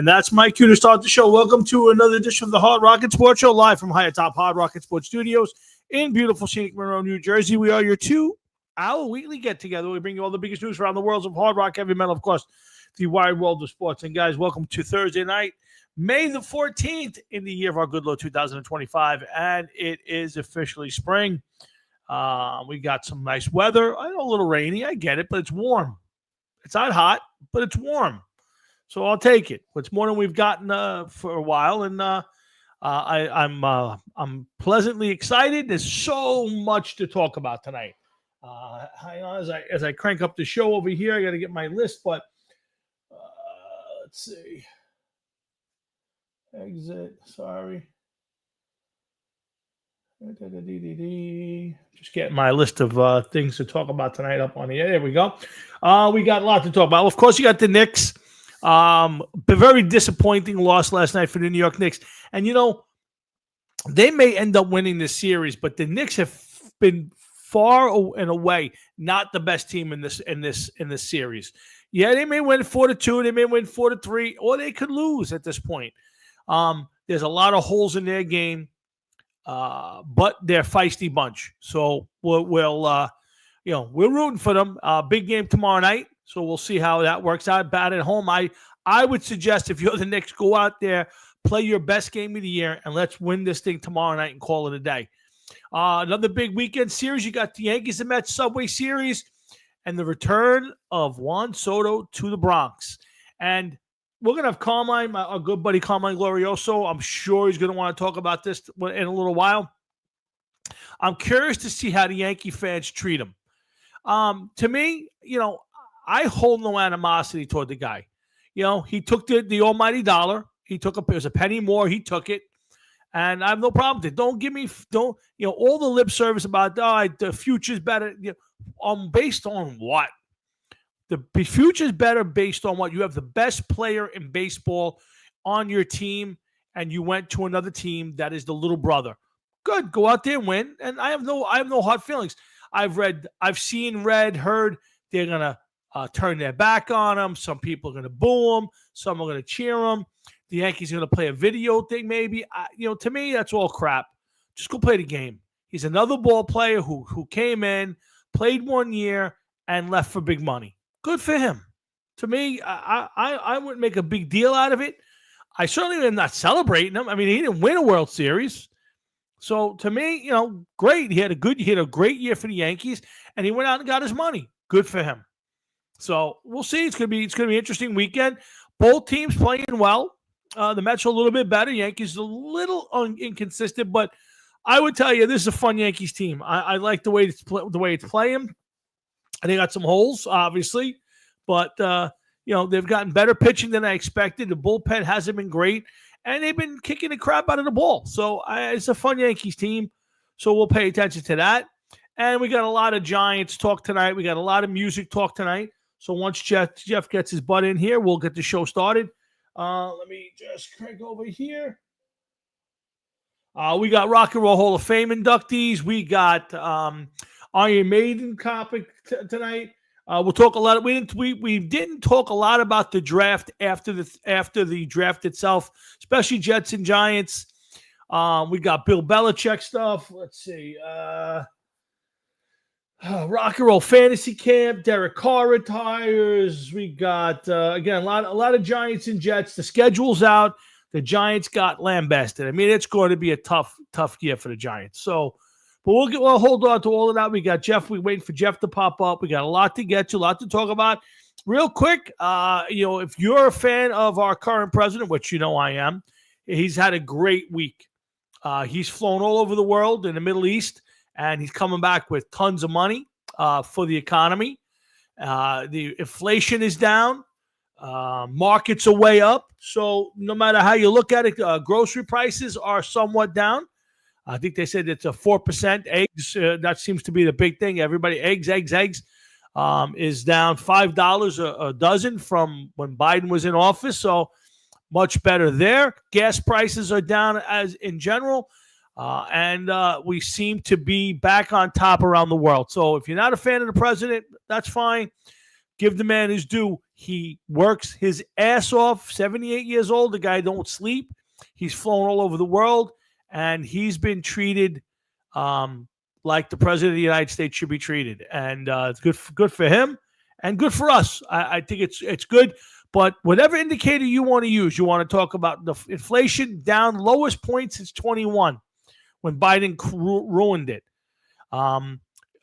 And that's my cue to start the show. Welcome to another edition of the Hard Rocket Sports Show, live from high atop Hard Rocket Sports Studios in beautiful scenic Monroe, New Jersey. We are your 2-hour weekly get-together. We bring you all the biggest news around the worlds of hard rock, heavy metal, of course, the wide world of sports. And, guys, welcome to Thursday night, May the 14th in the year of our good Lord 2025, and it is officially spring. We got some nice weather. I know a little rainy. I get it, but it's warm. It's not hot, but it's warm. So I'll take it. It's more than we've gotten for a while, and I'm pleasantly excited. There's so much to talk about tonight. As I crank up the show over here, I got to get my list. But let's see. Exit. Sorry. Just getting my list of things to talk about tonight up on the air. There we go. We got a lot to talk about. Of course, you got the Knicks. Very disappointing loss last night for the New York Knicks. And, you know, they may end up winning this series, but the Knicks have been far and away not the best team in this series. Yeah, they may win 4-2, they may win 4-3, or they could lose at this point. There's a lot of holes in their game, but they're a feisty bunch. So we're rooting for them. Big game tomorrow night. So we'll see how that works out. Bad at home. I would suggest if you're the Knicks, go out there, play your best game of the year, and let's win this thing tomorrow night and call it a day. Another big weekend series. You got the Yankees and Mets Subway Series and the return of Juan Soto to the Bronx. And we're going to have Carmine, our good buddy Carmine Glorioso. I'm sure he's going to want to talk about this in a little while. I'm curious to see how the Yankee fans treat him. To me, you know, I hold no animosity toward the guy. You know, he took the almighty dollar. It was a penny more. He took it. And I have no problem with it. All the lip service about the future's better. Based on what? The future's better based on what? You have the best player in baseball on your team, and you went to another team that is the little brother. Good. Go out there and win. And I have no hard feelings. I've heard they're going to turn their back on him. Some people are going to boo him. Some are going to cheer him. The Yankees are going to play a video thing maybe. To me, that's all crap. Just go play the game. He's another ball player who came in, played 1 year, and left for big money. Good for him. To me, I wouldn't make a big deal out of it. I certainly am not celebrating him. I mean, he didn't win a World Series. So to me, great. He had a great year for the Yankees, and he went out and got his money. Good for him. So we'll see. It's gonna be an interesting weekend. Both teams playing well. The Mets are a little bit better. Yankees a little inconsistent, but I would tell you this is a fun Yankees team. I like the way it's playing. They got some holes, obviously, but they've gotten better pitching than I expected. The bullpen hasn't been great, and they've been kicking the crap out of the ball. So it's a fun Yankees team. So we'll pay attention to that. And we got a lot of Giants talk tonight. We got a lot of music talk tonight. So once Jeff gets his butt in here, we'll get the show started. Let me just crank over here. We got Rock and Roll Hall of Fame inductees. We got Iron Maiden topic tonight. We'll talk a lot. We didn't talk a lot about the draft after the draft itself, especially Jets and Giants. We got Bill Belichick stuff. Let's see. Rock and Roll Fantasy Camp. Derek Carr retires. We got again a lot of Giants and Jets. The schedule's out. The Giants got lambasted. I mean, it's going to be a tough year for the Giants. So, but we'll hold on to all of that. We got Jeff. We're waiting for Jeff to pop up. We got a lot to get to, a lot to talk about. Real quick, if you're a fan of our current president, which I am, he's had a great week. He's flown all over the world in the Middle East, and he's coming back with tons of money for the economy. The inflation is down. Markets are way up. So no matter how you look at it, grocery prices are somewhat down. I think they said it's a 4%. Eggs, that seems to be the big thing. Everybody, eggs, is down $5 a dozen from when Biden was in office. So much better there. Gas prices are down as in general. And we seem to be back on top around the world. So if you're not a fan of the president, that's fine. give the man his due. He works his ass off. 78 years old. The guy don't sleep. He's flown all over the world, and he's been treated like the president of the United States should be treated. And it's good for him and good for us. I think it's good. But whatever indicator you want to use, you want to talk about the inflation down lowest point since 21 when Biden ruined it.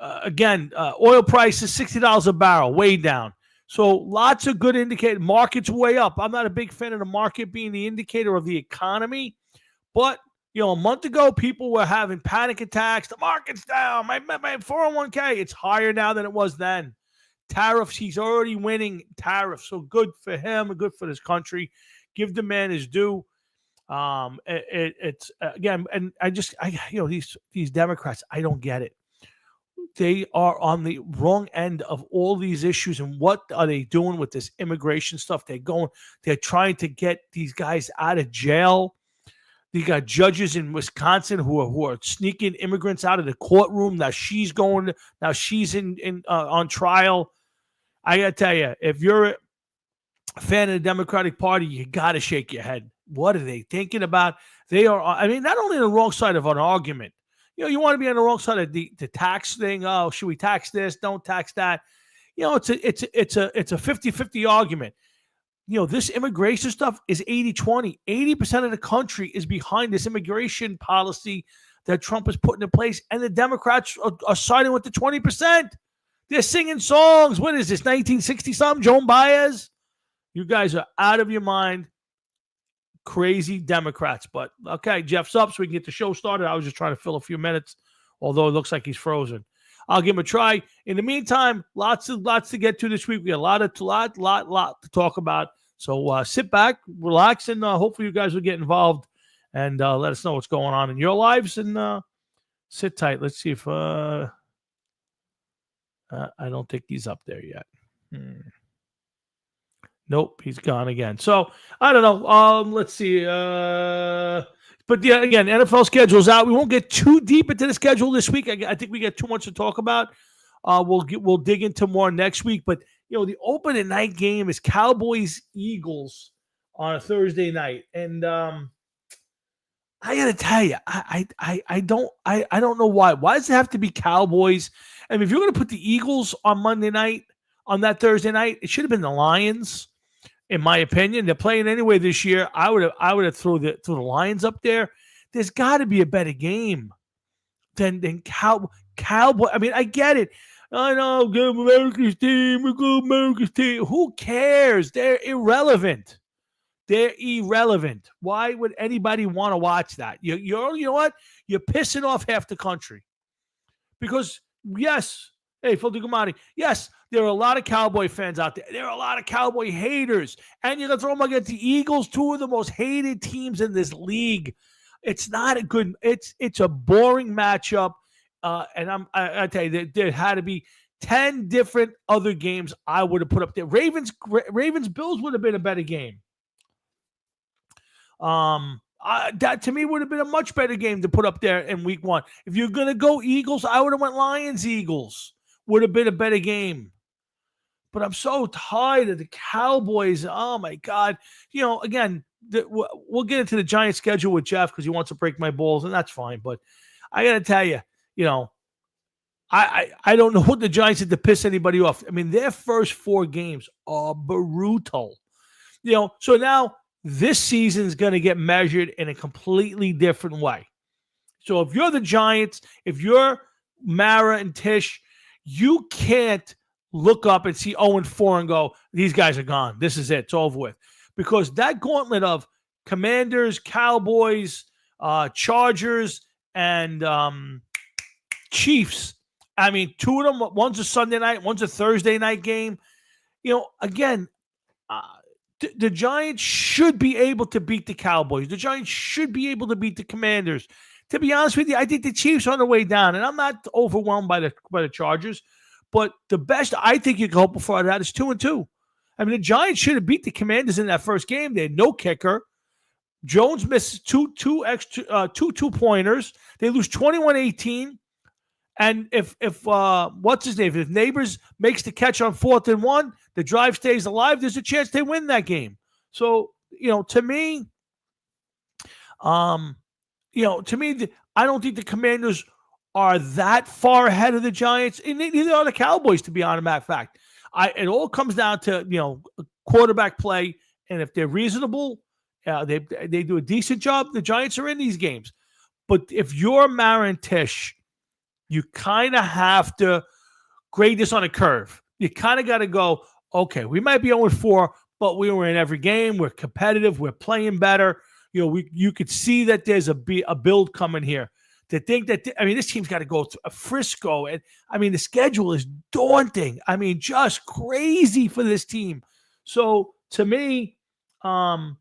Again, oil prices $60 a barrel, way down. So lots of good indicators. Market's way up. I'm not a big fan of the market being the indicator of the economy, but a month ago, people were having panic attacks. The market's down. My 401k, it's higher now than it was then. Tariffs, he's already winning tariffs. So good for him and good for this country. Give the man his due. It's again, and these Democrats, I don't get it. They are on the wrong end of all these issues. And what are they doing with this immigration stuff? They're trying to get these guys out of jail. You got judges in Wisconsin who are sneaking immigrants out of the courtroom. Now she's on trial. I got to tell you, if you're a fan of the Democratic Party, you got to shake your head. What are they thinking about? They are, not only on the wrong side of an argument. You want to be on the wrong side of the tax thing. Oh, should we tax this? Don't tax that. It's a 50-50 argument. This immigration stuff is 80-20. 80% of the country is behind this immigration policy that Trump is putting in place, and the Democrats are siding with the 20%. They're singing songs. What is this, 1960-something, Joan Baez? You guys are out of your mind. Crazy Democrats. But, okay, Jeff's up so we can get the show started. I was just trying to fill a few minutes, although it looks like he's frozen. I'll give him a try. In the meantime, lots to get to this week. We got a lot to talk about. So sit back, relax, and hopefully you guys will get involved and let us know what's going on in your lives. And sit tight. Let's see if I don't think he's up there yet. Nope, he's gone again. So I don't know. Let's see. But yeah, again, NFL schedule's out. We won't get too deep into the schedule this week. I think we get too much to talk about. We'll dig into more next week. But the opening night game is Cowboys-Eagles on a Thursday night, and I got to tell you, I don't know why. Why does it have to be Cowboys? I mean, if you're going to put the Eagles on Monday night, on that Thursday night, it should have been the Lions. In my opinion, they're playing anyway this year. I would have threw the Lions up there. There's got to be a better game than Cowboy. I mean, I get it. I know, go America's team. We go America's team. Who cares? They're irrelevant. Why would anybody want to watch that? You know what? You're pissing off half the country. Because yes, hey, Phil DiGamani, yes, there are a lot of Cowboy fans out there. There are a lot of Cowboy haters. And you're going to throw them against the Eagles, two of the most hated teams in this league. It's not a good – it's a boring matchup. And I tell you, there had to be 10 different other games I would have put up there. Ravens Bills would have been a better game. That to me would have been a much better game to put up there in week one. If you're going to go Eagles, I would have went Lions-Eagles. Would have been a better game. But I'm so tired of the Cowboys. Oh, my God. Again, we'll get into the Giants schedule with Jeff because he wants to break my balls, and that's fine. But I got to tell you, I don't know what the Giants did to piss anybody off. I mean, their first 4 games are brutal. So now this season's going to get measured in a completely different way. So if you're the Giants, if you're Mara and Tish, you can't look up and see 0-4 and go, these guys are gone. This is it. It's over with. Because that gauntlet of Commanders, Cowboys, Chargers, and Chiefs, I mean, 2 of them, one's a Sunday night, one's a Thursday night game. Again, the Giants should be able to beat the Cowboys. The Giants should be able to beat the Commanders. To be honest with you, I think the Chiefs are on the way down, and I'm not overwhelmed by the Chargers. But the best I think you can hope for that is 2-2. I mean, the Giants should have beat the Commanders in that first game. They had no kicker. Jones missed two 2-pointers. They lose 21-18. And if what's his name? If Neighbors makes the catch on 4th and 1, the drive stays alive, there's a chance they win that game. So, to me, I don't think the Commanders are that far ahead of the Giants, and neither are the Cowboys, to be honest. Matter of fact, it all comes down to quarterback play, and if they're reasonable, they do a decent job. The Giants are in these games, but if you're Marin Tisch, you kind of have to grade this on a curve. You kind of got to go, okay, we might be 0-4, but we were in every game. We're competitive. We're playing better. You could see that there's a build coming here. To think that, this team's got to go to Frisco. And, the schedule is daunting. Just crazy for this team. So, to me, I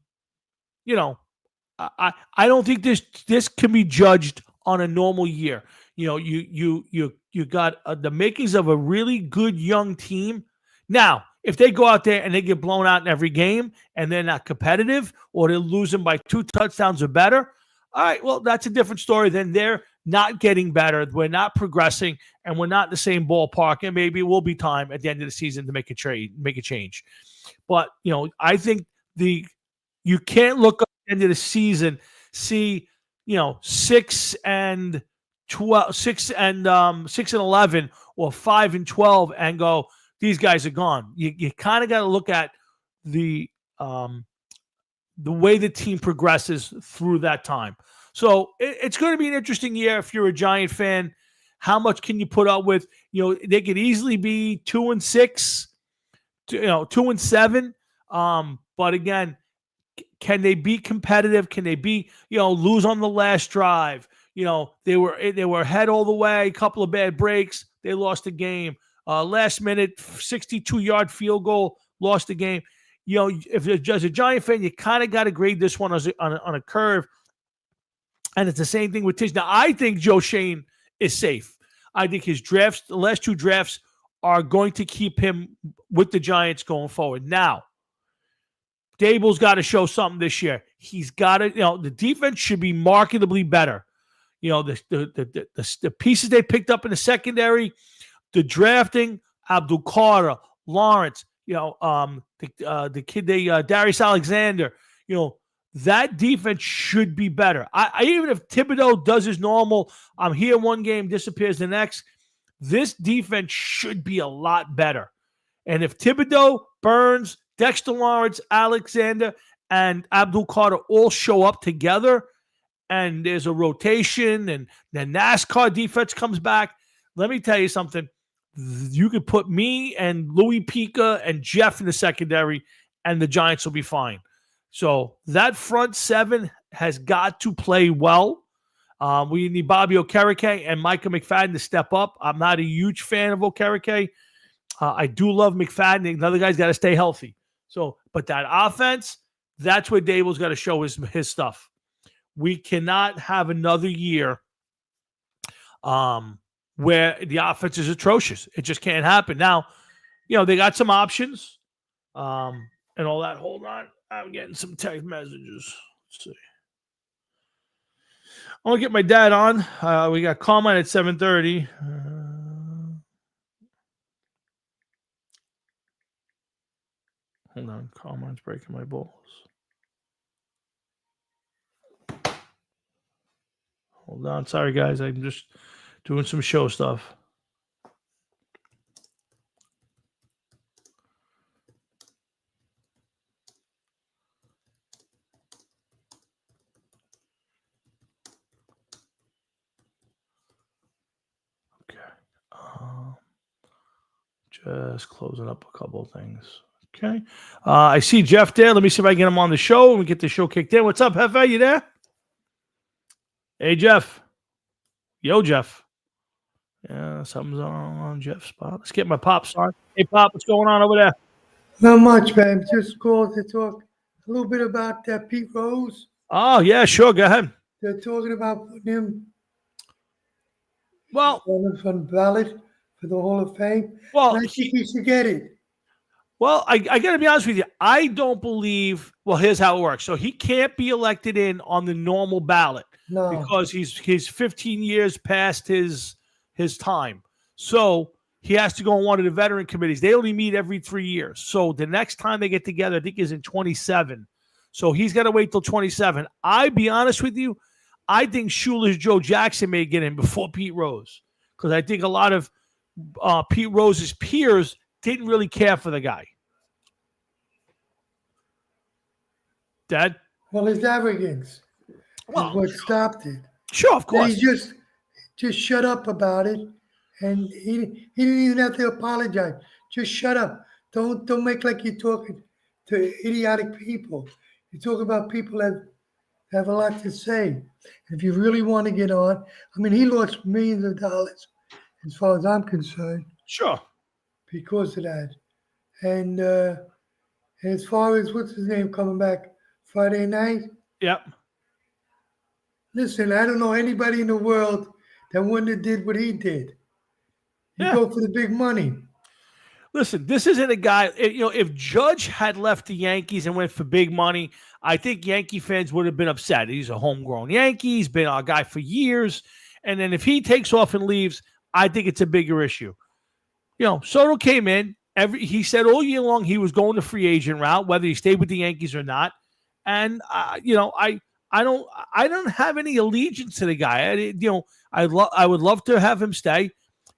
don't think this can be judged on a normal year. You got the makings of a really good young team. Now, if they go out there and they get blown out in every game and they're not competitive, or they're losing by 2 touchdowns or better, all right, well, that's a different story. Then they're not getting better. We're not progressing, and we're not in the same ballpark. And maybe it will be time at the end of the season to make a change. But I think you can't look at the end of the season, see 6-11 or 5-12, and go, these guys are gone. You kind of got to look at the way the team progresses through that time. So it's going to be an interesting year if you're a Giant fan. How much can you put up with? They could easily be 2-6, 2-7. But again, can they be competitive? Can they be, lose on the last drive? They were ahead all the way, a couple of bad breaks. They lost the game. Last minute, 62-yard field goal, lost the game. If you're just a Giant fan, you kind of got to grade this one on a curve. And it's the same thing with Tisch. Now, I think Joe Schoen is safe. I think his drafts, the last 2 drafts, are going to keep him with the Giants going forward. Now, Daboll's got to show something this year. He's got to, the defense should be markedly better. The pieces they picked up in the secondary, the drafting, Abdul Carter, Lawrence, the kid, Darius Alexander, that defense should be better. I even if Thibodeau does his normal, I'm here one game, disappears the next, this defense should be a lot better. And if Thibodeau, Burns, Dexter Lawrence, Alexander, and Abdul Carter all show up together, and there's a rotation, and the NASCAR defense comes back, let me tell you something. You could put me and Louis Pica and Jeff in the secondary, and the Giants will be fine. So that front 7 has got to play well. We need Bobby Okereke and Micah McFadden to step up. I'm not a huge fan of Okereke. I do love McFadden. Another guy's got to stay healthy. So, but that offense, that's where Daboll's got to show his stuff. We cannot have another year where the offense is atrocious. It just can't happen. Now, they got some options and all that. Hold on. I'm getting some text messages. Let's see. I want to get my dad on. We got Carmine at 7:30. Hold on. Carmine's breaking my balls. Hold on. Sorry, guys. I'm just doing some show stuff. Okay. Just closing up a couple of things. Okay. I see Jeff there. Let me see if I can get him on the show and we get the show kicked in. What's up, Hefe? You there? Hey, Jeff. Yo, Jeff. Yeah, something's on Jeff's spot. Let's get my Pops on. Hey, Pop, what's going on over there? Not much, man. Just called to talk a little bit about Pete Rose. Oh, yeah, sure. Go ahead. They're talking about putting him on the ballot for the Hall of Fame. Well, and I think he should get it. Well, I got to be honest with you. I don't believe. Well, here's how it works. So he can't be elected in on the normal ballot because he's 15 years past his time. So he has to go on one of the veteran committees. They only meet every 3 years. So the next time they get together, I think is in 27. So he's got to wait till 27. I be honest with you, I think Schuler's Joe Jackson may get in before Pete Rose, because I think a lot of Pete Rose's peers didn't really care for the guy. Dad? Well, his arrogance is Well, what stopped it. sure, of And course. he just shut up about it, and he didn't even have to apologize. Just shut up. Don't make like you're talking to idiotic people. You talk about people that have a lot to say. If you really want to get on, I mean, he lost millions of dollars, as far as I'm concerned, Sure. because of that. And as far as what's his name coming back Friday night, Yep. listen, I don't know anybody in the world that wouldn't have did what he did. You Yeah. go for the big money. Listen, this isn't a guy, if Judge had left the Yankees and went for big money, I think Yankee fans would have been upset. He's a homegrown Yankee. He's been our guy for years. And then if he takes off and leaves, I think it's a bigger issue. Soto came in. He said all year long he was going the free agent route, whether he stayed with the Yankees or not. And, I don't have any allegiance to the guy. I would love to have him stay.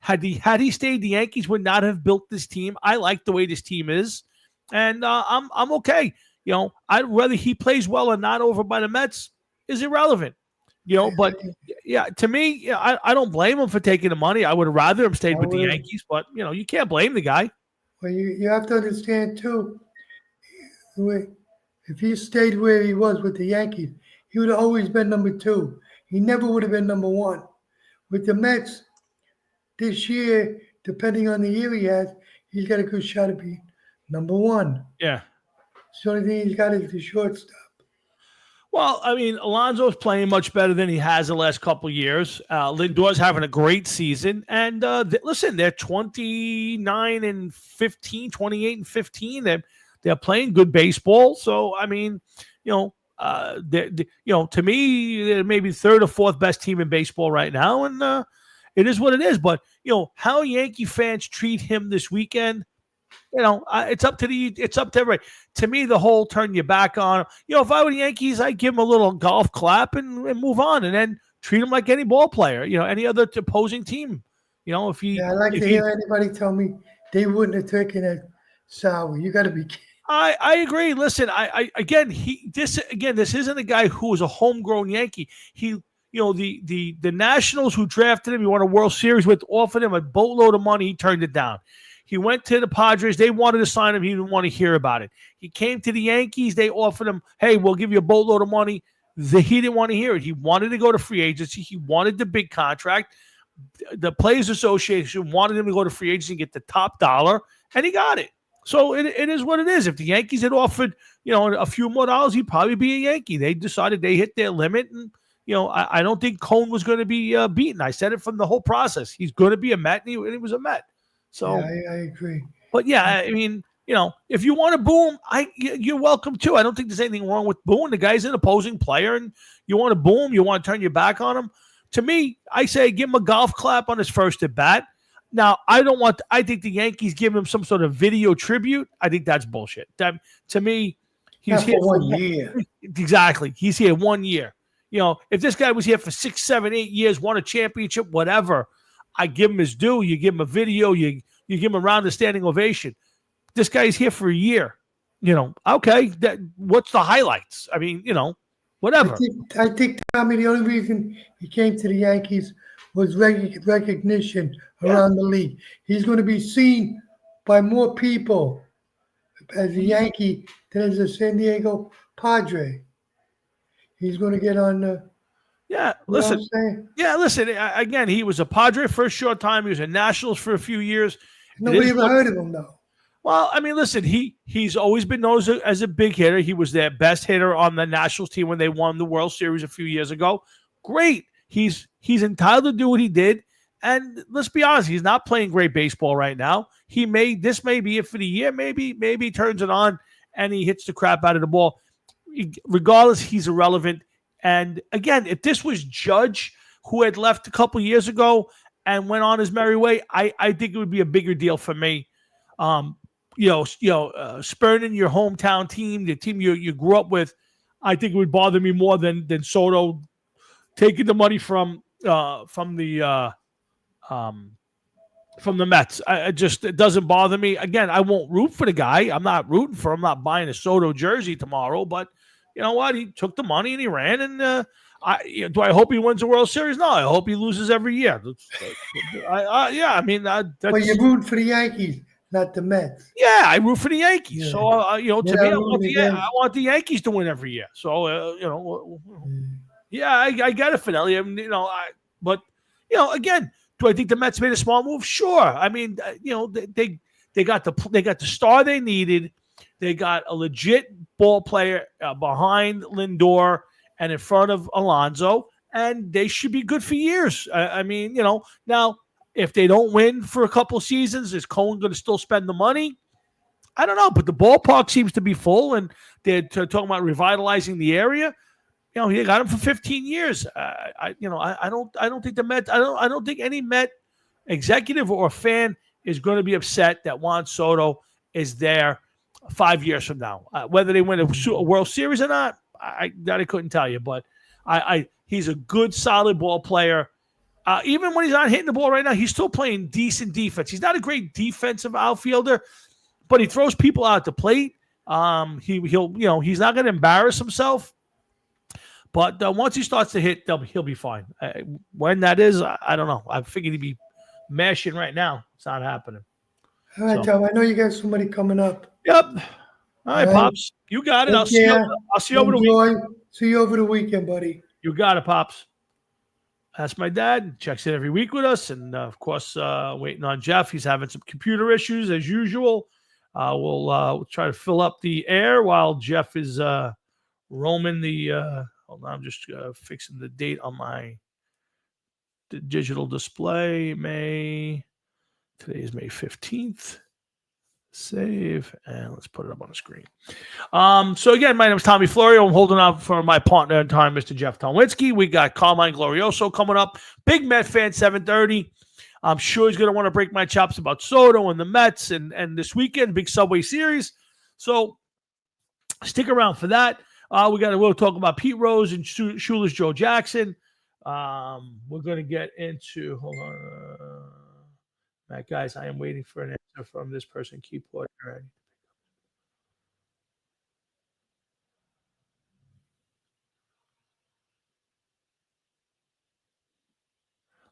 Had he stayed, the Yankees would not have built this team. I like the way this team is, and I'm okay. Whether he plays well or not over by the Mets is irrelevant. But yeah, to me, I don't blame him for taking the money. I would have rather him stayed with the Yankees, but you can't blame the guy. Well, you have to understand too. If he stayed where he was with the Yankees, he would have always been number 2. He never would have been number 1. With the Mets, this year, depending on the year he has, he's got a good shot at being number 1. Yeah. The only thing he's got is the shortstop. Well, I mean, Alonso's playing much better than he has the last couple of years. Lindor's having a great season. And listen, they're 29 and 15, 28 and 15. They're playing good baseball. So, I mean, to me, they're maybe third or fourth best team in baseball right now. And it is what it is. But, how Yankee fans treat him this weekend, it's up to everybody. To me, the whole turn your back on him. If I were the Yankees, I'd give him a little golf clap and move on, and then treat him like any ball player, any other opposing team. If he. Yeah, I like to hear anybody tell me they wouldn't have taken it sour. You got to be kidding. I agree. Listen, this isn't a guy who is a homegrown Yankee. The Nationals who drafted him, he won a World Series with, offered him a boatload of money. He turned it down. He went to the Padres. They wanted to sign him. He didn't want to hear about it. He came to the Yankees. They offered him, hey, we'll give you a boatload of money. He didn't want to hear it. He wanted to go to free agency. He wanted the big contract. The Players Association wanted him to go to free agency and get the top dollar, and he got it. So it is what it is. If the Yankees had offered, a few more dollars, he'd probably be a Yankee. They decided they hit their limit, and I don't think Cone was going to be beaten. I said it from the whole process. He's going to be a Met, and he was a Met. So yeah, I agree. But yeah, I mean, if you want to boo him, you're welcome to. I don't think there's anything wrong with booing. The guy's an opposing player, and you want to boo him, you want to turn your back on him. To me, I say give him a golf clap on his first at bat. Now, I think the Yankees give him some sort of video tribute. I think that's bullshit. To me, he's here for 1 year. Exactly. He's here 1 year. If this guy was here for 6, 7, 8 years, won a championship, whatever, I give him his due. You give him a video. You give him a round of standing ovation. This guy's here for a year. Okay. What's the highlights? I mean, whatever. I think, Tommy, the only reason he came to the Yankees was recognition around the league. He's going to be seen by more people as a Yankee than as a San Diego Padre. He's going to get on the. Yeah, listen. Again, he was a Padre for a short time. He was a Nationals for a few years. Nobody ever heard of him, though. Well, I mean, listen, he's always been known as a big hitter. He was their best hitter on the Nationals team when they won the World Series a few years ago. Great. He's entitled to do what he did. And let's be honest, he's not playing great baseball right now. This may be it for the year. Maybe he turns it on and he hits the crap out of the ball. Regardless, he's irrelevant. And again, if this was Judge who had left a couple years ago and went on his merry way, I think it would be a bigger deal for me. Spurning your hometown team, the team you grew up with, I think it would bother me more than Soto taking the money from the Mets. It doesn't bother me. Again, I won't root for the guy. I'm not rooting for him. I'm not buying a Soto jersey tomorrow. But you know what? He took the money and he ran. And do I hope he wins the World Series? No, I hope he loses every year. Well, you're rooting for the Yankees, not the Mets. Yeah, I root for the Yankees. Yeah. So to me, I want the Yankees to win every year. So yeah, I get it, Finelli. But again, do I think the Mets made a small move? Sure. I mean, they got the star they needed. They got a legit ball player behind Lindor and in front of Alonso, and they should be good for years. I mean, now if they don't win for a couple seasons, is Cohen going to still spend the money? I don't know, but the ballpark seems to be full, and they're talking about revitalizing the area. He got him for 15 years. I don't think the Mets. I don't think any Met executive or fan is going to be upset that Juan Soto is there 5 years from now. Whether they win a World Series or not, I couldn't tell you. But he's a good, solid ball player. Even when he's not hitting the ball right now, he's still playing decent defense. He's not a great defensive outfielder, but he throws people out at the plate. He's not going to embarrass himself. But once he starts to hit, he'll be fine. When that is, I don't know. I figured he'd be mashing right now. It's not happening. All right, Tom. I know you got somebody coming up. Yep. All right, Pops. You got it. I'll see you over the weekend. See you over the weekend, buddy. You got it, Pops. That's my dad. Checks in every week with us. And, of course, waiting on Jeff. He's having some computer issues, as usual. We'll try to fill up the air while Jeff is roaming the hold on, I'm just fixing the date on my digital display. Today is May 15th. Save, and let's put it up on the screen. So again, my name is Tommy Florio. I'm holding out for my partner in time, Mr. Jeff Tomlinski. We got Carmine Glorioso coming up. Big Met fan, 7:30. I'm sure he's going to want to break my chops about Soto and the Mets and this weekend, big Subway Series. So stick around for that. We'll talk about Pete Rose and Shoeless Joe Jackson. We're going to get into, hold on. Matt, guys, I am waiting for an answer from this person. Keep watching.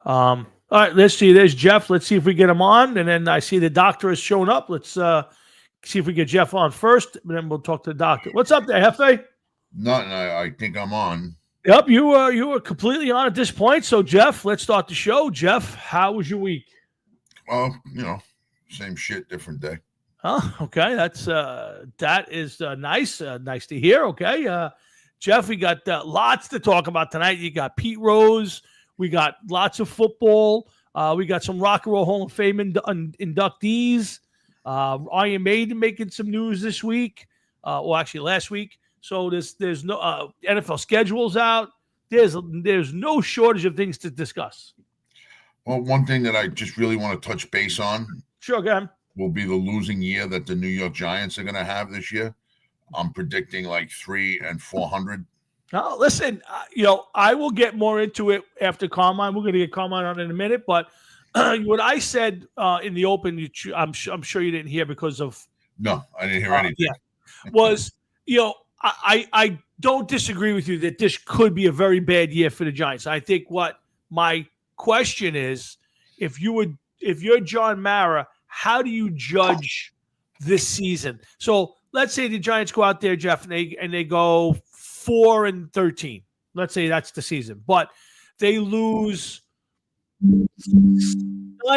All right, let's see. There's Jeff. Let's see if we get him on. And then I see the doctor has shown up. Let's see if we get Jeff on first, and then we'll talk to the doctor. What's up there, Hefe? Nothing. I think I'm on. Yep, you were completely on at this point. So, Jeff, let's start the show. Jeff, how was your week? Well, same shit, different day. Oh, okay. That is nice. Nice to hear. Okay, Jeff, we got lots to talk about tonight. You got Pete Rose. We got lots of football. We got some Rock and Roll Hall of Fame inductees. Iron Maiden making some news this week. Actually last week. So there's no NFL schedules out. There's no shortage of things to discuss. Well, one thing that I just really want to touch base on, sure, go ahead, will be the losing year that the New York Giants are going to have this year. I'm predicting like 300-400. Now, listen, I will get more into it after Carmine. We're going to get Carmine on in a minute, but what I said in the open, I'm sure you didn't hear because of. No, I didn't hear anything. Yeah, was I don't disagree with you that this could be a very bad year for the Giants. I think what my question is, if you're John Mara, how do you judge this season? So let's say the Giants go out there, Jeff, and they go 4-13. Let's say that's the season, but they lose 9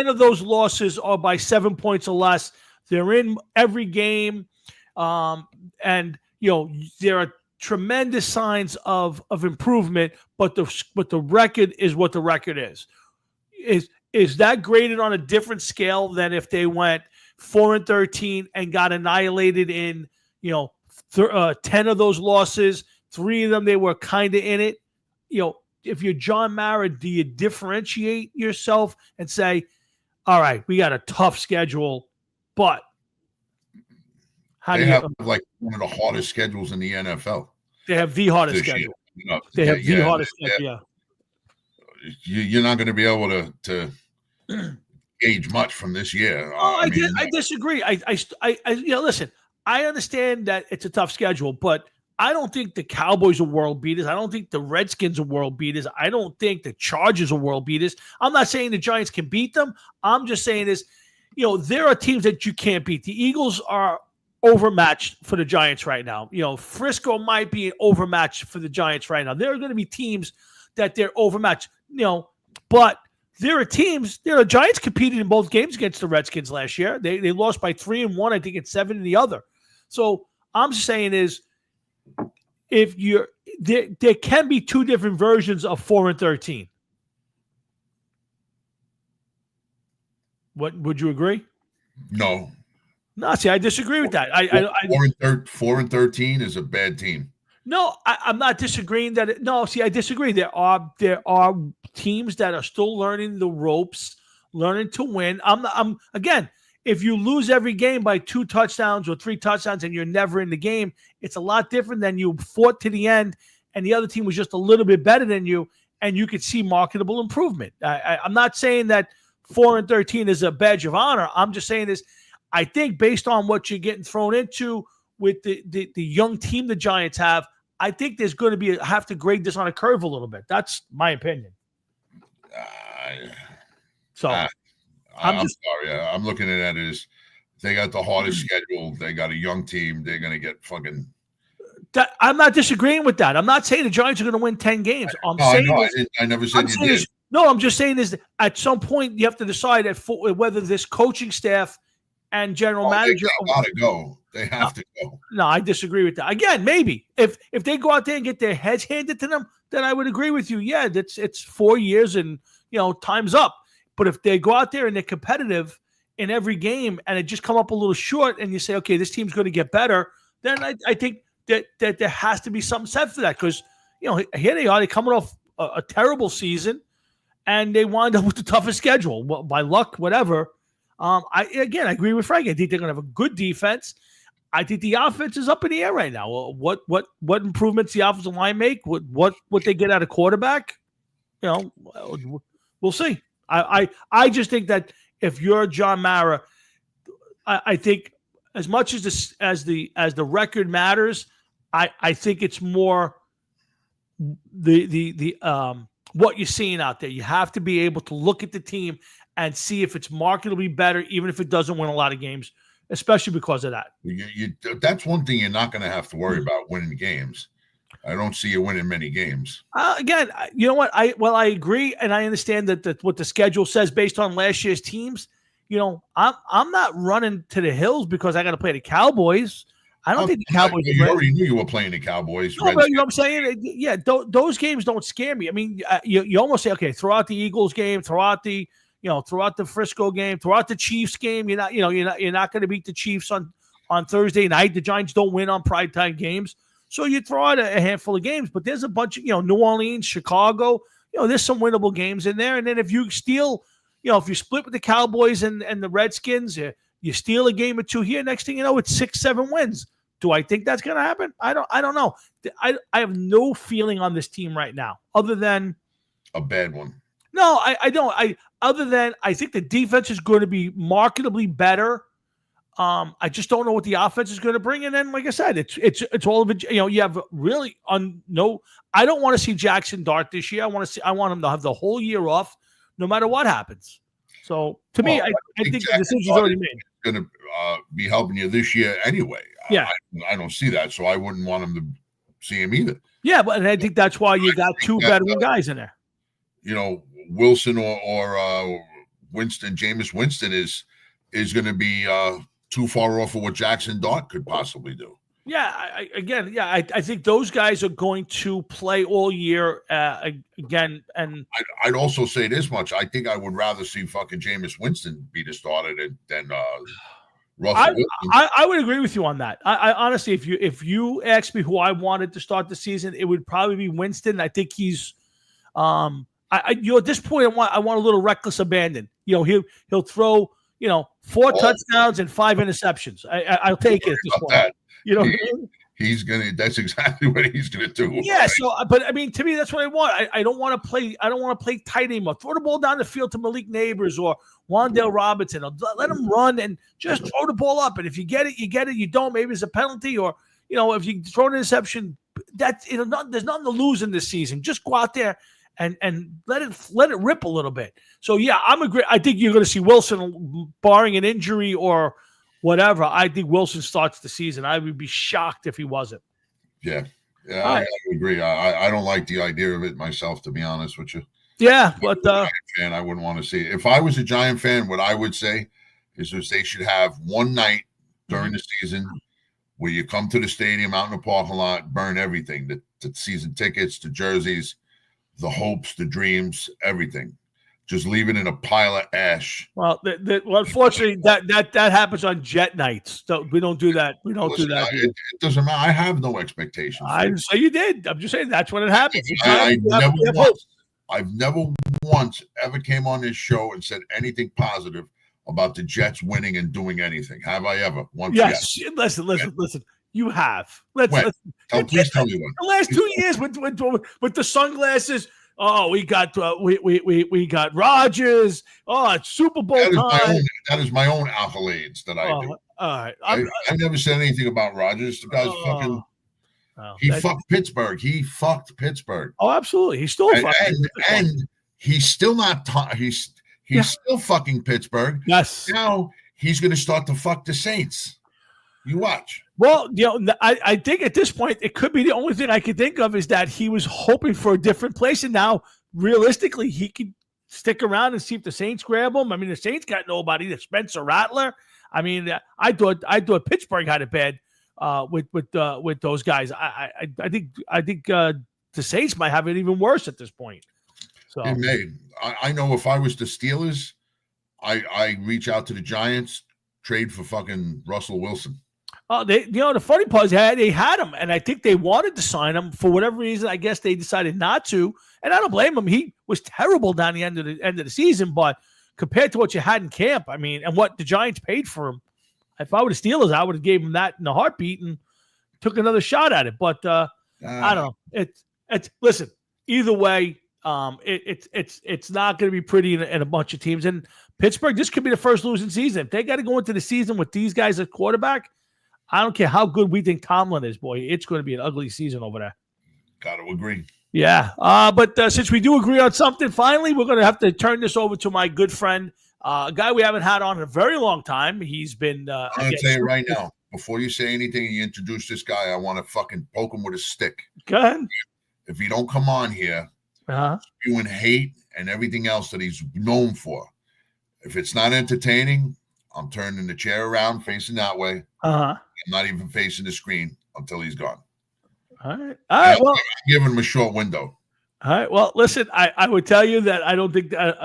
of those losses are by 7 points or less. They're in every game, and there are tremendous signs of improvement, but the record is what the record is. Is that graded on a different scale than if they went 4-13 and got annihilated in 10 of those losses? 3 of them they were kind of in it. if you're John Mara, do you differentiate yourself and say, all right, we got a tough schedule, but how They do you have like one of the hardest schedules in the NFL. they have the hardest this year. schedule. You know, They have the yeah, hardest yeah. schedule, yeah. You're not going to be able to gauge much from this year. Oh, I disagree. Listen, I understand that it's a tough schedule, but I don't think the Cowboys are world beaters. I don't think the Redskins are world beaters. I don't think the Chargers are world beaters. I'm not saying the Giants can beat them. I'm just saying is, there are teams that you can't beat. The Eagles are overmatched for the Giants right now. Frisco might be an overmatch for the Giants right now. There are going to be teams that they're overmatched, but there are Giants competed in both games against the Redskins last year. They lost by 3 in one, I think it's 7 in the other. So I'm saying is, if there can be two different versions of 4-13. What would you agree? No. No, see, I disagree with that. 4-13 is a bad team. No, I'm not disagreeing that. No, see, I disagree. There are teams that are still learning the ropes, learning to win. Again, if you lose every game by 2 touchdowns or 3 touchdowns and you're never in the game, it's a lot different than you fought to the end and the other team was just a little bit better than you and you could see marketable improvement. I'm not saying that 4-13 is a badge of honor. I'm just saying this. I think based on what you're getting thrown into with the young team the Giants have, I think there's going to be have to grade this on a curve a little bit. That's my opinion. I'm sorry. I'm looking at it as they got the hardest schedule. They got a young team. They're going to get fucking. I'm not disagreeing with that. I'm not saying the Giants are going to win 10 games. I never said you did. No, I'm just saying is at some point you have to decide whether this coaching staff and general manager they gotta go. They have to go. No, I disagree with that. Again, maybe if they go out there and get their heads handed to them, then I would agree with you. Yeah, it's 4 years and time's up. But if they go out there and they're competitive in every game and it just come up a little short and you say, okay, this team's going to get better, then I think that there has to be something said for that because, here they are, they're coming off a terrible season and they wind up with the toughest schedule. Well, by luck, whatever. I agree with Frank. I think they're going to have a good defense. I think the offense is up in the air right now. What improvements the offensive line make? What they get out of quarterback? We'll see. I just think that if you're John Mara, I think as much as the record matters, I think it's more the what you're seeing out there. You have to be able to look at the team and see if it's marketably better, even if it doesn't win a lot of games, especially because of that. That's one thing you're not going to have to worry about winning games. I don't see you winning many games. Again, you know what? I agree, and I understand that what the schedule says based on last year's teams. I'm not running to the hills because I got to play the Cowboys. I don't think the Cowboys. You already knew you were playing the Cowboys. No, but what I'm saying, yeah, those games don't scare me. I mean, you almost say, okay, throw out the Eagles game, throw out the Frisco game, throw out the Chiefs game. You're not going to beat the Chiefs on Thursday night. The Giants don't win on primetime games. So you throw out a handful of games, but there's a bunch of, New Orleans, Chicago, there's some winnable games in there. And then if you steal, if you split with the Cowboys and the Redskins, you steal a game or two here, next thing you know, it's 6-7 wins. Do I think that's going to happen? I don't know. I have no feeling on this team right now other than a bad one. No, I don't. Other than I think the defense is going to be marketably better. I just don't know what the offense is going to bring. And then, like I said, it's all of it. You have really I don't want to see Jackson Dart this year. I want him to have the whole year off, no matter what happens. So to me, I think the decision's already made. Going to be helping you this year anyway. Yeah, I don't see that, so I wouldn't want him to see him either. Yeah, but I think that's why you got two veteran guys in there. Wilson or Winston, Jameis Winston is going to be too far off of what Jackson Dart could possibly do. Yeah, I think those guys are going to play all year again. And I'd also say this much: I think I would rather see fucking Jameis Winston be the starter than Russell Wilson. I would agree with you on that. I honestly, if you ask me who I wanted to start the season, it would probably be Winston. I think he's At this point, I want a little reckless abandon. He'll throw 4 touchdowns and 5 interceptions. I'll take it at this point. That. You know what I mean? That's exactly what he's gonna do. Yeah. Right? So, but I mean, to me, that's what I want. I don't want to play. I don't want to play tight anymore. Throw the ball down the field to Malik Neighbors or Wan'Dale Robinson. Let him run and just throw the ball up. And if you get it, you get it. You don't, maybe it's a penalty. Or if you throw an interception, there's nothing to lose in this season. Just go out there and let it rip a little bit. So yeah, I think you're going to see Wilson, barring an injury or whatever. I think Wilson starts the season. I would be shocked if he wasn't. Yeah, I agree. I don't like the idea of it myself, to be honest with you. Yeah, but fan, I wouldn't want to see it. If I was a Giant fan, what I would say is they should have one night during the season where you come to the stadium, out in the parking lot, burn everything, the season tickets, the jerseys, the hopes, the dreams, everything. Just leave it in a pile of ash. Well, unfortunately, that happens on jet nights. So we don't do that. We don't do that. It doesn't matter. I have no expectations. I didn't say you did. I'm just saying that's when it happens. I've never once ever came on this show and said anything positive about the Jets winning and doing anything. Have I ever? Once? Yes. Listen. You have. Please tell me when. The last 2 years with the sunglasses. Oh, we got Rodgers. Oh, it's Super Bowl time. That is my own accolades that I do. All right. I never said anything about Rodgers. The guy's fucking. He fucked Pittsburgh. He fucked Pittsburgh. Oh, absolutely. He's still fucking. And he's still not. He's still fucking Pittsburgh. Yes. Now he's going to start to fuck the Saints. You watch. Well, I think at this point, it could be the only thing I could think of is that he was hoping for a different place. And now, realistically, he could stick around and see if the Saints grab him. I mean, the Saints got nobody. The Spencer Rattler. I mean, I thought Pittsburgh had it bad with those guys. I think the Saints might have it even worse at this point. So it may. I know if I was the Steelers, I reach out to the Giants, trade for fucking Russell Wilson. The funny part is they had him, and I think they wanted to sign him for whatever reason. I guess they decided not to, and I don't blame him. He was terrible down the end of the season, but compared to what you had in camp, I mean, and what the Giants paid for him, if I were the Steelers, I would have gave him that in a heartbeat and took another shot at it. But I don't know. It's listen. Either way, it's not going to be pretty in a bunch of teams. And Pittsburgh, this could be the first losing season. If they got to go into the season with these guys at quarterback, I don't care how good we think Tomlin is, boy. It's going to be an ugly season over there. Got to agree. Yeah. But since we do agree on something, finally, we're going to have to turn this over to my good friend, a guy we haven't had on in a very long time. He's been. I'm going to tell you right now, before you say anything and you introduce this guy, I want to fucking poke him with a stick. Go ahead. If you don't come on here, spewing hate and everything else that he's known for, if it's not entertaining, I'm turning the chair around, facing that way. I'm not even facing the screen until he's gone. All right. Well, I'm giving him a short window. All right. Well, listen, I would tell you that I don't think that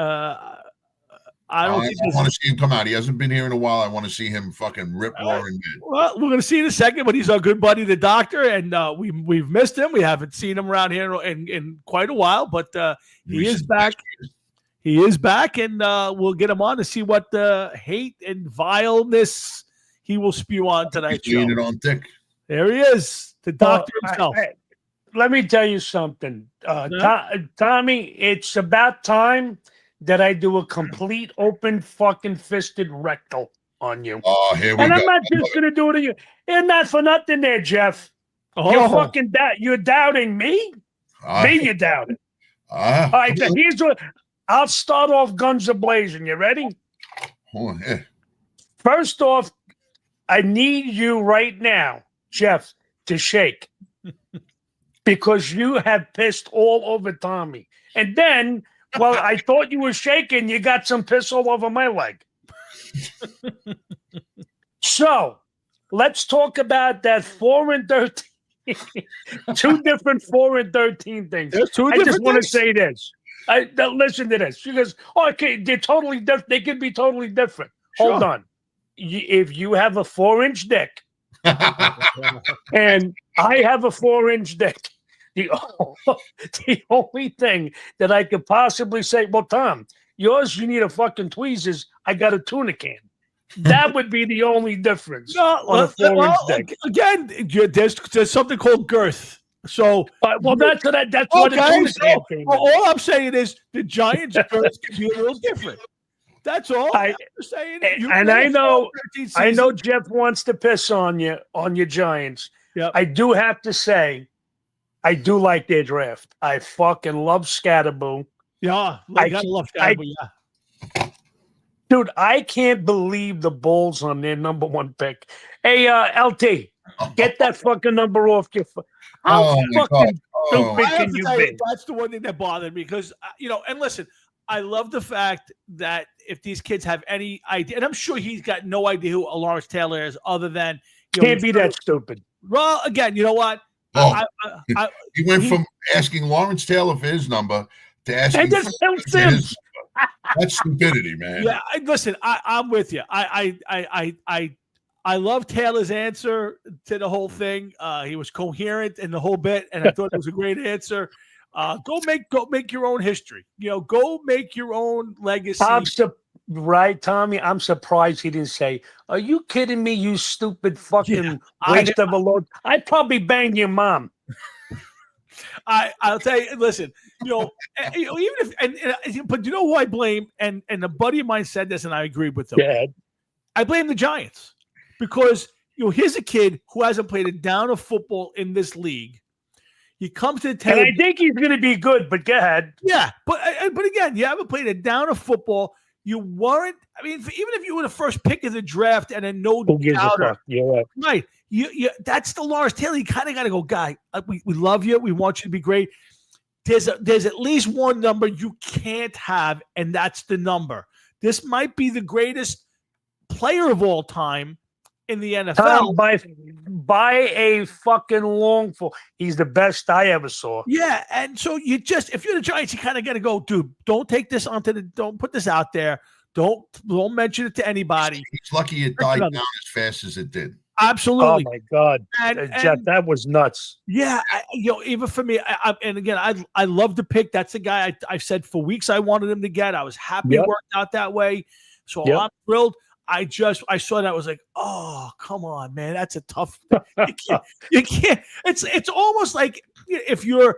I want to see him come out. He hasn't been here in a while. I want to see him fucking rip roaring. Well, we're going to see in a second, but he's our good buddy, the doctor, and we've missed him. We haven't seen him around here in quite a while, but he is back. He is back, and we'll get him on to see what hate and vileness he will spew on tonight's show. It on thick. There he is, the doctor himself. Let me tell you something, Tommy. It's about time that I do a complete open fucking fisted rectal on you. Oh, here we go. And I'm not just gonna do it to you. And not for nothing there, Jeff. You're fucking you're doubting me? Me you doubting. All right, here's what I'll start off guns a-blazing. You ready? Oh, yeah. First off, I need you right now, Jeff, to shake. Because you have pissed all over Tommy. And then, well, I thought you were shaking. You got some piss all over my leg. So, let's talk about that 4 and 13. 2 different 4 and 13 things. There's 2 I different just want to things? say this. Listen to this. She goes, oh, okay, they're totally different. They can be totally different. Sure. Hold on. If you have a 4-inch dick and I have a 4-inch dick, the the only thing that I could possibly say, well, Tom, yours, you need a fucking tweezers. I got a tuna can. That would be the only difference on a 4-inch dick. Again, there's something called girth. So, Well, that's what a tuna can came in. all I'm saying is the Giants' girth can be a little different. That's all I'm saying. And I know Jeff wants to piss on your Giants. Yep. I do have to say, I do like their draft. I fucking love Scatterboo. Yeah, I gotta love Scatterboo. Yeah. Dude, I can't believe the Bulls on their number 1 pick. Hey, LT, get that fucking number off your phone. How fucking stupid can you be? That's the one thing that bothered me because, and listen, I love the fact that if these kids have any idea, and I'm sure he's got no idea who Lawrence Taylor is other than. Can't be that stupid. Well, again, you know what? He went from asking Lawrence Taylor for his number to asking for his number. That's stupidity, man. Yeah, listen, I'm with you. I love Taylor's answer to the whole thing. He was coherent in the whole bit, and I thought it was a great answer. Go make your own history. Go make your own legacy. Right, Tommy. I'm surprised he didn't say, "Are you kidding me? You stupid fucking waste of a load." I'd probably bang your mom. I'll tell you. Listen, even if, but you know who I blame? And a buddy of mine said this, and I agreed with him. Yeah. I blame the Giants because here's a kid who hasn't played a down of football in this league. He comes to the table. And I think he's going to be good, but go ahead. Yeah, but again, you haven't played a down of football. You weren't. I mean, even if you were the first pick of the draft and a no doubter, you're right? You that's the Lawrence Taylor. You kind of got to go, guy. We love you. We want you to be great. There's at least one number you can't have, and that's the number. This might be the greatest player of all time in the NFL by a fucking longful. He's the best I ever saw. Yeah, and so if you're the Giants, you kind of got to go, dude. Don't take this don't put this out there. Don't mention it to anybody. He's lucky it died down as fast as it did. Absolutely. Oh my God, Jeff, that was nuts. Yeah, even for me, and again, I love the pick. That's the guy I've said for weeks I wanted him to get. I was happy it worked out that way. So I'm thrilled. I saw that. I was like, oh, come on, man. That's a tough. You can't. It's almost like if you're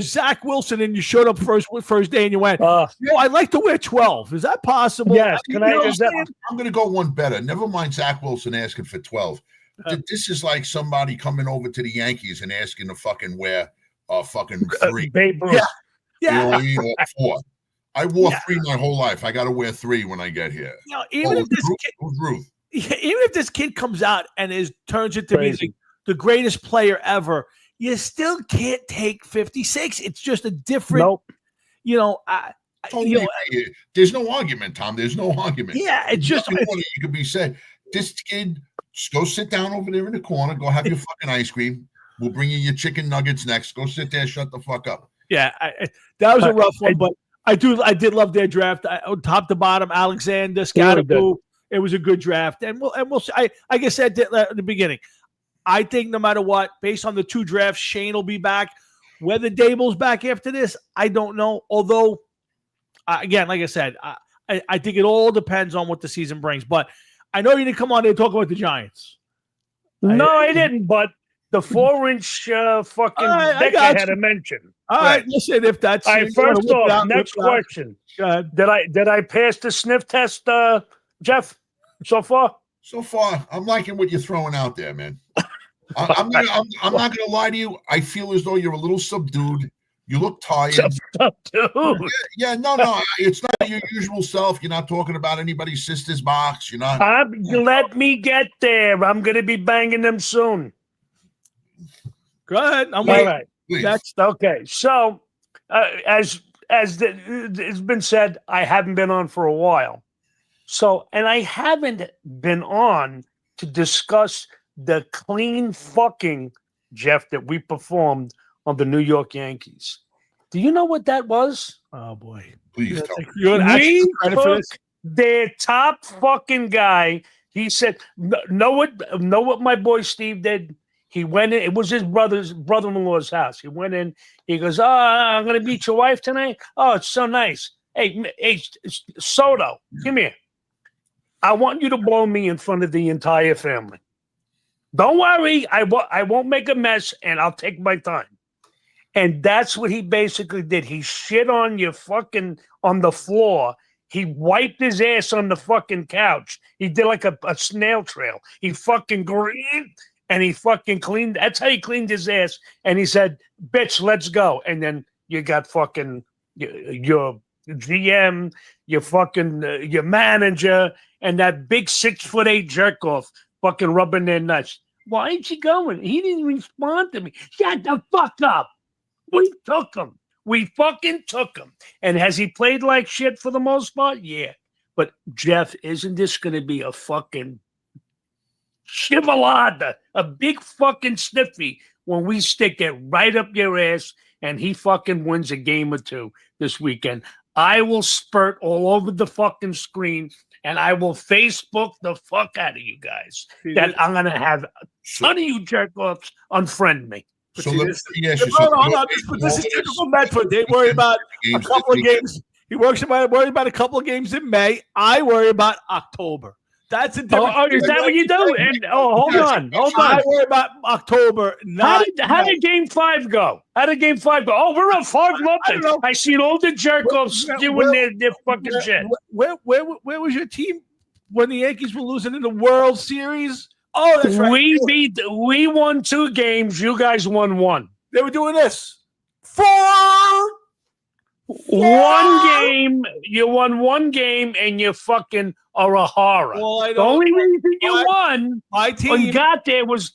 Zach Wilson and you showed up first day and you went, I'd like to wear 12. Is that possible? Yes. I'm going to go one better. Never mind Zach Wilson asking for 12. This is like somebody coming over to the Yankees and asking to fucking wear fucking 3. Babe Ruth. Yeah. You know what I mean? Or 4. I wore 3 my whole life. I got to wear 3 when I get here. Even if this kid comes out and turns into be the greatest player ever, you still can't take 56. It's just a different. Nope. There's no argument, Tom. There's no argument. Yeah, it's just you could be said. This kid, just go sit down over there in the corner. Go have your fucking ice cream. We'll bring you your chicken nuggets next. Go sit there. Shut the fuck up. Yeah, that was a rough one, but. I did love their draft, top to bottom. Alexander, Scatterboo. It was a good draft, and we'll see. Like I said at the beginning, I think no matter what, based on the 2 drafts, Shane will be back. Whether Dable's back after this, I don't know. Although, again, like I said, I think it all depends on what the season brings. But I know you didn't come on here and talk about the Giants. No, I didn't. But the 4-inch fucking deck I had to mention. All right, listen, if that's all right. First off, next question. Did I pass the sniff test, Jeff? So far, I'm liking what you're throwing out there, man. I'm not gonna lie to you. I feel as though you're a little subdued. You look tired. Subdued. Yeah. No. It's not your usual self. You're not talking about anybody's sister's box. You're not. Let me get there. I'm gonna be banging them soon. Go ahead. I'm waiting. All right. Please. That's okay. So, as it's been said, I haven't been on for a while. So, and I haven't been on to discuss the clean fucking, Jeff, that we performed on the New York Yankees. Do you know what that was? Oh boy! Please tell me. We took their top fucking guy. He said, "Know what my boy Steve did? He went in. It was his brother-in-law's house. He went in. He goes, "Oh, I'm going to meet your wife tonight. Oh, it's so nice. Hey, Soto, come here. I want you to blow me in front of the entire family. Don't worry. I won't make a mess, and I'll take my time." And that's what he basically did. He shit on on the floor. He wiped his ass on the fucking couch. He did like a snail trail. He fucking grieved and he fucking cleaned. That's how he cleaned his ass. And he said, "Bitch, let's go." And then you got fucking your GM, your manager, and that big 6'8" jerk off fucking rubbing their nuts. Why ain't you going? He didn't respond to me. Shut the fuck up. We took him. We fucking took him. And has he played like shit for the most part? Yeah. But, Jeff, isn't this going to be a fucking chivalada, a big fucking sniffy when we stick it right up your ass and he fucking wins a game or two this weekend? I will spurt all over the fucking screen and I will Facebook the fuck out of you guys that I'm going to have a ton of you jerk-offs unfriend me. So let me ask you Hold something. on, this is typical Medford. They worry about a couple of games. He worries about a couple of games in May. I worry about October. That's a different. Oh, is that what you do? And hold on. I worry about October. How did Game 5 go? How did Game 5 go? Oh, we're on 5-0. I seen all the jerk-offs doing their fucking shit. Where was your team when the Yankees were losing in the World Series? Oh, that's right. We won 2 games. You guys won 1. They were doing this. 4. 1 game. You won 1 game, and you fucking are a horror. Well, the only reason you won my team or you got there was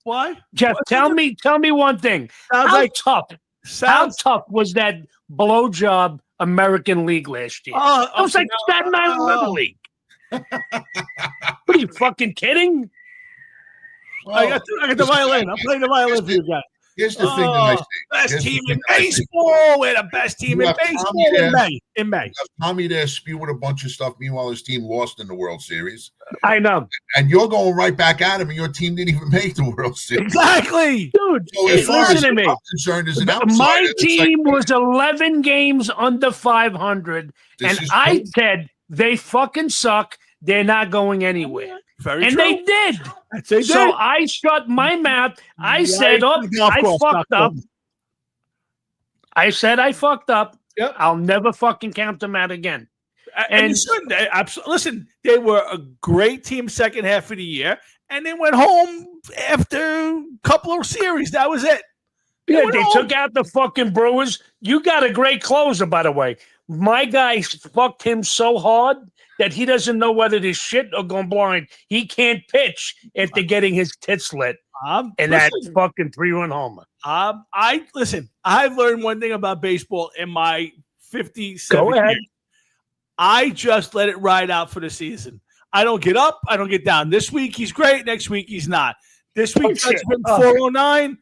why? Jeff, tell me one thing. How tough was that blowjob American League last year? It was like Staten Island Little League. What are you fucking kidding? I got the violin. I'm playing the violin for you guys. Here's the thing that I say. Best team in baseball. We're the best team in baseball in May. Tommy there spewing a bunch of stuff. Meanwhile, his team lost in the World Series. I know. And you're going right back at him, and your team didn't even make the World Series. Exactly. Dude, So as far listen as to me. I'm concerned, as an outsider, My it's team like, was 11 games under 500, and I said they fucking suck. They're not going anywhere. Very and true. They did. They so did. I shut my mouth. I said, I fucked up. I said I fucked up. Yep. I'll never fucking count them out again. And you shouldn't. Listen, they were a great team second half of the year, and they went home after a couple of series. That was it. They took out the fucking Brewers. You got a great closer, by the way. My guy fucked him so hard that he doesn't know whether to shit or go blind. He can't pitch after getting his tits lit. That fucking 3-run homer. I've learned one thing about baseball in my 57 Go ahead. years. I just let it ride out for the season. I don't get up. I don't get down. This week he's great. Next week he's not. This week he's hitting 409.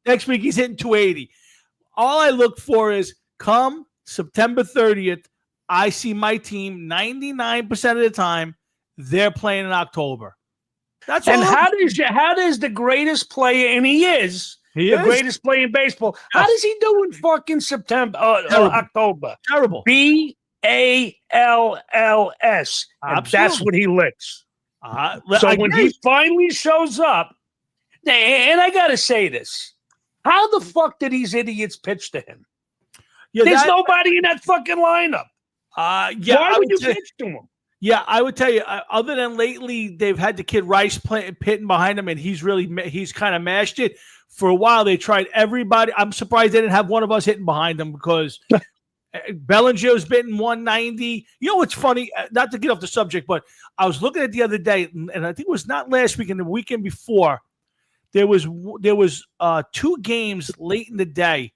Next week he's hitting 280. All I look for is come September 30th, I see my team 99% of the time they're playing in October. That's and how does the greatest player, and he is the greatest player in baseball, how does he do in fucking September, October? Terrible. BALLS. And that's what he licks. So when he finally shows up, and I got to say this, how the fuck did these idiots pitch to him? Yeah, There's nobody in that fucking lineup. Why would you pitch to him? Yeah, I would tell you. Other than lately, they've had the kid Rice pitting behind him, and he's kind of mashed it. For a while, they tried everybody. I'm surprised they didn't have one of us hitting behind them because Bellinger's hitting 190. You know what's funny? Not to get off the subject, but I was looking at the other day, and I think it was not last week, and the weekend before. There was 2 games late in the day,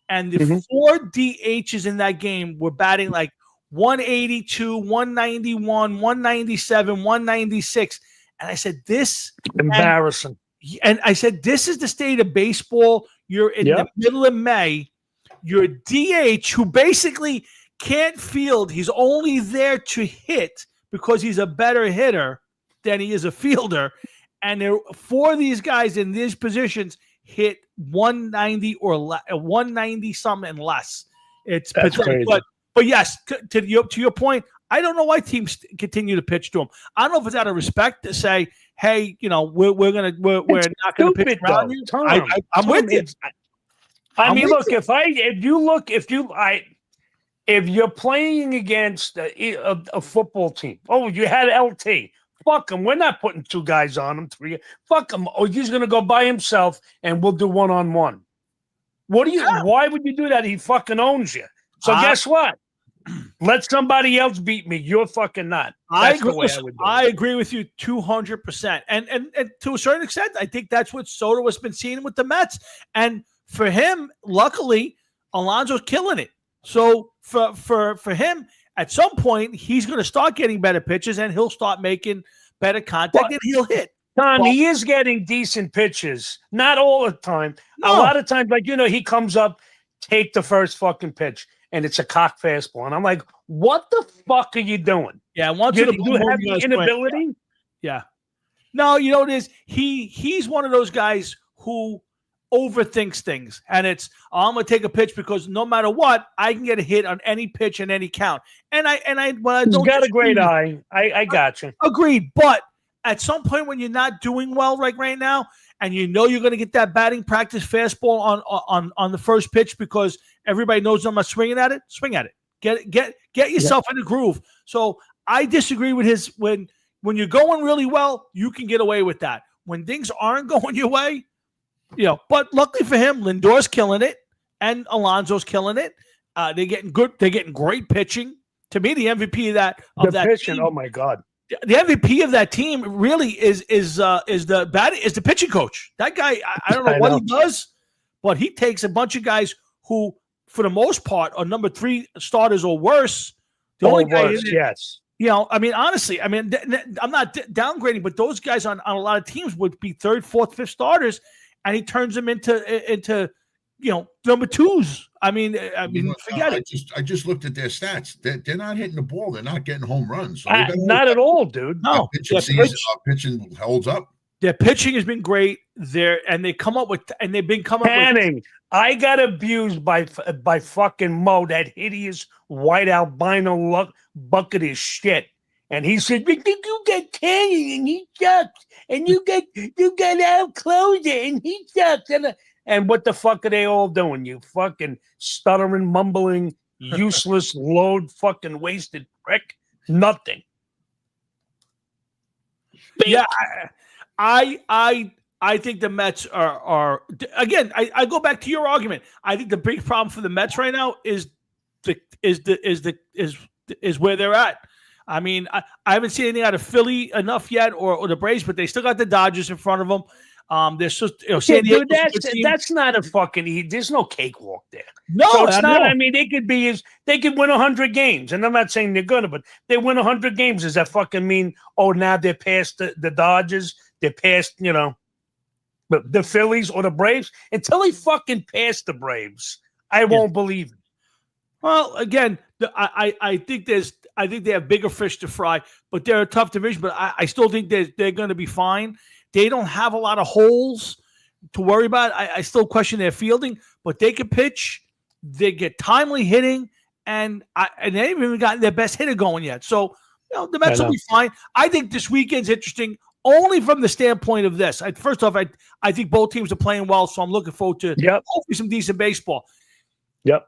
and the 4 DHs in that game were batting like 182, 191, 197, 196. And I said, this embarrassing. And I said, this is the state of baseball. You're in the middle of May. You're a DH who basically can't field. He's only there to hit because he's a better hitter. than he is a fielder. And there, 4 of these guys in these positions hit 190 or 190 something and less. It's That's pathetic. crazy. But yes, to your point, I don't know why teams continue to pitch to him. I don't know if it's out of respect to say, "Hey, we're not going to pitch Stupid, around though, you." Tom. I'm with you. I I'm mean, with look, if you're playing against a football team, you had LT. Fuck him. We're not putting 2 guys on him, 3. Fuck him. Or he's going to go by himself and we'll do 1-on-1. Why would you do that? He fucking owns you. So guess what? Let somebody else beat me. You're fucking not. That's the way I would do it. I agree with you 200%. And to a certain extent, I think that's what Soto has been seeing with the Mets. And for him, luckily, Alonso's killing it. So for him, at some point, he's going to start getting better pitches and he'll start making better contact and he'll hit. Tom, he is getting decent pitches. Not all the time. No. A lot of times, he comes up, take the first fucking pitch, and it's a cock fastball. And I'm like, what the fuck are you doing? Yeah, once You the have the inability? Yeah. No, you know what it is? He's one of those guys who overthinks things. And it's, I'm going to take a pitch because no matter what, I can get a hit on any pitch and any count. And I He's got a great eye. I got you. Agreed. But at some point when you're not doing well right now, and you're going to get that batting practice fastball on the first pitch because everybody knows I'm not swinging at it, swing at it. Get yourself in the groove. So I disagree with his when you're going really well, you can get away with that. When things aren't going your way, but luckily for him, Lindor's killing it and Alonso's killing it. They're getting great pitching. To me, the MVP of that pitching, team, oh my God. The MVP of that team really is the pitching coach. That guy, I don't know what he does, but he takes a bunch of guys who, for the most part, are number 3 starters or worse. The only guy, yes. Honestly, I'm not downgrading, but those guys on a lot of teams would be 3rd, 4th, 5th starters, and he turns them into number 2s. Forget it. I just looked at their stats. They're not hitting the ball. They're not getting home runs. So not at all, dude. No, pitching holds up. Their pitching has been great. They've been coming up with. I got abused by fucking Mo, that hideous white albino bucket of shit. And he said, "You get Canyon and he sucks, and you get Al Closer and he sucks." And what the fuck are they all doing? You fucking stuttering, mumbling, useless, load, fucking wasted prick. Nothing. Yeah, I think the Mets are again. I go back to your argument. I think the big problem for the Mets right now is where they're at. I mean, I haven't seen anything out of Philly enough yet, or the Braves, but they still got the Dodgers in front of them. There's just San Diego. That's not a fucking. There's no cakewalk there. No, so it's not. I mean, they could win 100 games, and I'm not saying they're gonna, but they win 100 games. Does that fucking mean? Oh, now they're past the Dodgers. They're past the Phillies or the Braves. Until they fucking pass the Braves, I won't believe it. Well, again, I think they have bigger fish to fry, but they're a tough division. But I still think they're going to be fine. They don't have a lot of holes to worry about. I still question their fielding, but they can pitch. They get timely hitting, and they haven't even gotten their best hitter going yet. So the Mets will be fine. I think this weekend's interesting only from the standpoint of this. First off, I think both teams are playing well, so I'm looking forward to hopefully some decent baseball. Yep.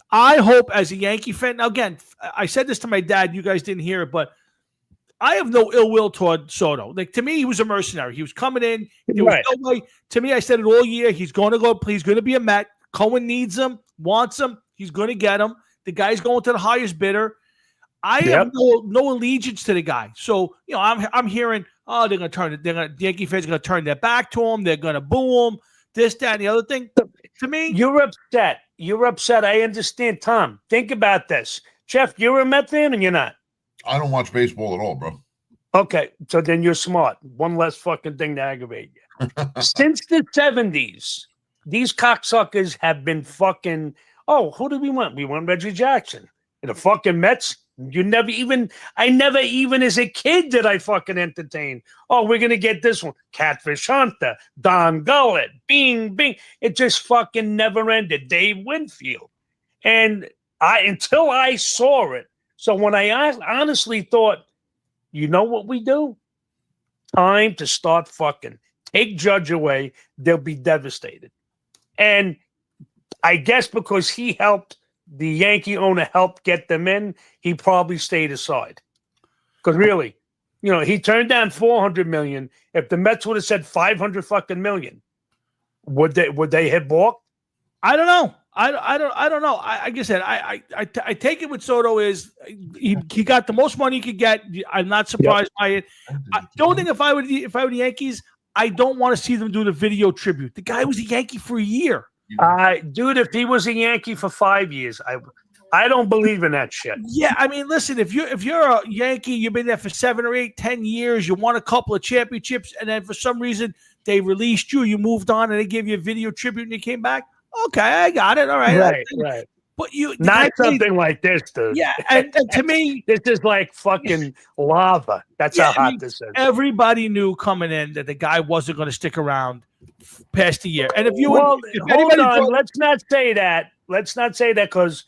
I hope as a Yankee fan. Now, again, I said this to my dad. You guys didn't hear it, but I have no ill will toward Soto. Like, to me, he was a mercenary. He was coming in. There was no way. To me, I said it all year. He's going to go. He's going to be a Met. Cohen needs him, wants him. He's going to get him. The guy's going to the highest bidder. I have no allegiance to the guy. So I'm hearing, they're going to turn it. The Yankee fans are going to turn their back to him. They're going to boo him. This, that, and the other thing. To me, you're upset. You're upset. I understand, Tom. Think about this, Jeff. You're a Met fan, and you're not. I don't watch baseball at all, bro. Okay, so then you're smart. One less fucking thing to aggravate you. Since the 70s, these cocksuckers have been fucking. Oh, who did we want? We want Reggie Jackson. And the fucking Mets I never even as a kid did I fucking entertain. Oh, we're going to get this one. Catfish Hunter, Don Gullet, Bing, Bing. It just fucking never ended. Dave Winfield. And until I saw it. So when I honestly thought, you know what we do? Time to start fucking. Take Judge away. They'll be devastated. And I guess because he helped, the Yankee owner helped get them in, he probably stayed aside. Because really, he turned down $400 million. If the Mets would have said $500 fucking million, would they have balked? I don't know. I don't know. Like I said, I take it with Soto is he got the most money he could get. I'm not surprised by it. The only thing if I were the Yankees, I don't want to see them do the video tribute. The guy was a Yankee for a year. Dude, if he was a Yankee for 5 years, I don't believe in that shit. Yeah, I mean, listen, if you're a Yankee, you've been there for 7 or 8, 10 years, you won a couple of championships, and then for some reason they released you, you moved on, and they gave you a video tribute, and you came back. Okay, I got it. All right, right. But not something like this, dude. Yeah, and to me, this is like fucking lava. That's how hot this is. Everybody knew coming in that the guy wasn't going to stick around past a year. And if you hold on, let's not say that. Let's not say that because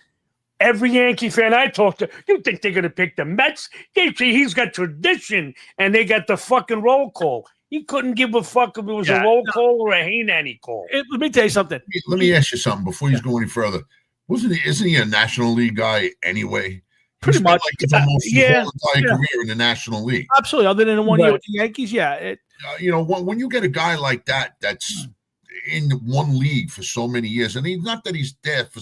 every Yankee fan I talk to, you think they're going to pick the Mets? He's got tradition, and they got the fucking roll call. He couldn't give a fuck if it was a roll call or a hey nanny call. Let me tell you something. Let me ask you something before you go any further. Isn't he a National League guy anyway? Pretty much. Like his whole entire career in the National League. Absolutely. Other than the 1 year with the Yankees, when you get a guy like that that's in one league for so many years, and he's not that he's there for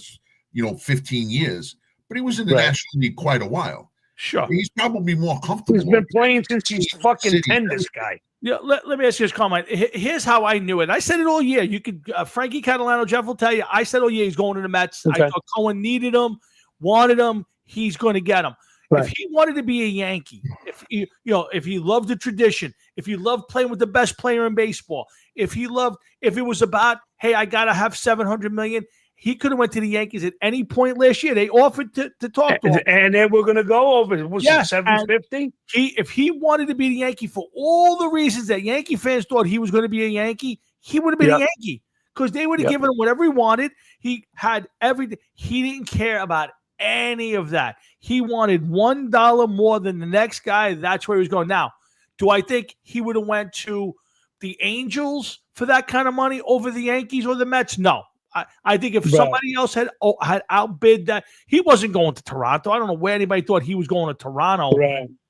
15 years, but he was in the National League quite a while. Sure. He's probably more comfortable. He's been playing since he's fucking 10, this guy. Yeah, let me ask you this comment. Here's how I knew it. I said it all year. You could Frankie Catalano, Jeff will tell you. I said all year he's going to the Mets. Okay. I thought Cohen needed him, wanted him. He's going to get him. Right. If he wanted to be a Yankee, if he loved the tradition, if he loved playing with the best player in baseball, if it was about, hey, I gotta have $700 million. He could have went to the Yankees at any point last year. They offered to talk to him. And they were going to go over. Was it 750? If he wanted to be the Yankee for all the reasons that Yankee fans thought he was going to be a Yankee, he would have been a Yankee because they would have given him whatever he wanted. He had everything. He didn't care about any of that. He wanted $1 more than the next guy. That's where he was going. Now, do I think he would have went to the Angels for that kind of money over the Yankees or the Mets? No. I think if somebody else had outbid that, he wasn't going to Toronto. I don't know where anybody thought he was going to Toronto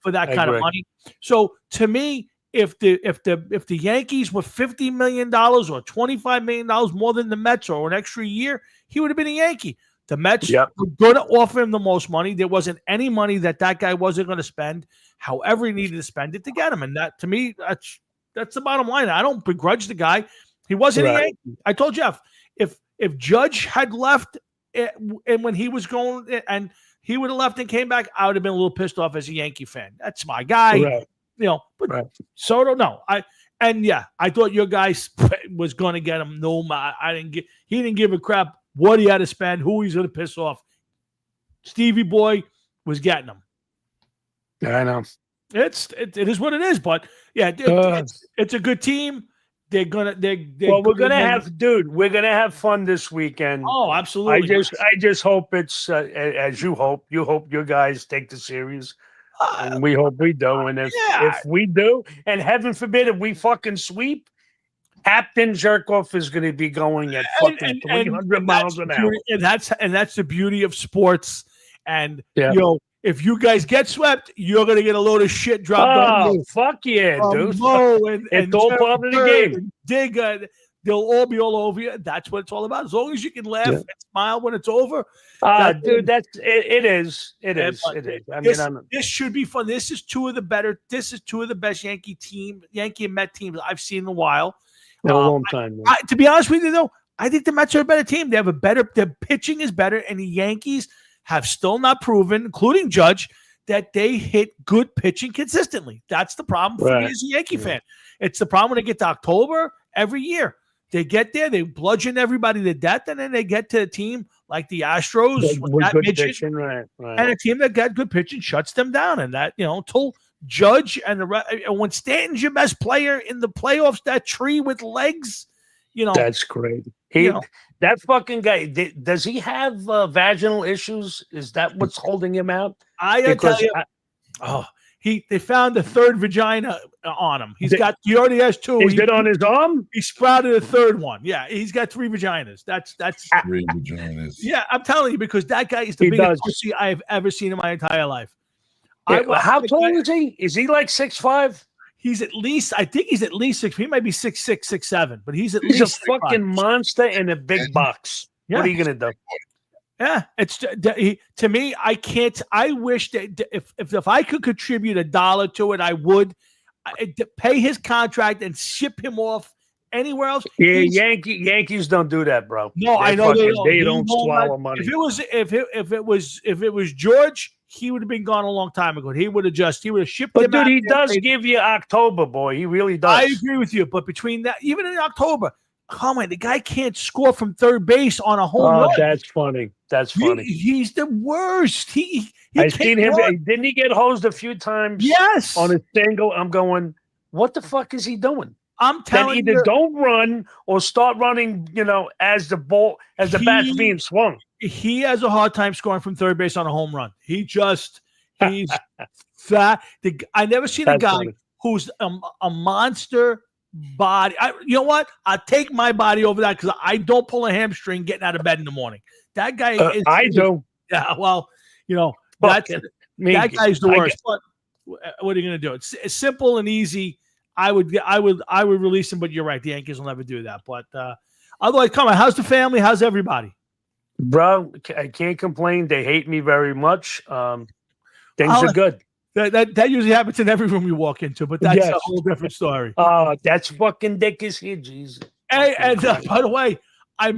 for that kind of money. So to me, if the Yankees were $50 million or $25 million more than the Mets or an extra year, he would have been a Yankee. The Mets were going to offer him the most money. There wasn't any money that guy wasn't going to spend. However, he needed to spend it to get him, and that to me, that's the bottom line. I don't begrudge the guy. He wasn't a Yankee. I told Jeff if Judge had left and when he was going and he would have left and came back, I would have been a little pissed off as a Yankee fan. That's my guy, but Soto, no. I thought your guy was going to get him. No, he didn't give a crap what he had to spend, who he's going to piss off. Stevie Boy was getting him. I know. It is what it is, but it's a good team. We're gonna have fun this weekend. Oh, absolutely. I just hope it's as you hope your guys take the series. And we hope we do. And if we do, and heaven forbid if we fucking sweep, Captain Jerkoff is going to be going at fucking 300 miles an hour. And that's the beauty of sports. And if you guys get swept, you're going to get a load of shit dropped on you. Fuck yeah, dude. It's all part of the game. Dig, they'll all be all over you. That's what it's all about. As long as you can laugh and smile when it's over. Dude, it is. It is. I mean, this should be fun. This is two of the best Yankee and Met teams I've seen in a while. In a long time. To be honest with you, though, I think the Mets are a better team. Their pitching is better, and the Yankees have still not proven, including Judge, that they hit good pitching consistently. That's the problem for me as a Yankee fan. It's the problem when they get to October every year. They get there, they bludgeon everybody to death, and then they get to a team like the Astros with With that good midget, pitching, right? and a team that got good pitching shuts them down. And that, until Judge and when Stanton's your best player in the playoffs, that tree with legs, That's great. That fucking guy. Does he have vaginal issues? Is that what's holding him out? I gotta tell you, they found a third vagina on him. He already has two. Is it on his arm? He sprouted a third one. Yeah, he's got 3 vaginas. That's 3 vaginas. yeah. I'm telling you, because that guy is the biggest pussy I have ever seen in my entire life. How tall is he? Is he like 6'5"? He's at least, I think he's at least 6. He might be 6'6", 6'7", but he's He's least a fucking monster in a big box. Yeah. What are you gonna do? Yeah, it's to me. I can't. I wish that if I could contribute $1 to it, I would pay his contract and ship him off anywhere else. Yeah, Yankees don't do that, bro. No, I know they don't swallow money. If it was George, he would have been gone a long time ago. He would have shipped But him dude, out. he does give you October, boy. He really does. I agree with you, but between that, even in October, come on, the guy can't score from third base on a home run. That's funny. That's funny. He's the worst. I seen him. Didn't he get hosed a few times? Yes. On a single. I'm going, what the fuck is he doing? I'm telling you, either don't run or start running. As the bat's being swung. He has a hard time scoring from third base on a home run. He's fat. I never seen a guy who's a monster body. You know what? I take my body over that because I don't pull a hamstring getting out of bed in the morning. That guy is. I do. Yeah. Well, that guy's the worst. But what are you going to do? It's simple and easy. I would release him, but you're right. The Yankees will never do that. But otherwise, come on. How's the family? How's everybody? Bro, I can't complain. They hate me very much. Things are good. That usually happens in every room you walk into, but that's a whole different story. That's fucking Dick is here, Jesus. Hey, and by the way, I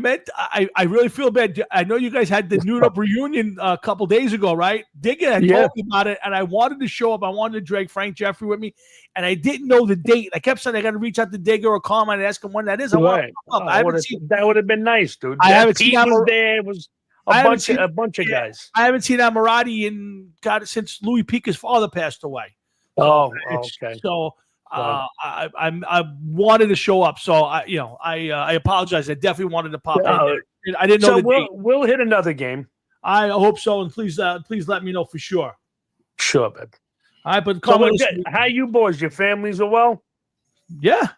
really feel bad. I know you guys had the Nude Up reunion a couple days ago, right? Digger had told me about it, and I wanted to show up. I wanted to drag Frank Jeffrey with me, and I didn't know the date. I kept saying I got to reach out to Digger or call him and ask him when that is. That would have been nice, dude. I haven't seen there. It was a bunch of guys. I haven't seen Amarati since Louis Pica's father passed away. Oh, okay. So I wanted to show up. So I apologize. I definitely wanted to pop in. I didn't know. So we'll hit another game. I hope so, and please let me know for sure. Sure, babe. All right, but how you boys? Your families are well? Yeah,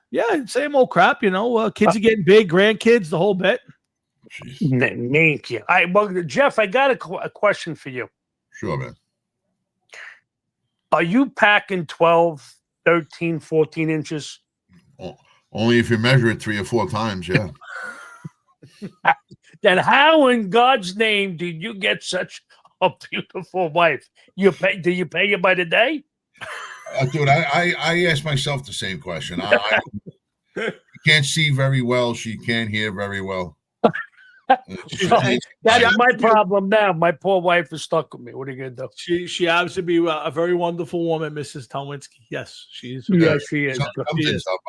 same old crap. Kids are getting big, grandkids, the whole bit. Thank you. Jeff, I got a question for you. Sure, man. Are you packing 12, 13, 14 inches? Only if you measure it 3 or 4 times, yeah. Then how in God's name did you get such a beautiful wife? Do you pay you by the day? Dude, I ask myself the same question. She can't see very well. She can't hear very well. That's my problem now. My poor wife is stuck with me. What are you gonna do? She happens to be a very wonderful woman, Mrs. Talwinski. Yes, she is. Yes, she is.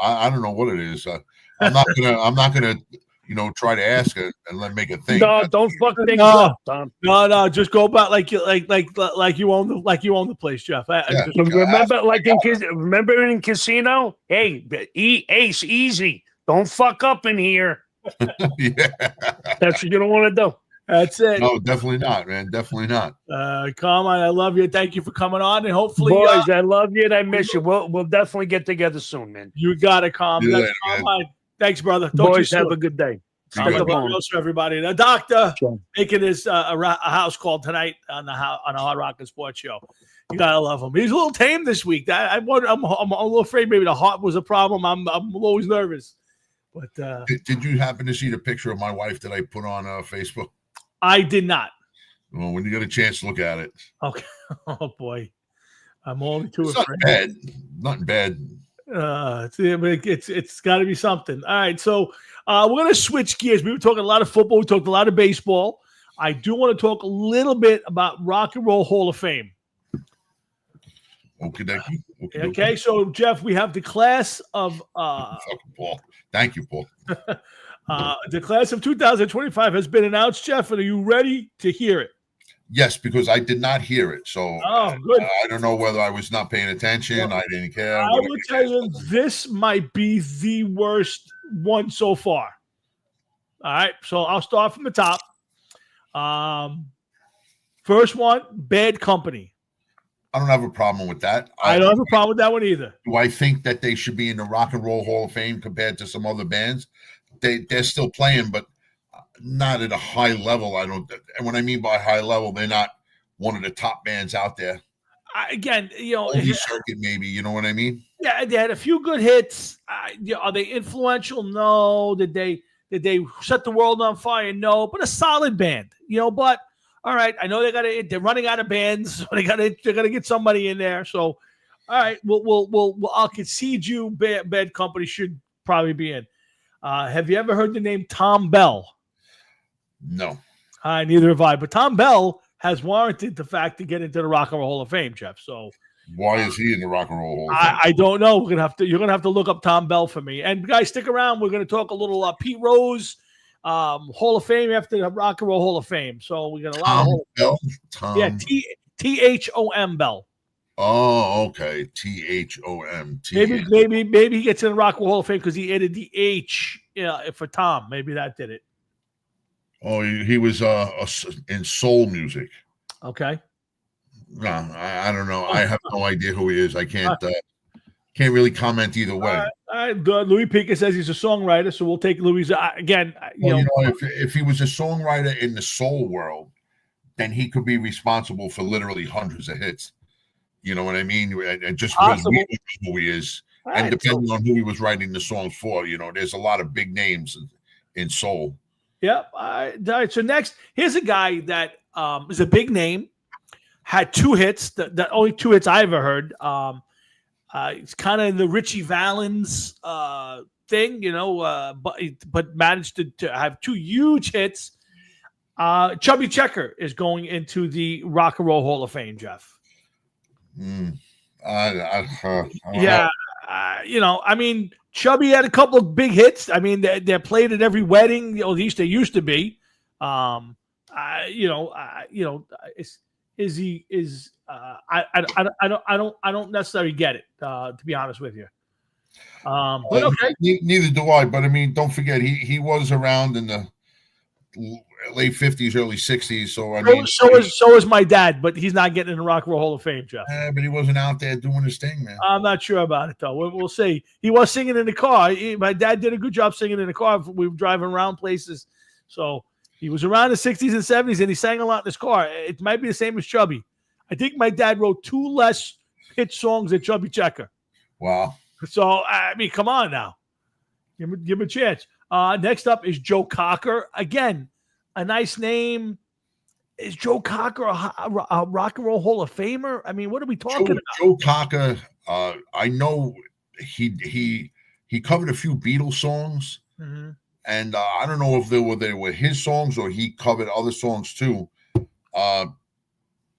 I don't know what it is. I'm not gonna try to ask her and let make a thing. No, don't fuck things up, Tom. No. Just go back like you own the place, Jeff. Remember in Casino? Hey, Ace, easy. Don't fuck up in here. Yeah, that's what you don't want to do. That's it. No, definitely not, man. Definitely not. Come on, I love you. Thank you for coming on, and hopefully, boys, I love you and I miss you. We'll definitely get together soon, man. You got it, Calm. Thanks, brother. Boys, have a good day. Everybody. The doctor making his a house call tonight on the Hard Rock and Sports Show. You gotta love him. He's a little tame this week. I'm a little afraid maybe the heart was a problem. I'm always nervous. But did you happen to see the picture of my wife that I put on Facebook? I did not. Well, when you get a chance, look at it. Okay. Oh boy, I'm only too it's afraid. Nothing bad. It's got to be something. All right, so we're gonna switch gears. We were talking a lot of football. We talked a lot of baseball. I do want to talk a little bit about Rock and Roll Hall of Fame. Okay, so Jeff, we have the class of Paul. Thank you, Paul. The class of 2025 has been announced, Jeff, and are you ready to hear it? Yes, because I did not hear it. So Oh, good. I don't know whether I was not paying attention. Well, I didn't care. I whatever will it tell is. you, this might be the worst one so far. All right, so I'll start from the top. First one, Bad Company. I don't have a problem with that. I don't have a problem with that one either. Do I think that they should be in the Rock and Roll Hall of Fame compared to some other bands? They're still playing, but not at a high level. I don't. And what I mean by high level, they're not one of the top bands out there. Again, Only circuit, maybe. You know what I mean? Yeah, they had a few good hits. Are they influential? No. Did they set the world on fire? No. But a solid band. But all right. I know they're running out of bands. So they're gonna get somebody in there. So all right, we'll I'll concede you. Bad Company should probably be in. Have you ever heard the name Tom Bell? No. Neither have I. But Tom Bell has warranted the fact to get into the Rock and Roll Hall of Fame, Jeff. So why is he in the Rock and Roll Hall of Fame? I don't know. You're gonna have to look up Tom Bell for me. And guys, stick around. We're gonna talk a little Pete Rose Hall of Fame after the Rock and Roll Hall of Fame. So we got a lot of Bell. Yeah, THOM Bell. Oh, okay. THOM. Maybe he gets in the Rock and Roll Hall of Fame because he added the H for Tom. Maybe that did it. Oh, he was in soul music. Okay. No, I don't know. I have no idea who he is. I can't really comment either way. Louis Pica says he's a songwriter, so we'll take Louis again. If he was a songwriter in the soul world, then he could be responsible for literally hundreds of hits. You know what I mean? And just because we don't know who he is, and depending on who he was writing the songs for, there's a lot of big names in soul. Yep. All right. So next, here's a guy that is a big name, had 2 hits, the only 2 hits I ever heard. It's kind of the Richie Valens thing, but managed to have 2 huge hits. Chubby Checker is going into the Rock and Roll Hall of Fame, Jeff. Yeah. Chubby had a couple of big hits. I mean, they're played at every wedding. At least they used to be. I don't necessarily get it. To be honest with you. But okay. Neither do I. But I mean, don't forget he was around in the late 50s, early 60s. So I mean, so is my dad, but he's not getting in the Rock and Roll Hall of Fame, Jeff. But he wasn't out there doing his thing, man. I'm not sure about it though. We'll see. He was singing in the car. My dad did a good job singing in the car. We were driving around places, so he was around the 60s and 70s, and he sang a lot in his car. It might be the same as Chubby. I think my dad wrote 2 less hit songs than Chubby Checker. Wow. So I mean, come on now, give him a chance. Next up is Joe Cocker. Again, a nice name. Is Joe Cocker a Rock and Roll Hall of Famer? I mean, what are we talking about? Joe Cocker, I know he covered a few Beatles songs, and I don't know if they were his songs or he covered other songs too.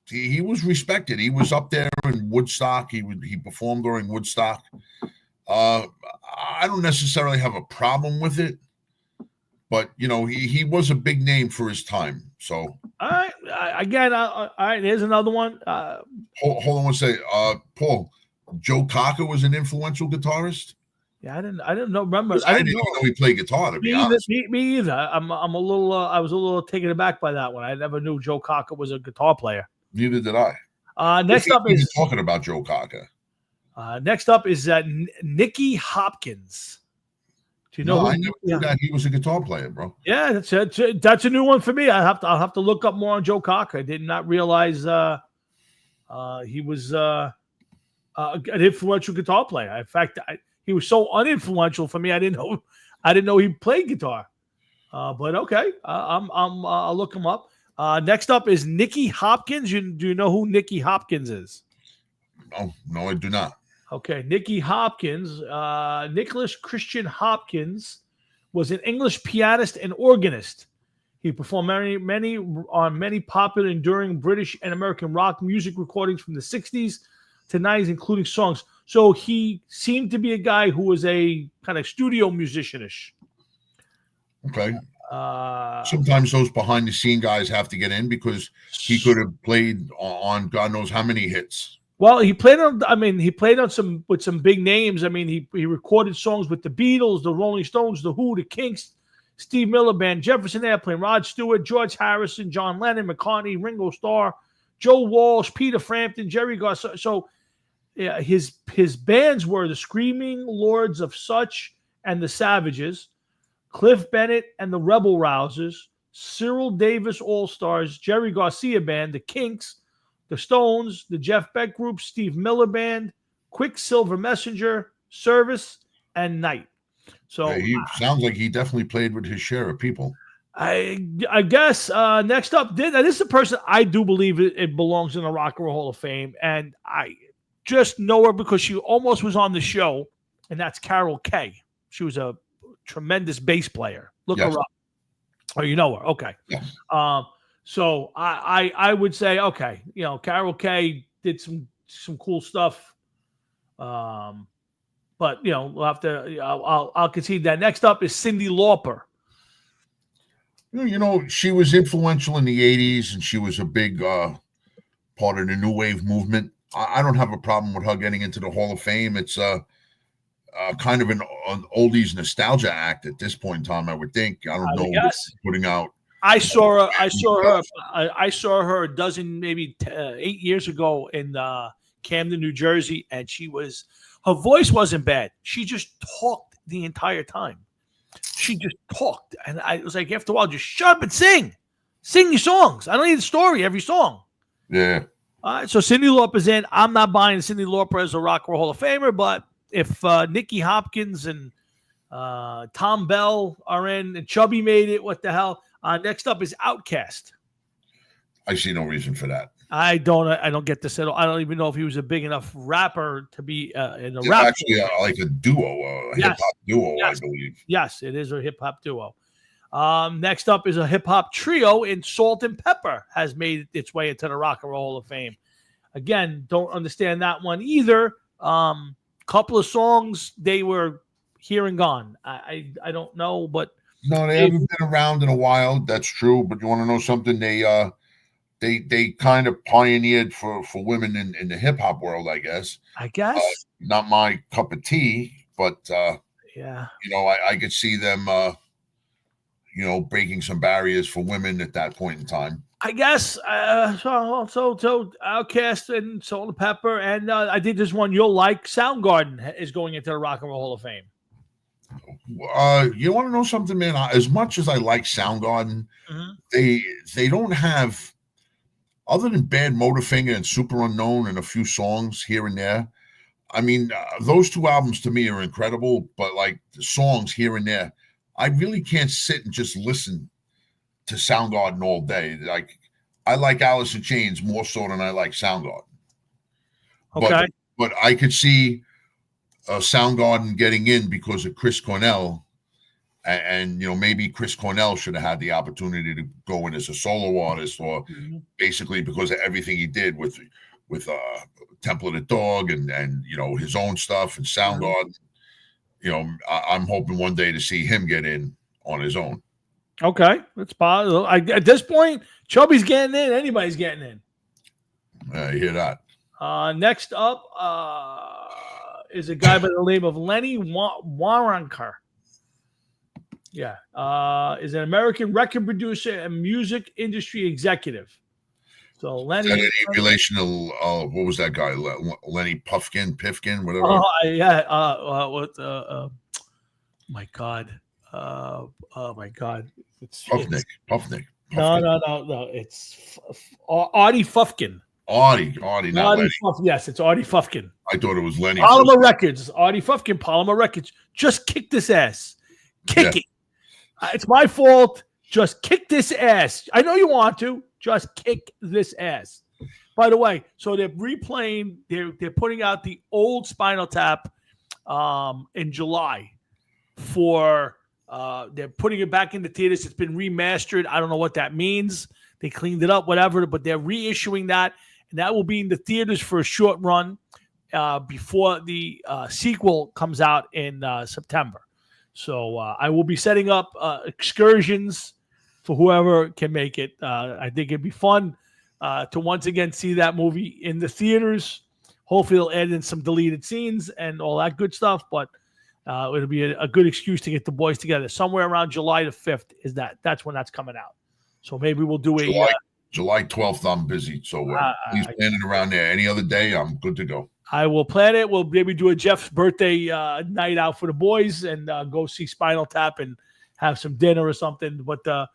He was respected. He was up there in Woodstock. He performed during Woodstock. I don't necessarily have a problem with it. But, he was a big name for his time. So, all right. Again, all right. Here's another one. Hold on one second. Paul, Joe Cocker was an influential guitarist? Yeah, I didn't know. Remember, I didn't even know he played guitar, to be honest. Me either. I was a little taken aback by that one. I never knew Joe Cocker was a guitar player. Neither did I. Next up is talking about Joe Cocker. Next up is Nicky Hopkins. Do you know? I never knew that he was a guitar player, bro. Yeah, that's a new one for me. I'll have to look up more on Joe Cocker. I did not realize he was an influential guitar player. In fact, he was so uninfluential for me. I didn't know he played guitar. But okay, I'll look him up. Next up is Nicky Hopkins. Do you know who Nicky Hopkins is? No, I do not. Okay, Nicky Hopkins, Nicholas Christian Hopkins, was an English pianist and organist. He performed many popular enduring British and American rock music recordings from the 60s to 90s, including songs. So he seemed to be a guy who was a kind of studio musicianish. Okay. Uh, Sometimes those behind the scene guys have to get in because he could have played on God knows how many hits. Well, he played on. I mean, he played on some with some big names. I mean, he recorded songs with the Beatles, the Rolling Stones, the Who, the Kinks, Steve Miller Band, Jefferson Airplane, Rod Stewart, George Harrison, John Lennon, McCartney, Ringo Starr, Joe Walsh, Peter Frampton, Jerry Garcia. So yeah, his bands were the Screaming Lords of Such and the Savages, Cliff Bennett and the Rebel Rousers, Cyril Davis All Stars, Jerry Garcia Band, the Kinks, the Stones, the Jeff Beck Group, Steve Miller Band, Quicksilver Messenger, Service, and Night. So Yeah, he sounds like he definitely played with his share of people. I guess next up, this is a person I do believe it belongs in the Rock and Roll Hall of Fame, and I just know her because she almost was on the show, and that's Carol Kay. She was a tremendous bass player. Look Yes. her up. Oh, you know her. Okay. Yes. So I would say, okay, Carol Kay did some cool stuff. But we'll have to. I'll concede that. Next up is Cyndi Lauper. She was influential in the 80s, and she was a big part of the new wave movement. I don't have a problem with her getting into the Hall of Fame. It's kind of an oldies nostalgia act at this point in time, I would think. I don't know. Yes. Putting out. I saw her a dozen, maybe 8 years ago in Camden, New Jersey, and her voice wasn't bad. She just talked the entire time. She just talked, and I was like, after a while, just shut up and sing your songs. I don't need a story every song. Yeah. All right, so Cyndi Lauper's in. I'm not buying Cyndi Lauper as a Rock and Roll Hall of Famer, but if Nicky Hopkins and Tom Bell are in, and Chubby made it, what the hell? Next up is Outkast. I see no reason for that. I don't get this at all. I don't even know if he was a big enough rapper to be in a It's rap. actually like a duo, a hip hop duo, Yes. I believe. Yes, it is a hip hop duo. Next up is a hip hop trio in Salt and Pepper has made its way into the Rock and Roll Hall of Fame. Again, don't understand that one either. Couple of songs they were here and gone. I don't know, but No, they haven't been around in a while. That's true. But you want to know something? They kind of pioneered for women in the hip hop world, I guess. Not my cup of tea, but yeah. I could see them breaking some barriers for women at that point in time. I guess so Outkast and Salt and Pepper, and I think there's one you'll like. Soundgarden is going into the Rock and Roll Hall of Fame. You want to know something, man? As much as I like Soundgarden, they don't have, other than Bad Motorfinger and Super Unknown and a few songs here and there. I mean, those two albums to me are incredible, but like the songs here and there, I really can't sit and just listen to Soundgarden all day. Like, I like Alice in Chains more so than I like Soundgarden. Okay. But I could see Soundgarden getting in because of Chris Cornell, and maybe Chris Cornell should have had the opportunity to go in as a solo artist, or basically because of everything he did with Temple of the Dog and his own stuff and Soundgarden. I'm hoping one day to see him get in on his own. Okay, that's possible. At this point, Chubby's getting in. Anybody's getting in. I hear that. Next up is a guy by the name of Lenny Waronker. Yeah, is an American record producer and music industry executive. So Lenny, is that any relation to what was that guy? Lenny Pifkin, whatever. Oh yeah. My God. Oh my God. Pufnik. No. It's Artie Fufkin. Artie, not Lenny. Yes, it's Artie Fufkin. I thought it was Lenny. Polymer Records. Artie Fufkin, Polymer Records. Just kick this ass. Kick it. It's my fault. Just kick this ass. I know you want to. Just kick this ass. By the way, so they're replaying. They're putting out the old Spinal Tap in July for. They're putting it back in the theaters. It's been remastered. I don't know what that means. They cleaned it up, whatever. But they're reissuing that, and that will be in the theaters for a short run before the sequel comes out in September. So I will be setting up excursions for whoever can make it. I think it'd be fun to once again see that movie in the theaters. Hopefully, they'll add in some deleted scenes and all that good stuff. But it'll be a good excuse to get the boys together. Somewhere around July the 5th that's when that's coming out. So maybe we'll do July 12th. I'm busy, so please plan it around there. Any other day, I'm good to go. I will plan it. We'll maybe do a Jeff's birthday night out for the boys and go see Spinal Tap and have some dinner or something. But all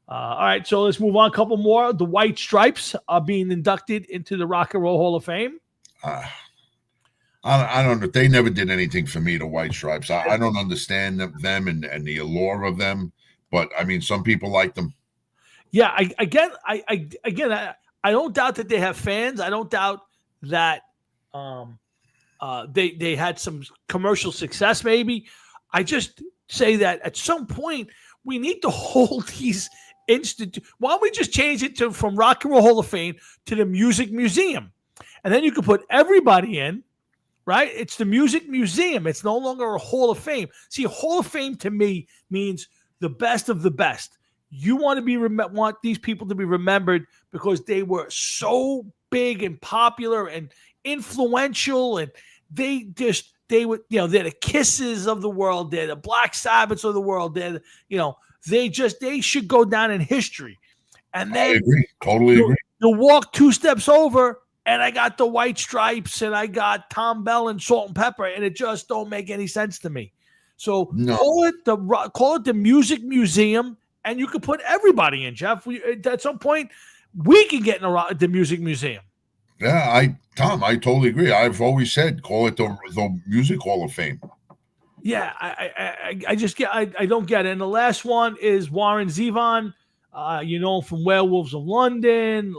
right, so let's move on. A couple more. The White Stripes are being inducted into the Rock and Roll Hall of Fame. I don't know. They never did anything for me, the White Stripes. I don't understand them and the allure of them. But I mean, some people like them. Yeah, I don't doubt that they have fans. I don't doubt that they had some commercial success. Maybe I just say that at some point we need to hold these institute. Why don't we just change it from Rock and Roll Hall of Fame to the Music Museum, and then you can put everybody in. Right? It's the Music Museum. It's no longer a Hall of Fame. See, a Hall of Fame to me means the best of the best. You want to want these people to be remembered because they were so big and popular and influential, and they were, they're the Kisses of the world. They're the Black Sabbaths of the world. They should go down in history. And then I agree. Totally agree. You walk two steps over, and I got the White Stripes, and I got Tom Bell and Salt and Pepper, and it just don't make any sense to me. So call it the Music Museum, and you could put everybody in, Jeff. At some point, we can get in the Music Museum. Yeah, Tom, I totally agree. I've always said call it the Music Hall of Fame. Yeah, I don't get it. And the last one is Warren Zevon, from Werewolves of London.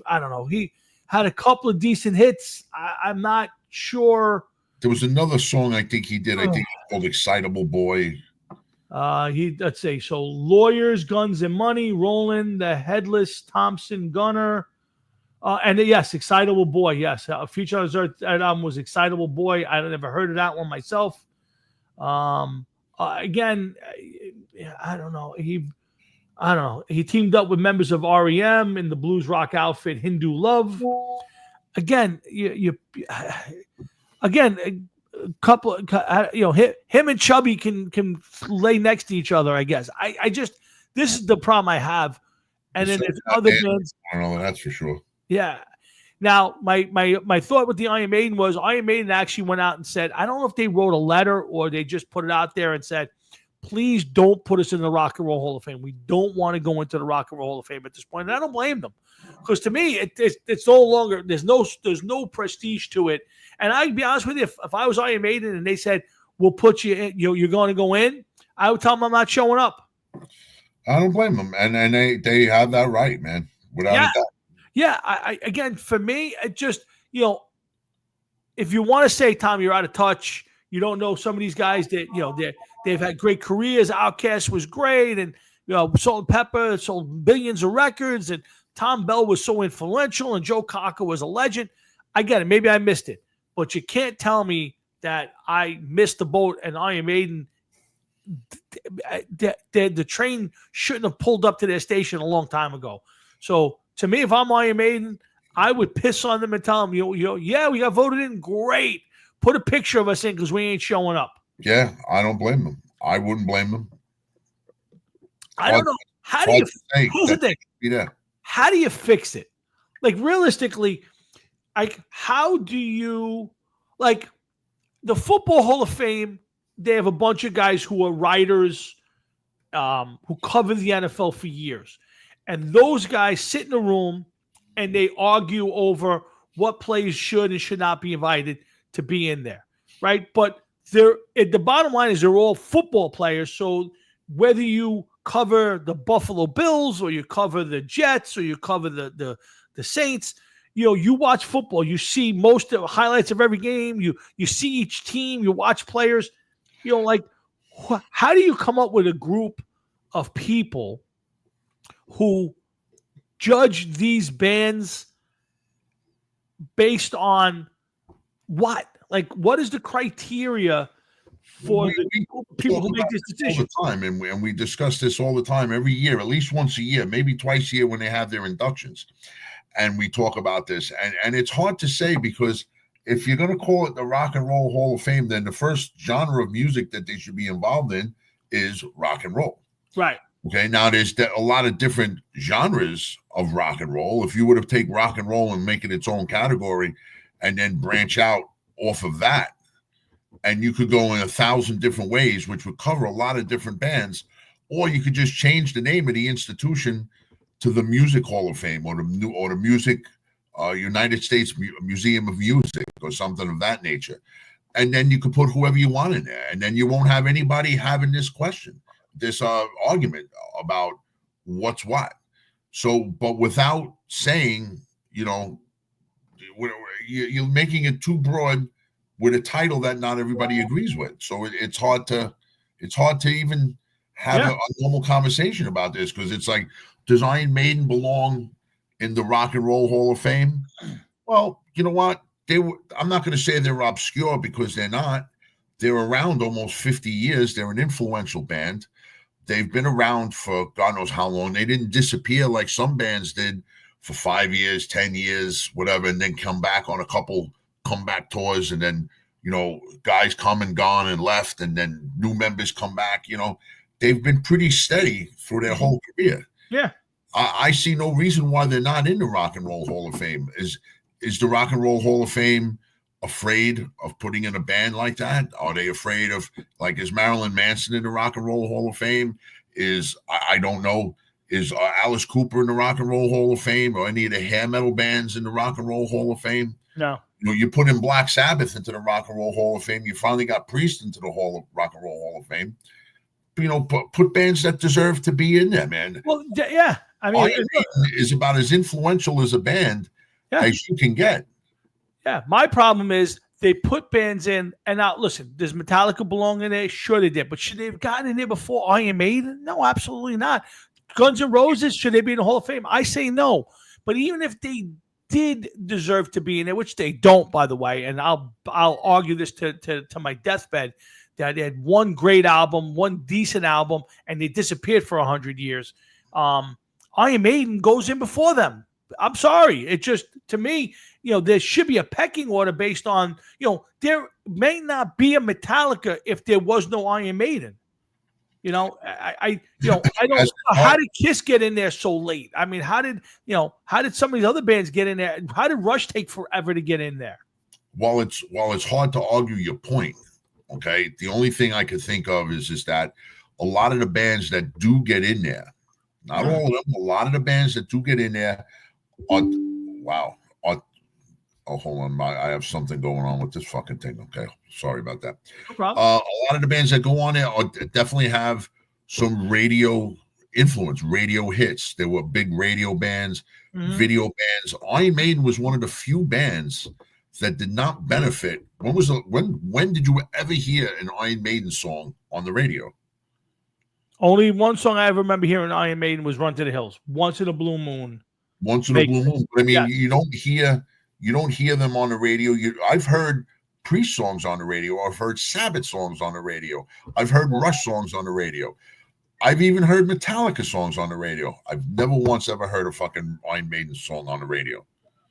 I don't know. He had a couple of decent hits. I'm not sure. There was another song I think he did. I think it's called "Excitable Boy." Let's say so. Lawyers, Guns, and Money. Roland, the Headless Thompson Gunner, and yes, "Excitable Boy." Yes, feature on that album was "Excitable Boy." I never heard of that one myself. Again, I don't know. He teamed up with members of REM in the blues rock outfit Hindu Love. Again, a couple, him and Chubby can lay next to each other. I guess. This is the problem I have. And then there's other bands. I don't know. That's for sure. Yeah. Now, my thought with the Iron Maiden was Iron Maiden actually went out and said, I don't know if they wrote a letter or they just put it out there and said, please don't put us in the Rock and Roll Hall of Fame. We don't want to go into the Rock and Roll Hall of Fame at this point. And I don't blame them, because to me, it's no longer, there's no prestige to it. And I'd be honest with you, if I was Iron Maiden and they said, we'll put you in, you're going to go in, I would tell them I'm not showing up. I don't blame them. And they have that right, man. Without a doubt. Yeah. I again, for me, it just, if you want to say, Tom, you're out of touch, you don't know some of these guys that, they've had great careers. Outkast was great. And, Salt and Pepper sold billions of records. And Tom Bell was so influential. And Joe Cocker was a legend. I get it. Maybe I missed it. But you can't tell me that I missed the boat and Iron Maiden, the train shouldn't have pulled up to their station a long time ago. So to me, if I'm Iron Maiden, I would piss on them and tell them, yeah, we got voted in. Great. Put a picture of us in because we ain't showing up. Yeah, I don't blame them. I wouldn't blame them. I don't know. How do you here's the thing. Yeah. How do you fix it? Like, realistically, how do you, the Football Hall of Fame, they have a bunch of guys who are writers who cover the NFL for years. And those guys sit in a room and they argue over what players should and should not be invited to be in there, right? But the bottom line is they're all football players. So whether you cover the Buffalo Bills or you cover the Jets or you cover the Saints, you watch football. You see most of the highlights of every game. You see each team. You watch players. How do you come up with a group of people who judge these bands based on what? Like, what is the criteria for We- the we people talk who make about this this all decision. the time, and we discuss this all the time, every year, at least once a year, maybe twice a year when they have their inductions, and we talk about this. And it's hard to say, because if you're going to call it the Rock and Roll Hall of Fame, then the first genre of music that they should be involved in is rock and roll. Right. Okay, now there's a lot of different genres of rock and roll. If you were to take rock and roll and make it its own category, and then branch out off of that, and you could go in 1,000 different ways, which would cover a lot of different bands, or you could just change the name of the institution to the Music Hall of Fame, or the Music United States Museum of Music, or something of that nature, and then you could put whoever you want in there, and then you won't have anybody having this argument about what's what. So, but without saying, you're making it too broad with a title that not everybody agrees with. So it's hard to even have a normal conversation about this, because it's like, does Iron Maiden belong in the Rock and Roll Hall of Fame? Well, you know what? I'm not going to say they're obscure, because they're not. They're around almost 50 years. They're an influential band. They've been around for God knows how long. They didn't disappear like some bands did for 5 years, 10 years, whatever, and then come back on a couple comeback tours, and then, guys come and gone and left, and then new members come back. They've been pretty steady through their whole career. Yeah. I see no reason why they're not in the Rock and Roll Hall of Fame. Is the Rock and Roll Hall of Fame afraid of putting in a band like that? Are they afraid of, like, is Marilyn Manson in the Rock and Roll Hall of Fame? I don't know. Is Alice Cooper in the Rock and Roll Hall of Fame, or any of the hair metal bands in the Rock and Roll Hall of Fame? No. You put in Black Sabbath into the Rock and Roll Hall of Fame. You finally got Priest into the Rock and Roll Hall of Fame. Put bands that deserve to be in there, man. Well, yeah. I mean, Iron Maiden is about as influential as a band as you can get. Yeah, my problem is they put bands in, and now listen, does Metallica belong in there? Sure they did, but should they have gotten in there before Iron Maiden? No, absolutely not. Guns N' Roses, should they be in the Hall of Fame? I say no. But even if they did deserve to be in there, which they don't, by the way, and I'll argue this to my deathbed, that they had one great album, one decent album, and they disappeared for 100 years. Iron Maiden goes in before them. I'm sorry. It just, to me, there should be a pecking order based on, there may not be a Metallica if there was no Iron Maiden. I don't know, how did Kiss get in there so late? I mean, how did some of these other bands get in there? How did Rush take forever to get in there? While it's hard to argue your point, okay, the only thing I could think of is that a lot of the bands that do get in there, not all of them, a lot of the bands that do get in there hold on, I have something going on with this fucking thing. Okay, sorry about that. No problem. A lot of the bands that go on there definitely have some radio influence, radio hits. There were big radio bands, video bands. Iron Maiden was one of the few bands that did not benefit. When did you ever hear an Iron Maiden song on the radio? Only one song I ever remember hearing Iron Maiden was "Run to the Hills." Once in a blue moon. Once in a blue moon. But I mean, you don't hear them on the radio. I've heard Priest songs on the radio. I've heard Sabbath songs on the radio. I've heard Rush songs on the radio. I've even heard Metallica songs on the radio. I've never once ever heard a fucking Iron Maiden song on the radio.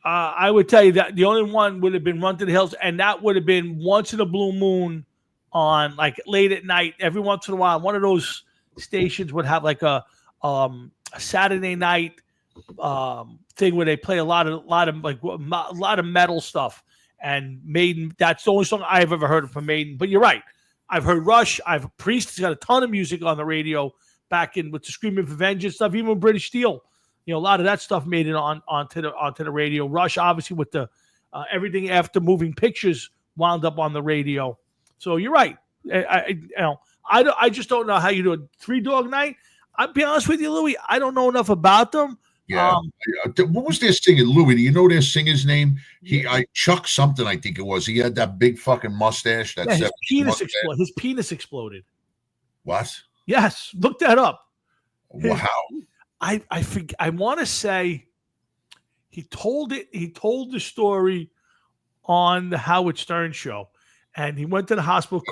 I would tell you that the only one would have been "Run to the Hills," and that would have been once in a blue moon on, like, late at night. Every once in a while, one of those stations would have like a Saturday night thing where they play a lot of metal stuff, and Maiden. That's the only song I've ever heard from Maiden. But you're right. I've heard Rush. Priest has got a ton of music on the radio back in with the Screaming for Vengeance stuff, even with British Steel. A lot of that stuff made it onto the radio. Rush, obviously, with the everything after Moving Pictures wound up on the radio. So you're right. I just don't know how you do a Three Dog Night. I'll be honest with you, Louis. I don't know enough about them. Yeah. What was their singer, Louis? Do you know their singer's name? Chuck something, I think it was. He had that big fucking mustache. His penis exploded. What? Yes, look that up. Wow. I think I want to say he told the story on the Howard Stern show, and he went to the hospital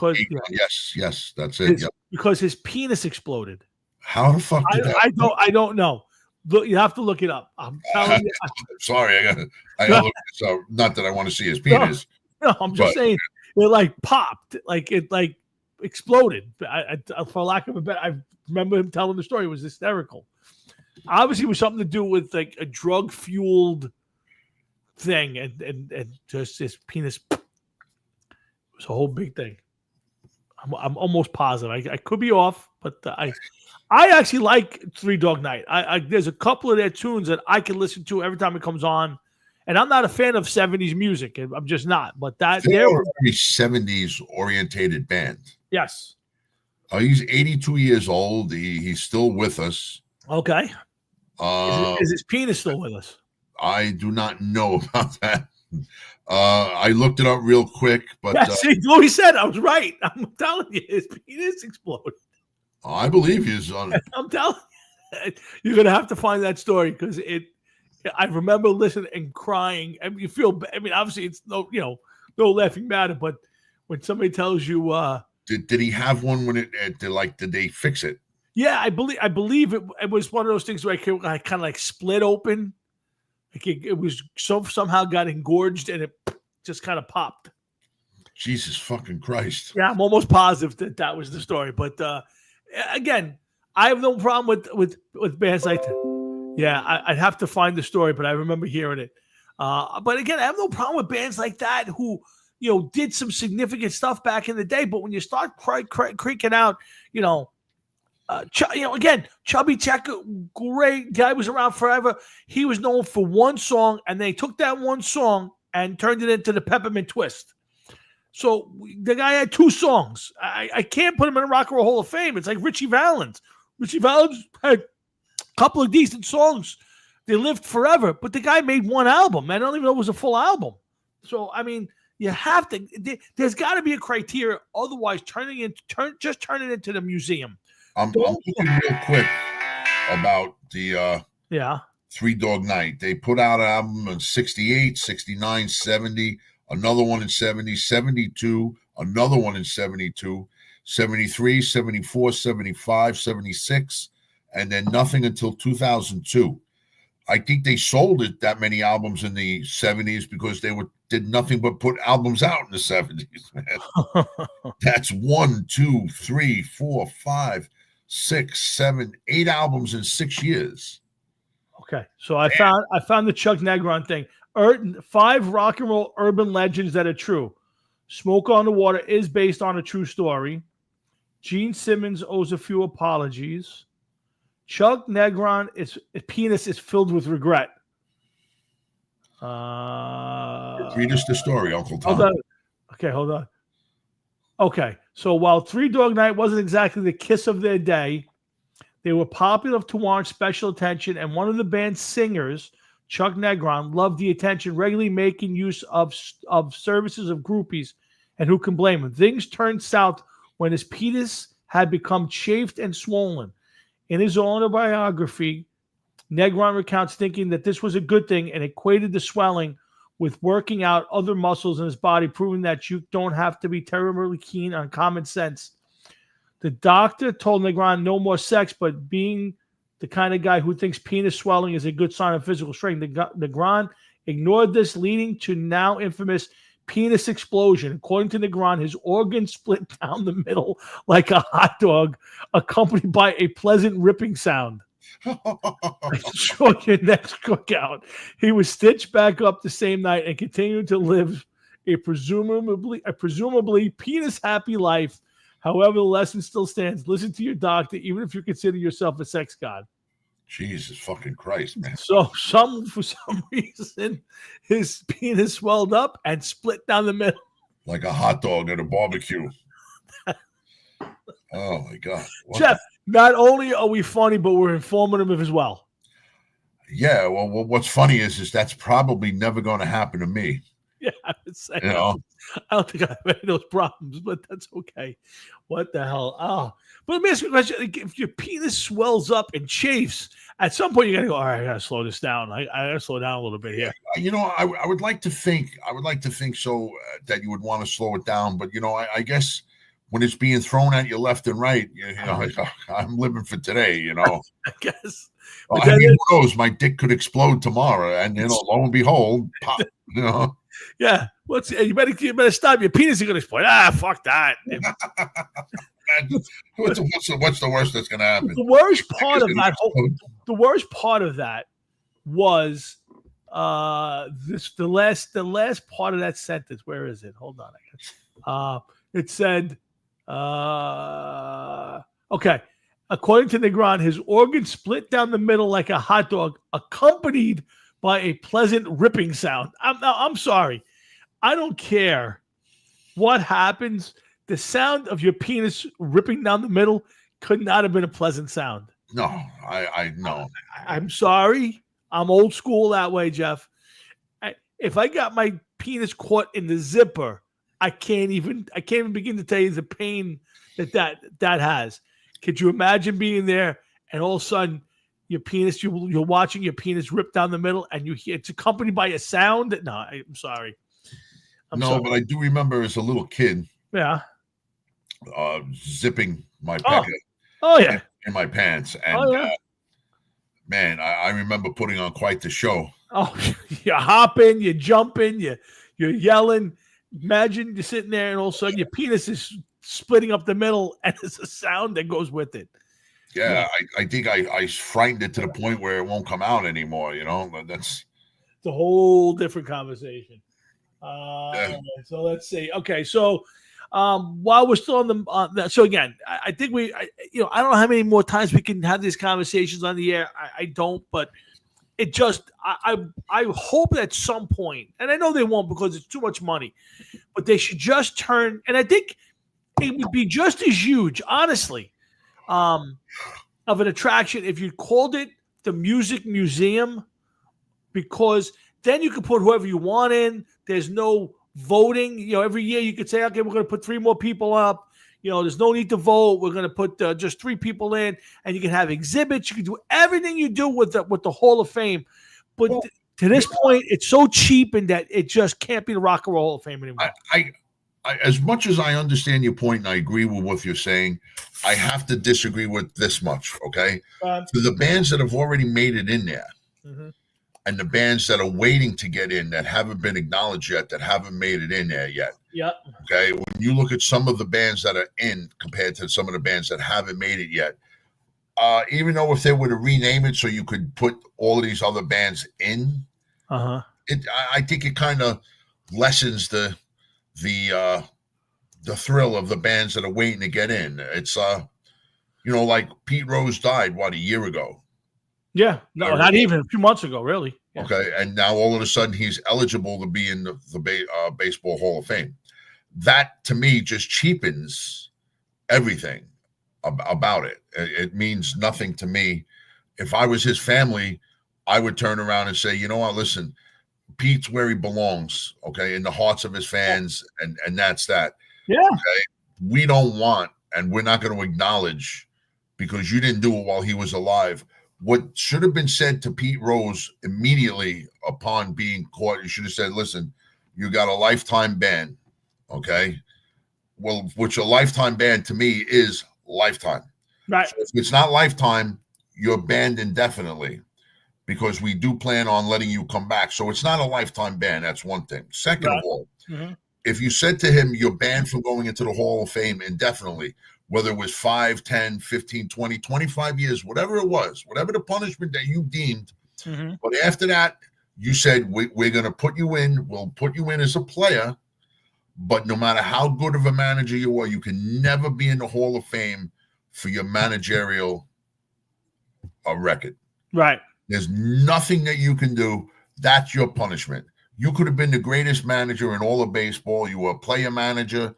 Yes, that's it. Yep. because his penis exploded. How the fuck did that? I don't know. Look, you have to look it up. I'm telling you. Sorry, I gotta look this up. Not that I want to see his penis. No, I'm just saying it like popped, like it like exploded. For lack of a better, I remember him telling the story. It was hysterical. Obviously, it was something to do with like a drug fueled thing, and just his penis. It was a whole big thing. I'm almost positive. I could be off, but I actually like Three Dog Night. There's a couple of their tunes that I can listen to every time it comes on, and I'm not a fan of 70s music. I'm just not. But they're a very 70s orientated band. Yes. He's 82 years old. He's still with us. Okay. Is his penis still with us? I do not know about that. I looked it up real quick, but see, Louis said I was right. I'm telling you, his penis exploded. I believe he's on. I'm telling you, you're gonna have to find that story because I remember listening and crying. I mean, you feel. I mean, obviously, it's no laughing matter, but when somebody tells you, did he have one when did they fix it? Yeah, I believe it was one of those things where I kind of like split open. Like it was somehow got engorged and it just kind of popped. Jesus fucking Christ. Yeah, I'm almost positive that was the story. But again, I have no problem with bands like that. Yeah, I'd have to find the story, but I remember hearing it. But again, I have no problem with bands like that who, did some significant stuff back in the day. But when you start creaking out, again, Chubby Checker, great guy, was around forever. He was known for one song, and they took that one song and turned it into the Peppermint Twist. So the guy had two songs. I can't put him in a Rock and Roll Hall of Fame. It's like Richie Valens. Richie Valens had a couple of decent songs. They lived forever, but the guy made one album. I don't even know it was a full album. So, I mean, you have to. There's got to be a criteria. Otherwise, turn it into the museum. I'm looking real quick about the Three Dog Night. They put out an album in 68, 69, 70, another one in 70, 72, another one in 72, 73, 74, 75, 76, and then nothing until 2002. I think they sold it that many albums in the 70s because they did nothing but put albums out in the 70s, man. That's 1, 2, 3, 4, 5, 6, 7, 8 albums in 6 years. Okay, so I found the Chuck Negron thing. 5 rock and roll urban legends that are true. Smoke on the Water is based on a true story. Gene Simmons owes a few apologies. Chuck Negron penis is filled with regret. Read us the story, Uncle Tom. Hold on. Okay, so while Three Dog Night wasn't exactly the kiss of their day, they were popular to warrant special attention, and one of the band's singers, Chuck Negron, loved the attention, regularly making use of services of groupies, and who can blame him? Things turned south when his penis had become chafed and swollen. In his autobiography, Negron recounts thinking that this was a good thing and equated the swelling with working out other muscles in his body, proving that you don't have to be terribly keen on common sense. The doctor told Negron no more sex, but being the kind of guy who thinks penis swelling is a good sign of physical strength, Negron ignored this, leading to now infamous penis explosion. According to Negron, his organs split down the middle like a hot dog, accompanied by a pleasant ripping sound. Sure, your next cookout. He was stitched back up the same night and continued to live a presumably penis happy life. However, the lesson still stands: listen to your doctor, even if you consider yourself a sex god. Jesus fucking Christ, man. So for some reason, his penis swelled up and split down the middle. Like a hot dog at a barbecue. Oh, my God. Jeff, not only are we funny, but we're informative as well. Yeah, well, what's funny is that's probably never going to happen to me. Yeah, I would say. I don't think I have any of those problems, but that's okay. What the hell? Oh, but let me ask you a question. Like, if your penis swells up and chafes, at some point you got to go, all right, I got to slow this down. I got to slow down a little bit here. I would like to think, so that you would want to slow it down, but I guess when it's being thrown at you left and right, I'm living for today, I guess. But I mean, who knows? My dick could explode tomorrow, and lo and behold, pop, Yeah. You better stop. Your penis is gonna explode. Fuck that. What's the worst that's gonna happen? The worst part of that was the last part of that sentence. Where is it? Hold on. It said okay. According to Negron, his organs split down the middle like a hot dog, accompanied by a pleasant ripping sound. I'm sorry. I don't care what happens. The sound of your penis ripping down the middle could not have been a pleasant sound. No, I know. I'm sorry. I'm old school that way, Jeff. If I got my penis caught in the zipper, I can't even begin to tell you the pain that has. Could you imagine being there and all of a sudden your penis, you're watching your penis rip down the middle and you hear it's accompanied by a sound? No, I'm sorry. But I do remember as a little kid, zipping my pecker in my pants. And man, I remember putting on quite the show. Oh, you're hopping, you're jumping, you're yelling. Imagine you're sitting there and all of a sudden your penis is splitting up the middle and it's a sound that goes with it. Yeah, I think I frightened it to the point where it won't come out anymore. That's a whole different conversation. So let's see. Okay, so while we're still on the, so again, I think I don't know how many more times we can have these conversations on the air. I don't, but it just I hope at some point, and I know they won't because it's too much money, but they should just turn. And I think it would be just as huge, honestly, of an attraction if you called it the Music Museum, because then you could put whoever you want in. There's no voting. Every year you could say, okay, we're going to put 3 more people up. There's no need to vote. We're going to put just 3 people in, and you can have exhibits. You can do everything you do with the Hall of Fame. But to this point, it's so cheap in that it just can't be the Rock and Roll Hall of Fame anymore. I as much as I understand your point and I agree with what you're saying, I have to disagree with this much, okay? For the bands that have already made it in there, and the bands that are waiting to get in that haven't been acknowledged yet, that haven't made it in there yet. Yep. Okay. When you look at some of the bands that are in compared to some of the bands that haven't made it yet, even though if they were to rename it so you could put all of these other bands in, I think it kind of lessens the thrill of the bands that are waiting to get in. It's like Pete Rose died a year ago. Yeah, no, not even a few months ago, really. Yeah. Okay, and now all of a sudden he's eligible to be in the Baseball Hall of Fame. That to me just cheapens everything about it. It means nothing to me. If I was his family, I would turn around and say, you know what, listen, Pete's where he belongs, okay, in the hearts of his fans, and that's that. Yeah. Okay, we don't want, and we're not going to acknowledge because you didn't do it while he was alive. What should have been said to Pete Rose immediately upon being caught, you should have said, listen, you got a lifetime ban, okay? Well, which a lifetime ban to me is lifetime. Right. So if it's not lifetime, you're banned indefinitely because we do plan on letting you come back. So it's not a lifetime ban. That's one thing. Second of all, if you said to him, you're banned from going into the Hall of Fame indefinitely, whether it was 5, 10, 15, 20, 25 years, whatever it was, whatever the punishment that you deemed. But after that, you said, we're going to put you in. We'll put you in as a player. But no matter how good of a manager you are, you can never be in the Hall of Fame for your managerial record. Right. There's nothing that you can do. That's your punishment. You could have been the greatest manager in all of baseball. You were a player manager.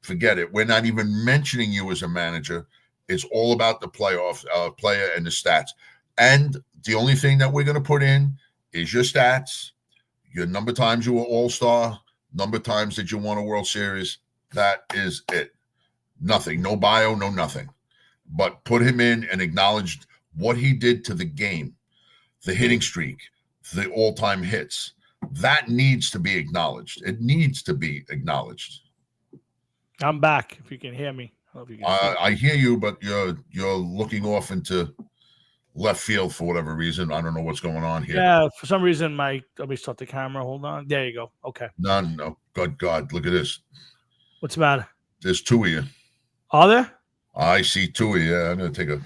Forget it. We're not even mentioning you as a manager. It's all about the player and the stats. And the only thing that we're going to put in is your stats, your number of times you were all-star, number of times that you won a World Series. That is it. Nothing. No bio, no nothing. But put him in and acknowledge what he did to the game, the hitting streak, the all-time hits. That needs to be acknowledged. It needs to be acknowledged. I'm back. If you can hear me, I hope you can see me. I hear you, but you're looking off into left field for whatever reason. I don't know what's going on here. Yeah, for some reason, let me start the camera. Hold on. There you go. Okay. No. Good God, look at this. What's the matter? There's two of you. Are there? I see two of you. I'm gonna take a.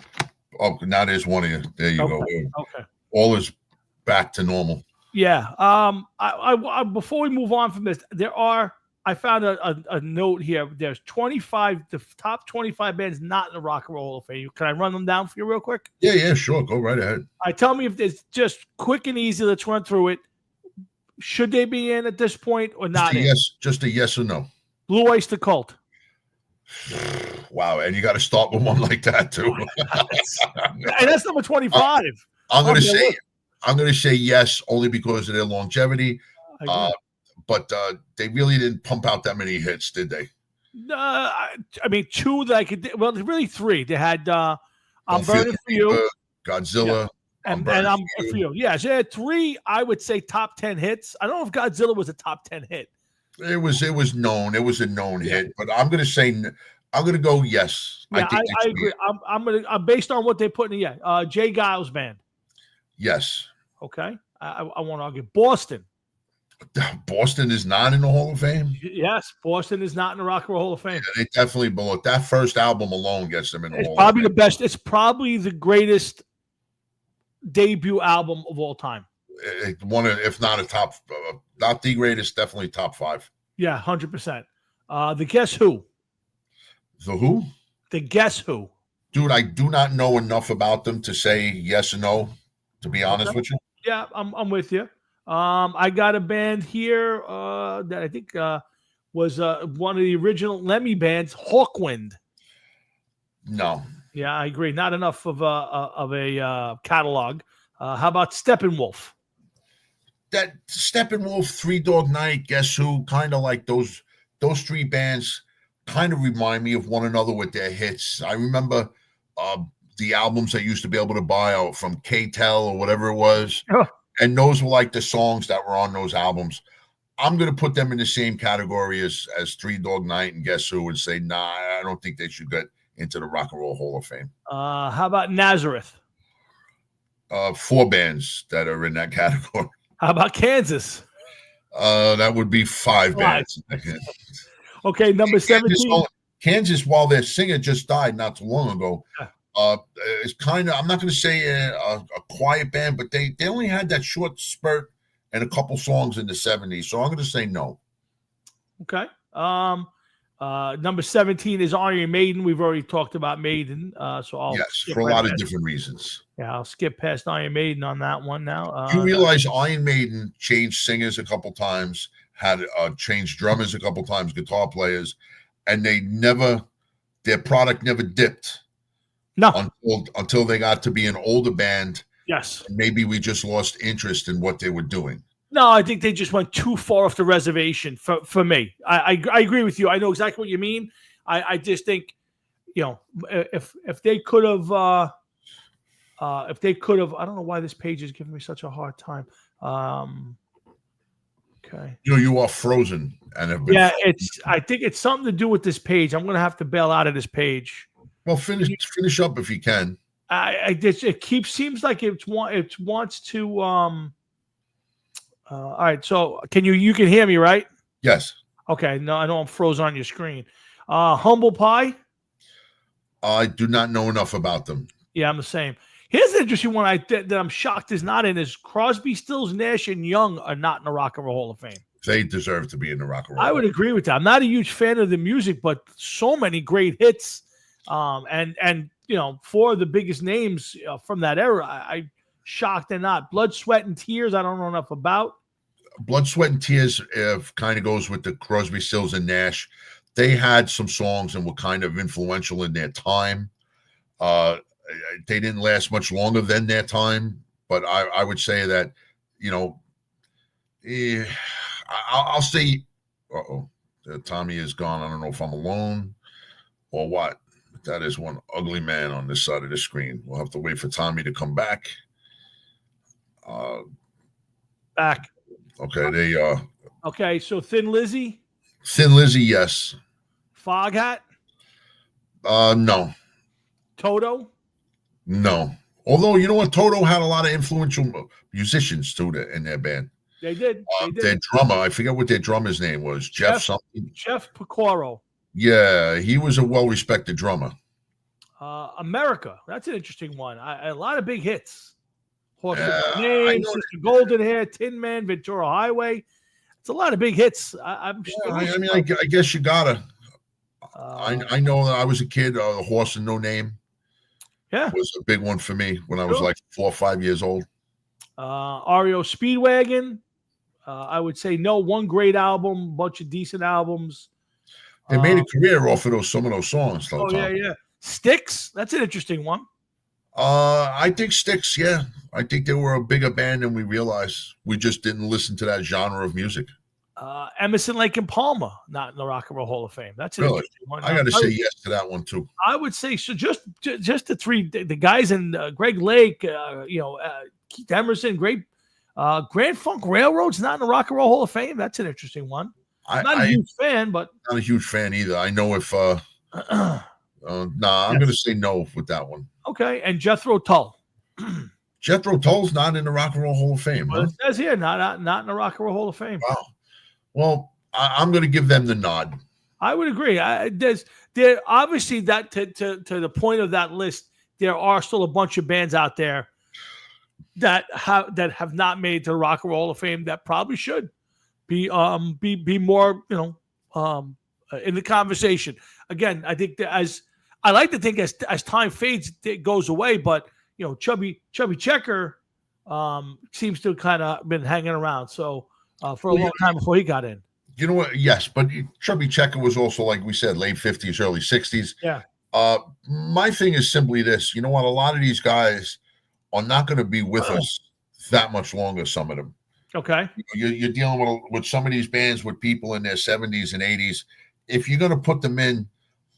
Oh, now there's one of you. There you go. Okay. All is back to normal. Yeah. I before we move on from this, I found a note here. There's 25, the top 25 bands not in the Rock and Roll Hall of Fame. Can I run them down for you real quick? Yeah, sure. Go right ahead. Tell me if it's just quick and easy. Let's run through it. Should they be in at this point or not? Just a yes or no. Blue Oyster Cult. Wow, and you got to start with one like that too. And that's number 25. I'm gonna say yes, only because of their longevity. But they really didn't pump out that many hits, did they? I mean, two that I could. Well, really three. They had "I'm Burning for You," Godzilla, and I'm for you. Yeah, so they had three. I would say top 10 hits. I don't know if Godzilla was a top 10 hit. It was known. It was a known hit, but I'm gonna go yes. Yeah, I agree. I'm based on what they put in. Yeah, Jay Giles Band. Yes. Okay, I won't argue. Boston. Boston is not in the Hall of Fame. Yes, Boston is not in the Rock and Roll Hall of Fame. Yeah, they definitely below. That first album alone gets them in the Hall. It's probably the best. It's probably the greatest debut album of all time. One, if not a top, not the greatest, definitely top 5. Yeah, 100%. The Guess Who? The who? The Guess Who? Dude, I do not know enough about them to say yes or no. To be honest with you. Yeah, I'm with you. I got a band here that I think was one of the original Lemmy bands, Hawkwind. No. Yeah, I agree. Not enough of a catalog. How about Steppenwolf? That Steppenwolf, Three Dog Night, Guess Who, kind of like those three bands kind of remind me of one another with their hits. I remember the albums I used to be able to buy out from K-Tel or whatever it was. Oh. And those were like the songs that were on those albums. I'm going to put them in the same category as Three Dog Night and Guess Who and say, nah, I don't think they should get into the Rock and Roll Hall of Fame. How about Nazareth? 4 bands that are in that category. How about Kansas? That would be 5 bands. Okay, number 17. Kansas, while their singer just died not too long ago, it's kind of, I'm not going to say a quiet band, but they only had that short spurt and a couple songs in the 70s. So I'm going to say no. Okay. Number 17 is Iron Maiden. We've already talked about Maiden. So I'll for a lot of different reasons. Yeah, I'll skip past Iron Maiden on that one now. You realize Iron Maiden changed singers a couple times, had changed drummers a couple times, guitar players, and their product never dipped. No. Until they got to be an older band. Yes. Maybe we just lost interest in what they were doing. No, I think they just went too far off the reservation for me. I agree with you. I know exactly what you mean. I just think, if they could have, I don't know why this page is giving me such a hard time. Okay. You are frozen and have been I think it's something to do with this page. I'm going to have to bail out of this page. Well, finish up if you can. It seems like it wants to. All right, so you can hear me, right? Yes. Okay. No, I know I'm frozen on your screen. Humble Pie. I do not know enough about them. Yeah, I'm the same. Here's an interesting one that I'm shocked is not in. Is Crosby, Stills, Nash, and Young are not in the Rock and Roll Hall of Fame. They deserve to be in the Rock and Roll. I would agree with that. I'm not a huge fan of the music, but so many great hits. And 4 of the biggest names from that era, I shocked they're not. Blood, Sweat, and Tears, I don't know enough about. Blood, Sweat, and Tears kind of goes with the Crosby, Stills, and Nash. They had some songs and were kind of influential in their time. They didn't last much longer than their time, but I would say that, I'll say Uh-oh. Tommy is gone. I don't know if I'm alone or what. That is one ugly man on this side of the screen. We'll have to wait for Tommy to come back. Back. Okay, Okay, so Thin Lizzy, Thin Lizzy, yes. Foghat, No. Toto. No. Although, you know what? Toto had a lot of influential musicians, too, in their band. They did. They did. Their drummer, I forget what their drummer's name was. Jeff something. Jeff Picoro. Yeah, he was a well-respected drummer. America. That's an interesting one. A lot of big hits. Horse Yeah, with No I Name, know Sister Golden Hair, Tin Man, Ventura Highway. It's a lot of big hits. I guess you gotta. Uh, I know that I was a kid. The Horse and No Name yeah. was a big one for me when I was like 4 or 5 years old. REO Speedwagon. I would say no. One great album, bunch of decent albums. They made a career off of some of those songs, though. Oh, Tom. yeah. Styx. That's an interesting one. I think Styx, yeah. I think they were a bigger band than we realized. We just didn't listen to that genre of music. Emerson, Lake and Palmer, not in the Rock and Roll Hall of Fame. That's an Really? interesting one. I got to say yes to that one, too. I would say so. Just the three, the guys in Greg Lake, Keith Emerson, great. Grand Funk Railroad's not in the Rock and Roll Hall of Fame. That's an interesting one. I'm not a huge fan, but not a huge fan either. I know if I'm going to say no with that one. Okay, and Jethro Tull. Jethro Tull's not in the Rock and Roll Hall of Fame. Well, it says here not in the Rock and Roll Hall of Fame. Wow. Well, I'm going to give them the nod. I would agree. There obviously that to the point of that list, there are still a bunch of bands out there that have not made it to the Rock and Roll Hall of Fame that probably should be more in the conversation. Again, I think that as time fades, it goes away. But Chubby Checker seems to kind of been hanging around. So for a long time before he got in. You know what? Yes, but Chubby Checker was also, like we said, late 50s, early 60s. Yeah. My thing is simply this. You know what? A lot of these guys are not going to be with us that much longer, some of them. Okay. You're dealing with some of these bands with people in their 70s and 80s. If you're going to put them in,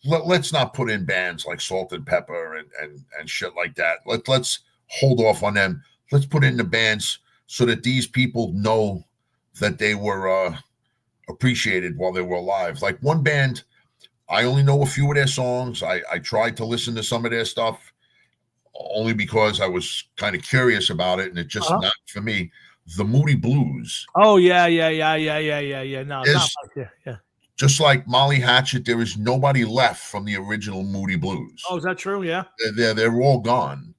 let's not put in bands like Salt and Pepper and shit like that. Let's hold off on them. Let's put in the bands so that these people know that they were appreciated while they were alive. Like one band, I only know a few of their songs. I tried to listen to some of their stuff only because I was kind of curious about it, and it just not for me. The Moody Blues. Oh yeah. No, yeah. Just like Molly Hatchet, there is nobody left from the original Moody Blues. Oh, is that true? Yeah. They're all gone.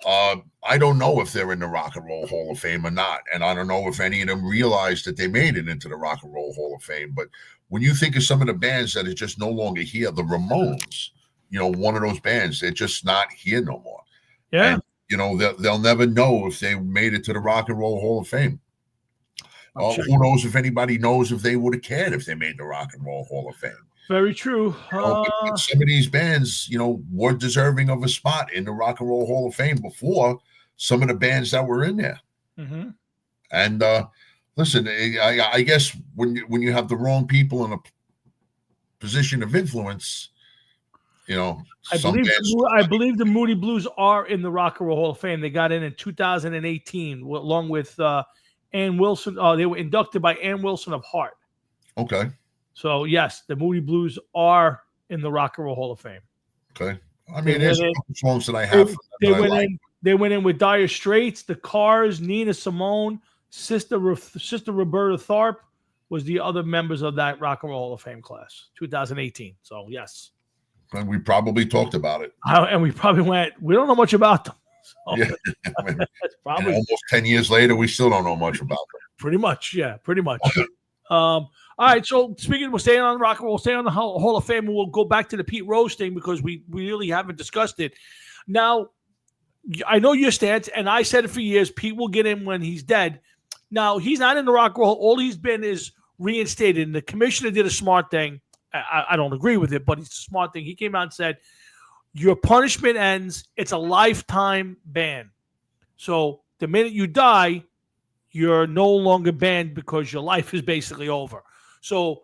I don't know if they're in the Rock and Roll Hall of Fame or not, and I don't know if any of them realized that they made it into the Rock and Roll Hall of Fame. But when you think of some of the bands that are just no longer here, the Ramones, one of those bands, they're just not here no more. Yeah. And, they'll never know if they made it to the Rock and Roll Hall of Fame. Sure. Who knows if anybody knows if they would have cared if they made the Rock and Roll Hall of Fame. Very true. But some of these bands, were deserving of a spot in the Rock and Roll Hall of Fame before some of the bands that were in there. Mm-hmm. And listen, I guess when you have the wrong people in a position of influence, I believe the Moody Blues are in the Rock and Roll Hall of Fame. They got in 2018 along with Ann Wilson. They were inducted by Ann Wilson of Heart. Okay. So yes, the Moody Blues are in the Rock and Roll Hall of Fame. Okay. I mean, there's a couple songs that I have. They went in with Dire Straits, The Cars, Nina Simone, Sister Roberta Tharpe was the other members of that Rock and Roll Hall of Fame class, 2018. So yes. And we probably talked about it. And we probably we don't know much about them. So yeah. I mean, that's probably almost 10 years later, we still don't know much about them. Pretty much. Yeah, pretty much. All right. So speaking, we're staying on Rock and Roll, we'll stay on the Hall of Fame, and we'll go back to the Pete Rose thing because we really haven't discussed it. Now, I know your stance, and I said it for years, Pete will get in when he's dead. Now, he's not in the Rock and Roll. All he's been is reinstated, and the commissioner did a smart thing. I don't agree with it, but it's a smart thing. He came out and said, your punishment ends. It's a lifetime ban. So the minute you die, you're no longer banned because your life is basically over. So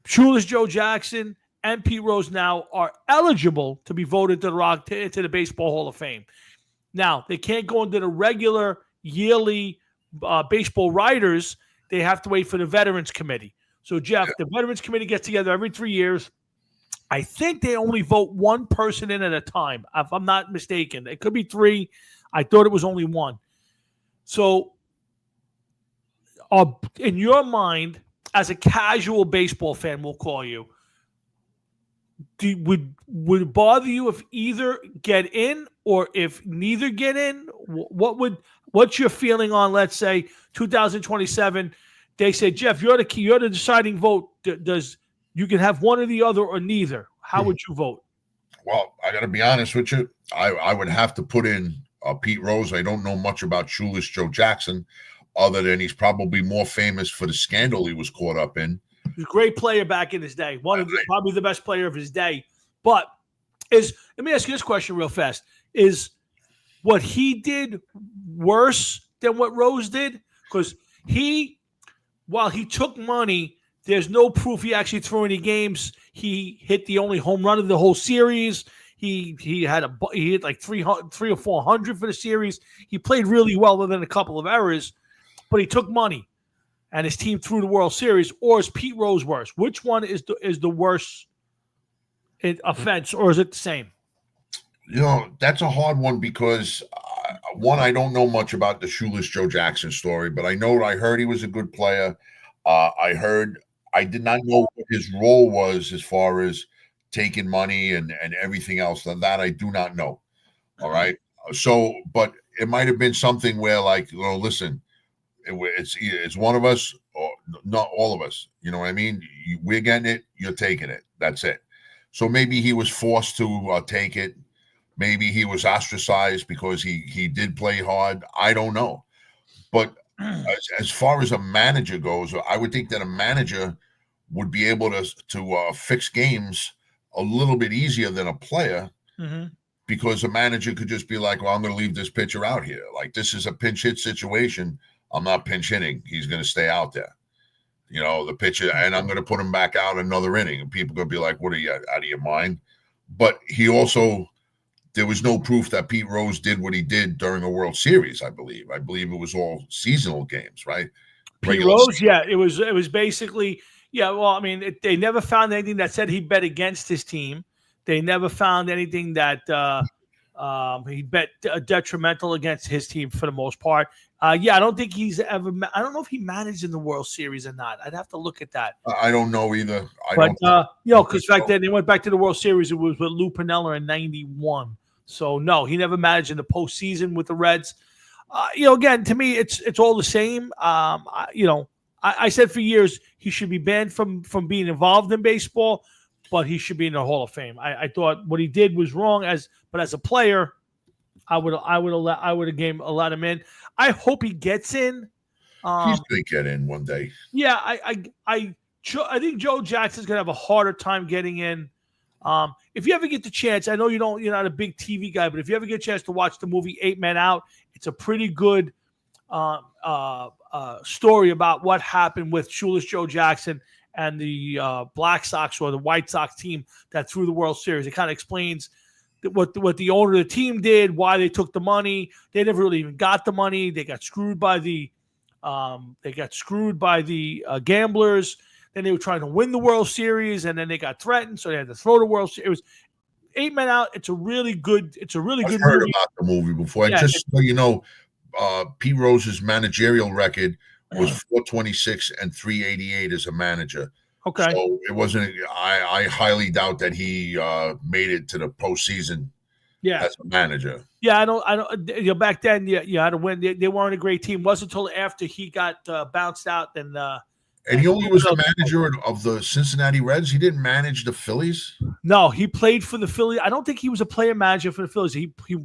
Shoeless Joe Jackson and Pete Rose now are eligible to be voted into the Baseball Hall of Fame. Now, they can't go into the regular yearly baseball writers. They have to wait for the Veterans Committee. So, Jeff, the Veterans Committee gets together every 3 years. I think they only vote one person in at a time, if I'm not mistaken. It could be 3. I thought it was only 1. So, in your mind, as a casual baseball fan, we'll call you, would it bother you if either get in or if neither get in? What's your feeling on, let's say, 2027? They say, Jeff, you're the deciding vote. You can have one or the other or neither. How would you vote? Well, I got to be honest with you. I would have to put in Pete Rose. I don't know much about Shoeless Joe Jackson, other than he's probably more famous for the scandal he was caught up in. He's a great player back in his day. Probably the best player of his day. But let me ask you this question real fast. Is what he did worse than what Rose did? Because while he took money, there's no proof he actually threw any games. He hit the only home run of the whole series. He hit like 300 or 400 for the series. He played really well, other than a couple of errors, but he took money, and his team threw the World Series. Or is Pete Rose worse? Which one is the worse offense, or is it the same? That's a hard one because one, I don't know much about the Shoeless Joe Jackson story, but I heard he was a good player. I did not know what his role was as far as taking money and everything else. That I do not know. All right. So, but it might have been something where, like, listen, it's one of us or not all of us. You know what I mean? We're getting it. You're taking it. That's it. So maybe he was forced to take it. Maybe he was ostracized because he did play hard. I don't know. But as far as a manager goes, I would think that a manager would be able to fix games a little bit easier than a player, because a manager could just be like, well, I'm going to leave this pitcher out here. Like, this is a pinch hit situation. I'm not pinch hitting. He's going to stay out there. The pitcher, and I'm going to put him back out another inning. And people are going to be like, what are you, out of your mind? But there was no proof that Pete Rose did what he did during a World Series, I believe. I believe it was all seasonal games, right? Pete Rose, yeah. It was basically, yeah, well, I mean, they never found anything that said he bet against his team. They never found anything that he bet detrimental against his team for the most part. Yeah, I don't think he's ever. I don't know if he managed in the World Series or not. I'd have to look at that. I don't know either. Because back then they went back to the World Series. It was with Lou Piniella in '91. So no, he never managed in the postseason with the Reds. Again, to me, it's all the same. I said for years he should be banned from being involved in baseball, but he should be in the Hall of Fame. I thought what he did was wrong, but as a player, I would have allowed him in. I hope he gets in. He's going to get in one day. Yeah, I think Joe Jackson's going to have a harder time getting in. If you ever get the chance, I know you're not a big TV guy, but if you ever get a chance to watch the movie 8 Men Out, it's a pretty good story about what happened with Shoeless Joe Jackson and the Black Sox or the White Sox team that threw the World Series. It kind of explains what the owner of the team did, why they took the money. They never really even got the money. They got screwed by the gamblers. Then they were trying to win the World Series, and then they got threatened, so they had to throw the World Series. It was 8 Men Out. It's a really good. I've heard movie. About the movie before. Yeah, just so you know, Pete Rose's managerial record was 426 and 388 as a manager. Okay. So it wasn't. I highly doubt that he made it to the postseason. Yeah. As a manager. Yeah, I don't. Back then, you had to win. They weren't a great team. It wasn't until after he got bounced out, then. And he only was a manager of the Cincinnati Reds. He didn't manage the Phillies. No, he played for the Phillies. I don't think he was a player manager for the Phillies.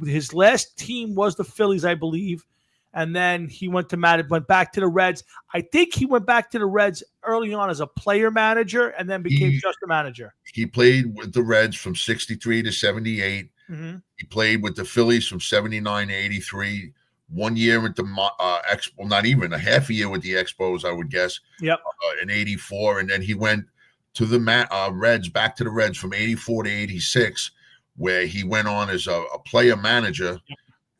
His last team was the Phillies, I believe, and then he went back to the Reds. I think he went back to the Reds early on as a player manager, and then became just a manager. He played with the Reds from 63 to 78. Mm-hmm. He played with the Phillies from 79 to 83. 1 year with the Expo, not even a half a year with the Expos, I would guess. Yep. In 84, and then he went to the Reds, back to the Reds from 84 to 86, where he went on as a player manager,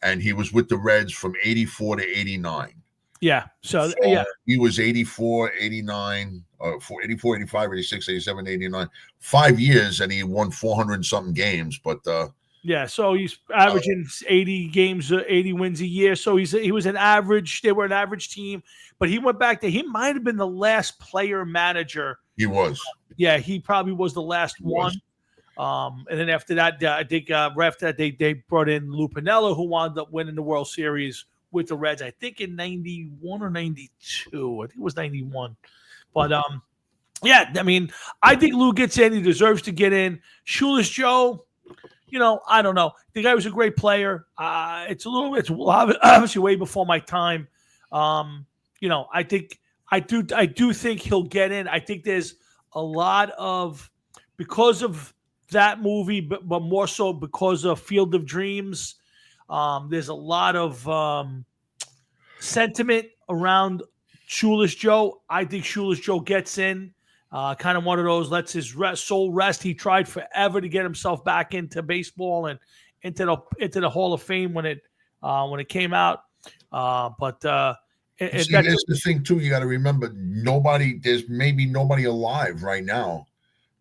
and he was with the Reds from 84 to 89. Yeah. So, So yeah. he was 84, 89, 84, 85, 86, 87, 89. 5 years, and he won 400 and something games. But Yeah, so he's averaging 80 games, 80 wins a year. So he was an average. They were an average team, but he went back to. He might have been the last player manager. he was. Yeah, he probably was the last one. And then after that, I think after that they brought in Lou Piniella, who wound up winning the World Series with the Reds. I think in 91 or 92. I think it was 91. But yeah, I mean, I think Lou gets in. He deserves to get in. Shoeless Joe. I don't know. The guy was a great player. It's obviously way before my time. I do think he'll get in. I think there's a lot of, because of that movie, but more so because of Field of Dreams. There's a lot of sentiment around Shoeless Joe. I think Shoeless Joe gets in. Kind of one of those, lets his soul rest. He tried forever to get himself back into baseball and into the Hall of Fame when it came out. But that's the thing too. You got to remember, there's maybe nobody alive right now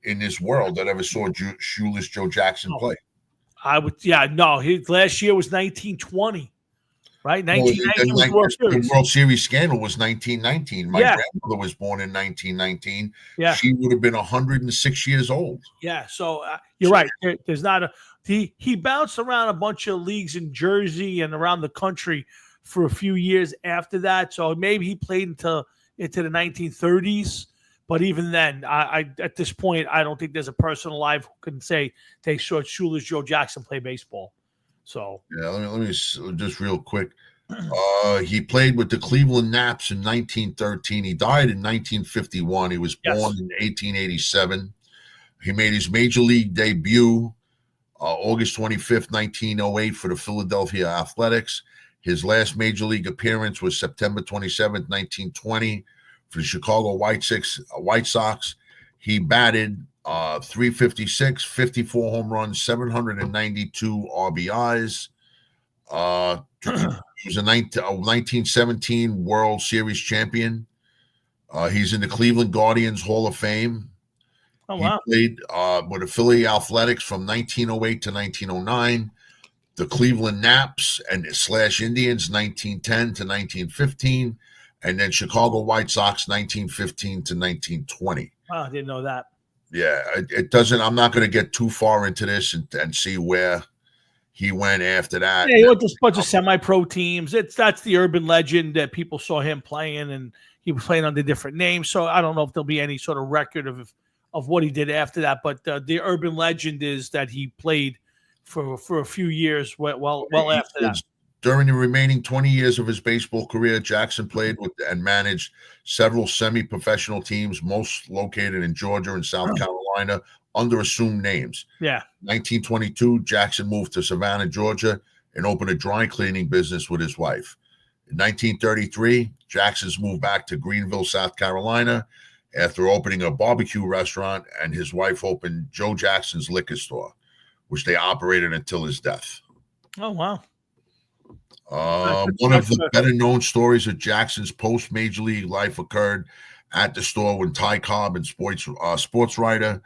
in this world that ever saw Shoeless Joe Jackson play. His last year was 1920. Right, 1919 was the World Series. World Series scandal was 1919. My grandmother was born in 1919. Yeah, she would have been 106 years old. Yeah, so you're right. There's not he bounced around a bunch of leagues in Jersey and around the country for a few years after that. So maybe he played into the 1930s. But even then, I at this point, I don't think there's a person alive who can say they saw Shoeless Joe Jackson play baseball. So yeah, let me just real quick. He played with the Cleveland Naps in 1913. He died in 1951. He was born in 1887. He made his major league debut August 25th, 1908 for the Philadelphia Athletics. His last major league appearance was September 27th, 1920 for the Chicago White Sox. He batted .356, 54 home runs, 792 RBIs. He was a 1917 World Series champion. He's in the Cleveland Guardians Hall of Fame. Oh, wow. He played with the Philly Athletics from 1908 to 1909, the Cleveland Naps and / Indians 1910 to 1915, and then Chicago White Sox 1915 to 1920. Oh, I didn't know that. Yeah, it doesn't. I'm not going to get too far into this and see where he went after that. Yeah, he went to a bunch of semi-pro teams. That's the urban legend that people saw him playing, and he was playing under different names. So I don't know if there'll be any sort of record of what he did after that. But the urban legend is that he played for a few years. Well after that. During the remaining 20 years of his baseball career, Jackson played with and managed several semi-professional teams, most located in Georgia and South Carolina, under assumed names. Yeah. 1922, Jackson moved to Savannah, Georgia, and opened a dry cleaning business with his wife. In 1933, Jackson's moved back to Greenville, South Carolina, after opening a barbecue restaurant, and his wife opened Joe Jackson's Liquor Store, which they operated until his death. Oh, wow. One of the better-known stories of Jackson's post-major league life occurred at the store when Ty Cobb and sports writer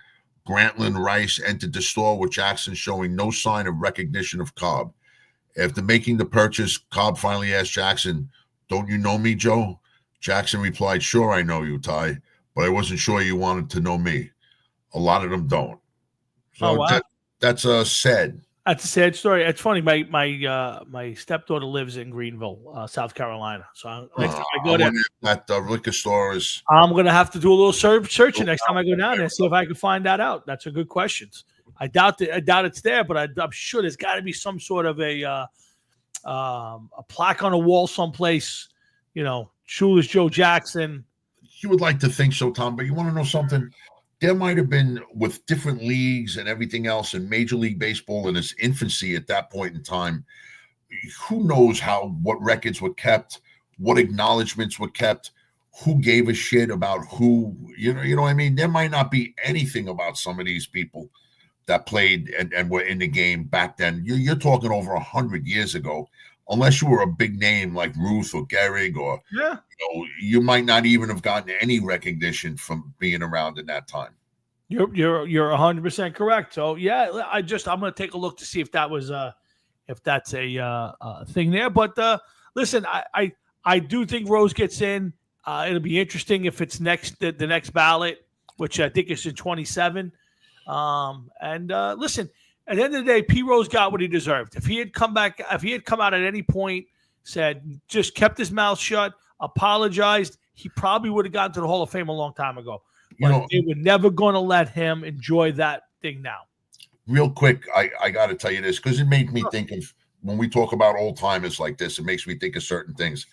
Grantland Rice entered the store with Jackson showing no sign of recognition of Cobb. After making the purchase, Cobb finally asked Jackson, "Don't you know me, Joe?" Jackson replied, "Sure, I know you, Ty, but I wasn't sure you wanted to know me. A lot of them don't." So that's sad. That's a sad story. It's funny. My stepdaughter lives in Greenville, South Carolina. So next time I go there, that liquor store is. I'm gonna have to do a little searching next time I go down there, see if I can find that out. That's a good question. I doubt it's there, but I'm sure there's got to be some sort of a plaque on a wall someplace. Shoeless Joe Jackson. You would like to think so, Tom, but you want to know something? There might have been, with different leagues and everything else in Major League Baseball in its infancy at that point in time, who knows what records were kept, what acknowledgments were kept, who gave a shit about who, you know what I mean? There might not be anything about some of these people that played and were in the game back then. You're talking over 100 years ago. Unless you were a big name like Ruth or Gehrig, or Yeah. you might not even have gotten any recognition from being around in that time. You're 100% correct. So yeah, I'm gonna take a look to see if that was if that's a thing there. But listen, I do think Rose gets in. It'll be interesting if it's the next ballot, which I think is in 27. Listen, at the end of the day, P. Rose got what he deserved. If he had come out at any point, said, just kept his mouth shut, apologized, he probably would have gotten to the Hall of Fame a long time ago. But they were never going to let him enjoy that thing now. Real quick, I got to tell you this because it made me think of, when we talk about old timers like this, it makes me think of certain things.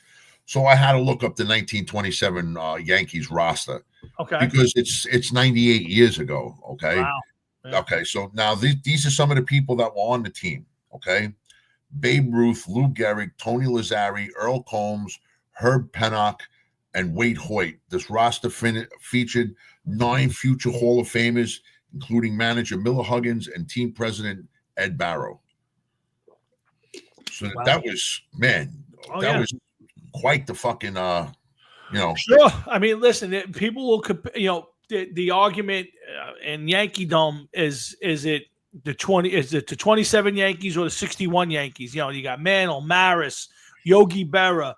So I had to look up the 1927 Yankees roster. Okay. Because it's 98 years ago. Okay. Wow. Yeah. Okay. So now these are some of the people that were on the team. Okay. Babe Ruth, Lou Gehrig, Tony Lazzari, Earl Combs, Herb Pennock, and Wade Hoyt. This roster featured 9 future Hall of Famers, including manager Miller Huggins and team president Ed Barrow. So that was, man, was quite the fucking, Sure. I mean, listen, people will, the argument in Yankee Dome is it the 27 Yankees or the 61 Yankees? You got Mantle, Maris, Yogi Berra,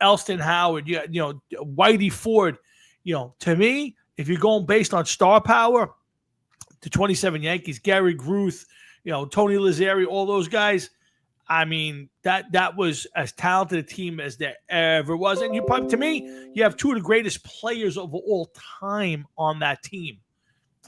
Elston Howard, Whitey Ford. To me, if you're going based on star power, the 27 Yankees, Gehrig, Ruth, Tony Lazzari, all those guys. I mean, that was as talented a team as there ever was. And to me, you have 2 of the greatest players of all time on that team.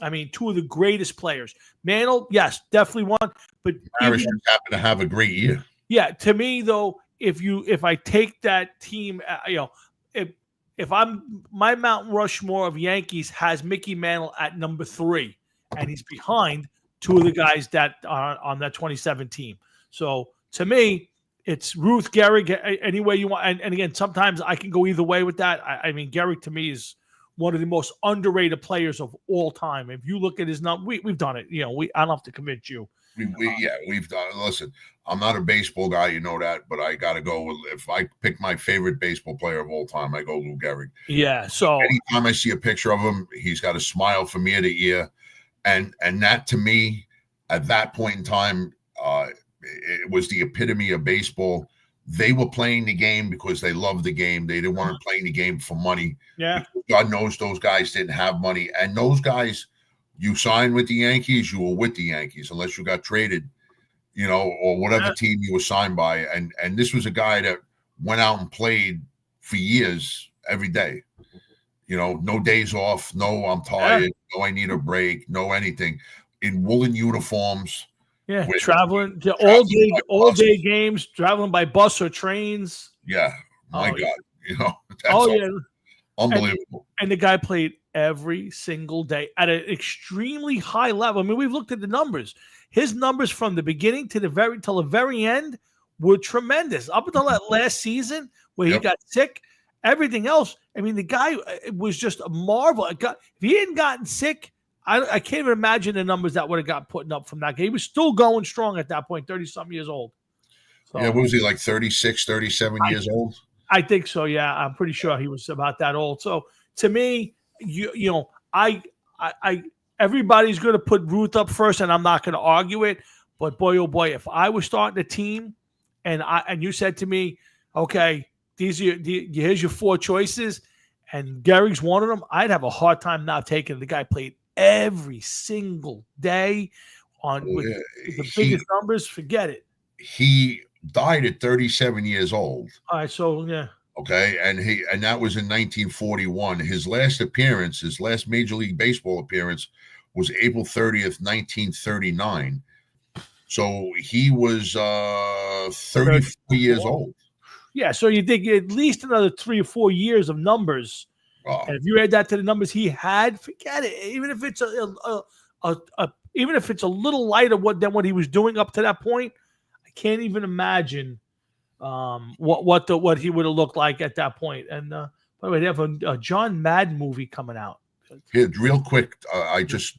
I mean, 2 of the greatest players. Mantle, yes, definitely one. But Maris just happened to have a great year. Yeah, to me though, if I take that team, if my Mount Rushmore of Yankees has Mickey Mantle at number 3, and he's behind 2 of the guys that are on that 27 team. So to me, it's Ruth, Gehrig, any way you want. And again, sometimes I can go either way with that. I mean, Gehrig to me is one of the most underrated players of all time. If you look at his number, we've done it. I don't have to convince you. We've done it. Listen, I'm not a baseball guy, you know that, but I got to go with, if I pick my favorite baseball player of all time, I go Lou Gehrig. Yeah. So anytime I see a picture of him, he's got a smile from ear to ear. And that to me, at that point in time, it was the epitome of baseball. They were playing the game because they loved the game. They didn't want to play the game for money. Yeah. God knows those guys didn't have money. And those guys, you signed with the Yankees, you were with the Yankees, unless you got traded, or whatever team you were signed by. And this was a guy that went out and played for years, every day. No days off, no, I'm tired, no, I need a break, no anything. In woolen uniforms. Yeah, traveling all day games, traveling by bus or trains. Yeah, my God, that's unbelievable. And the guy played every single day at an extremely high level. I mean, we've looked at the numbers. His numbers from the beginning to the very end were tremendous. Up until that last season where he got sick, everything else. I mean, the guy was just a marvel. If he hadn't gotten sick, I can't even imagine the numbers that would have got put up from that game. He was still going strong at that point, 30-something years old. So, what was he, like 36, 37 years old? I think so, yeah. I'm pretty sure he was about that old. So, to me, everybody's going to put Ruth up first, and I'm not going to argue it. But, boy, oh, boy, if I was starting a team and you said to me, okay, here's your 4 choices, and Gehrig's one of them, I'd have a hard time not taking it. The guy played every single day with the biggest numbers. Forget it. He died at 37 years old. All right, so yeah. Okay, and that was in 1941. His last Major League Baseball appearance was April 30th, 1939. So he was 34 years old. Yeah, so you think at least another 3 or 4 years of numbers. And if you add that to the numbers he had, forget it. Even if it's even if it's a little lighter than what he was doing up to that point, I can't even imagine what he would have looked like at that point. And By the way, they have a John Madden movie coming out. Here, real quick,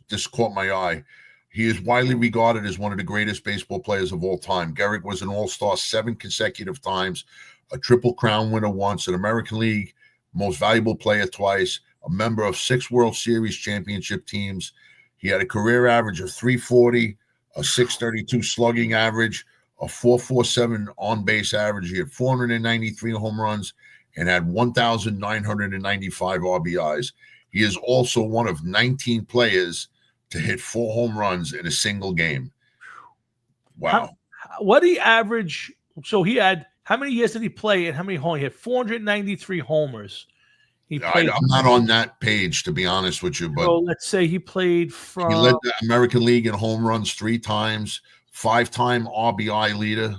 this caught my eye. He is widely regarded as one of the greatest baseball players of all time. Gehrig was an All-Star 7 consecutive times, a Triple Crown winner once, an American League Most Valuable Player twice, a member of 6 World Series championship teams. He had a career average of 340, a 632 slugging average, a 447 on-base average. He had 493 home runs and had 1,995 RBIs. He is also one of 19 players to hit 4 home runs in a single game. Wow. What did he average? So he had, how many years did he play and how many homers? He had 493 homers. He played. I'm not on that page, to be honest with you, but so let's say he played from. He led the American League in home runs 3 times, 5-time RBI leader,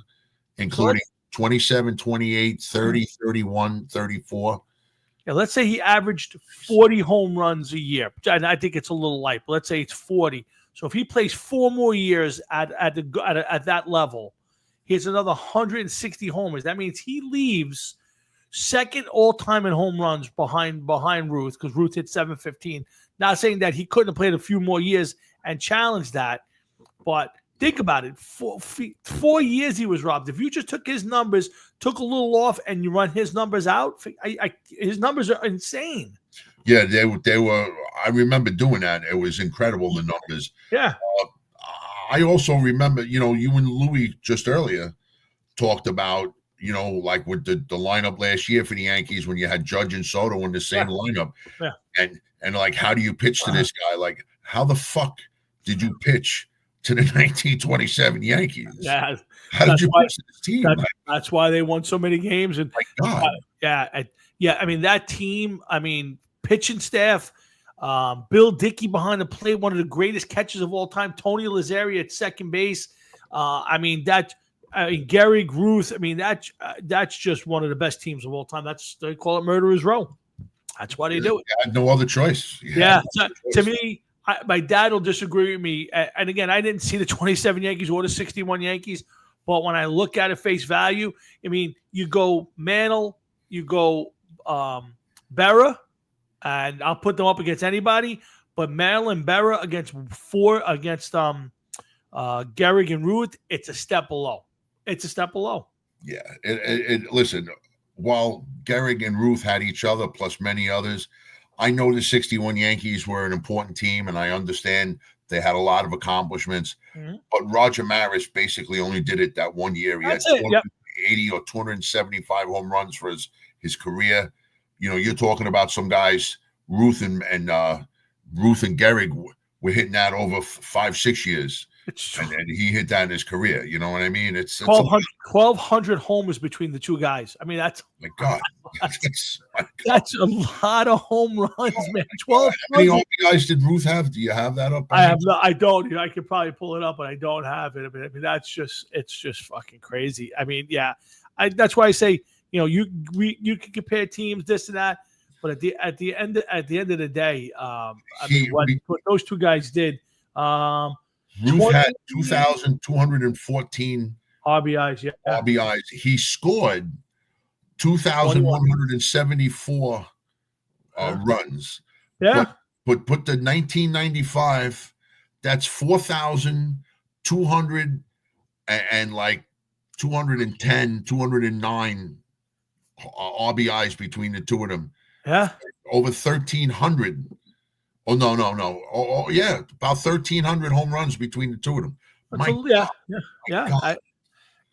including 27, 28, 30, 31, 34. Yeah, let's say he averaged 40 home runs a year. And I think it's a little light, but let's say it's 40. So if he plays 4 more years at that level, he has another 160 homers. That means he leaves second all time in home runs behind Ruth, because Ruth hit 715. Not saying that he couldn't have played a few more years and challenged that, but think about it. 4 years he was robbed. If you just took his numbers, took a little off, and you run his numbers out, his numbers are insane. Yeah, they were. I remember doing that. It was incredible, the numbers. Yeah. I also remember, you and Louis just earlier talked about, like with the lineup last year for the Yankees when you had Judge and Soto in the same lineup. Yeah. And like, how do you pitch to this guy? Like, how the fuck did you pitch to the 1927 Yankees? Yeah. How did you pitch to this team? That's why they won so many games. And my God. Yeah. I mean, that team, pitching staff, Bill Dickey behind the plate, one of the greatest catchers of all time, Tony Lazzari at second base. Gehrig, Ruth. That's just one of the best teams of all time. They call it Murderers Row. That's why they do it. I had no other choice. To me, my dad will disagree with me. And again, I didn't see the 27 Yankees or the 61 Yankees, but when I look at it face value, you go Mantle, you go Berra, and I'll put them up against anybody. But Mantle and Berra against Gehrig and Ruth, it's a step below. It's a step below. Yeah. Listen, while Gehrig and Ruth had each other plus many others, I know the 61 Yankees were an important team, and I understand they had a lot of accomplishments. Mm-hmm. But Roger Maris basically only did it that 1 year. He had 280 or 275 home runs for his career. You're talking about some guys, Ruth and Gehrig were hitting that over 5-6 years. And he hit that in his career. You know what I mean? It's 1,200 homers between the two guys. That's my God. That's a lot of home runs, man. 1,200. How many guys did Ruth have? Do you have that up? I have not. I don't. I could probably pull it up, but I don't have it. It's just fucking crazy. That's why I say, you can compare teams, this and that, but at the end of the day, what those two guys did. Ruth had 2,214 RBIs. Yeah. RBIs. He scored 2,174 runs. Yeah. But put the 1995, that's 4,200 and like 210, 209 RBIs between the two of them. Yeah. Over 1,300. Oh, no. Oh, yeah. About 1,300 home runs between the two of them.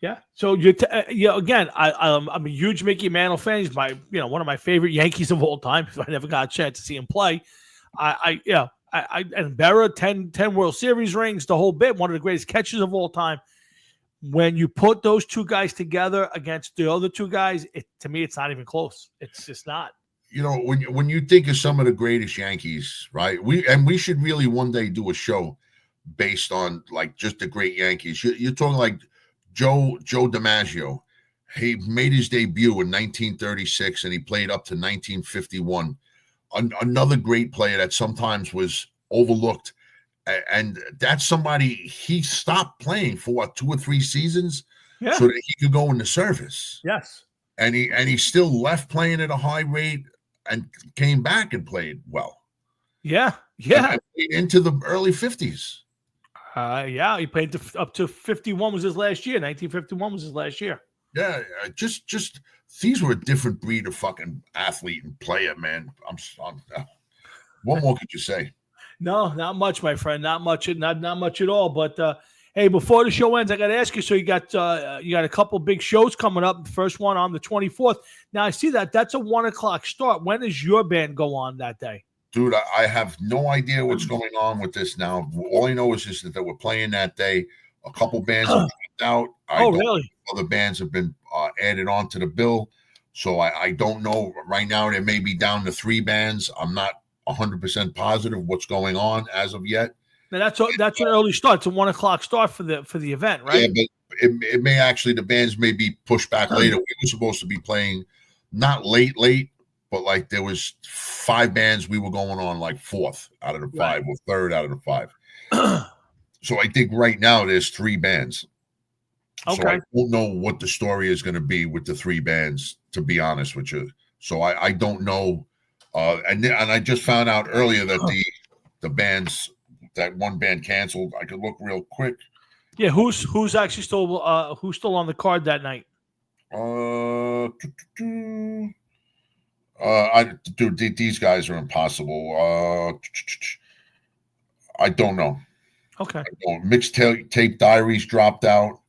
Yeah. So again, I'm a huge Mickey Mantle fan. He's one of my favorite Yankees of all time. I never got a chance to see him play. And Berra, 10 World Series rings, the whole bit, one of the greatest catchers of all time. When you put those two guys together against the other two guys, to me, it's not even close. It's just not. When you think of some of the greatest Yankees, right? We should really one day do a show based on like just the great Yankees. You're talking like Joe DiMaggio. He made his debut in 1936 and he played up to 1951. Another great player that sometimes was overlooked, and that's somebody he stopped playing for 2 or 3 seasons, so that he could go into service. Yes, and he still left playing at a high rate. and came back and played well. Yeah, yeah, And played into the early 50s. yeah. He played up to 51 was his last year. 1951 was his last year. Yeah, just these were a different breed of fucking athlete and player, man. What more could you say? No, not much, my friend. Not much. Not much at all. But hey, before the show ends, I got to ask you. So you got a couple big shows coming up. The first one on the 24th. Now I see that's a 1 o'clock start. When does your band go on that day? Dude, I have no idea what's going on with this now. All I know is just that we're playing that day. A couple bands have dropped out. Really? Other bands have been added onto the bill. So I don't know. Right now, they may be down to 3 bands. I'm not 100% positive what's going on as of yet. Now that's an early start. It's a 1 o'clock start for the event, right? Yeah, but it may actually, the bands may be pushed back later. We were supposed to be playing not late, but like there was 5 bands. We were going on like 4th out of the 5 or 3rd out of the 5. So I think right now there's 3 bands. Okay. So I don't know what the story is going to be with the 3 bands, to be honest with you. So I don't know. And I just found out earlier that the bands, that one band canceled. I could look real quick. Yeah, who's actually still on the card that night? Dude, these guys are impossible. I don't know. Okay. Mixtape Diaries dropped out,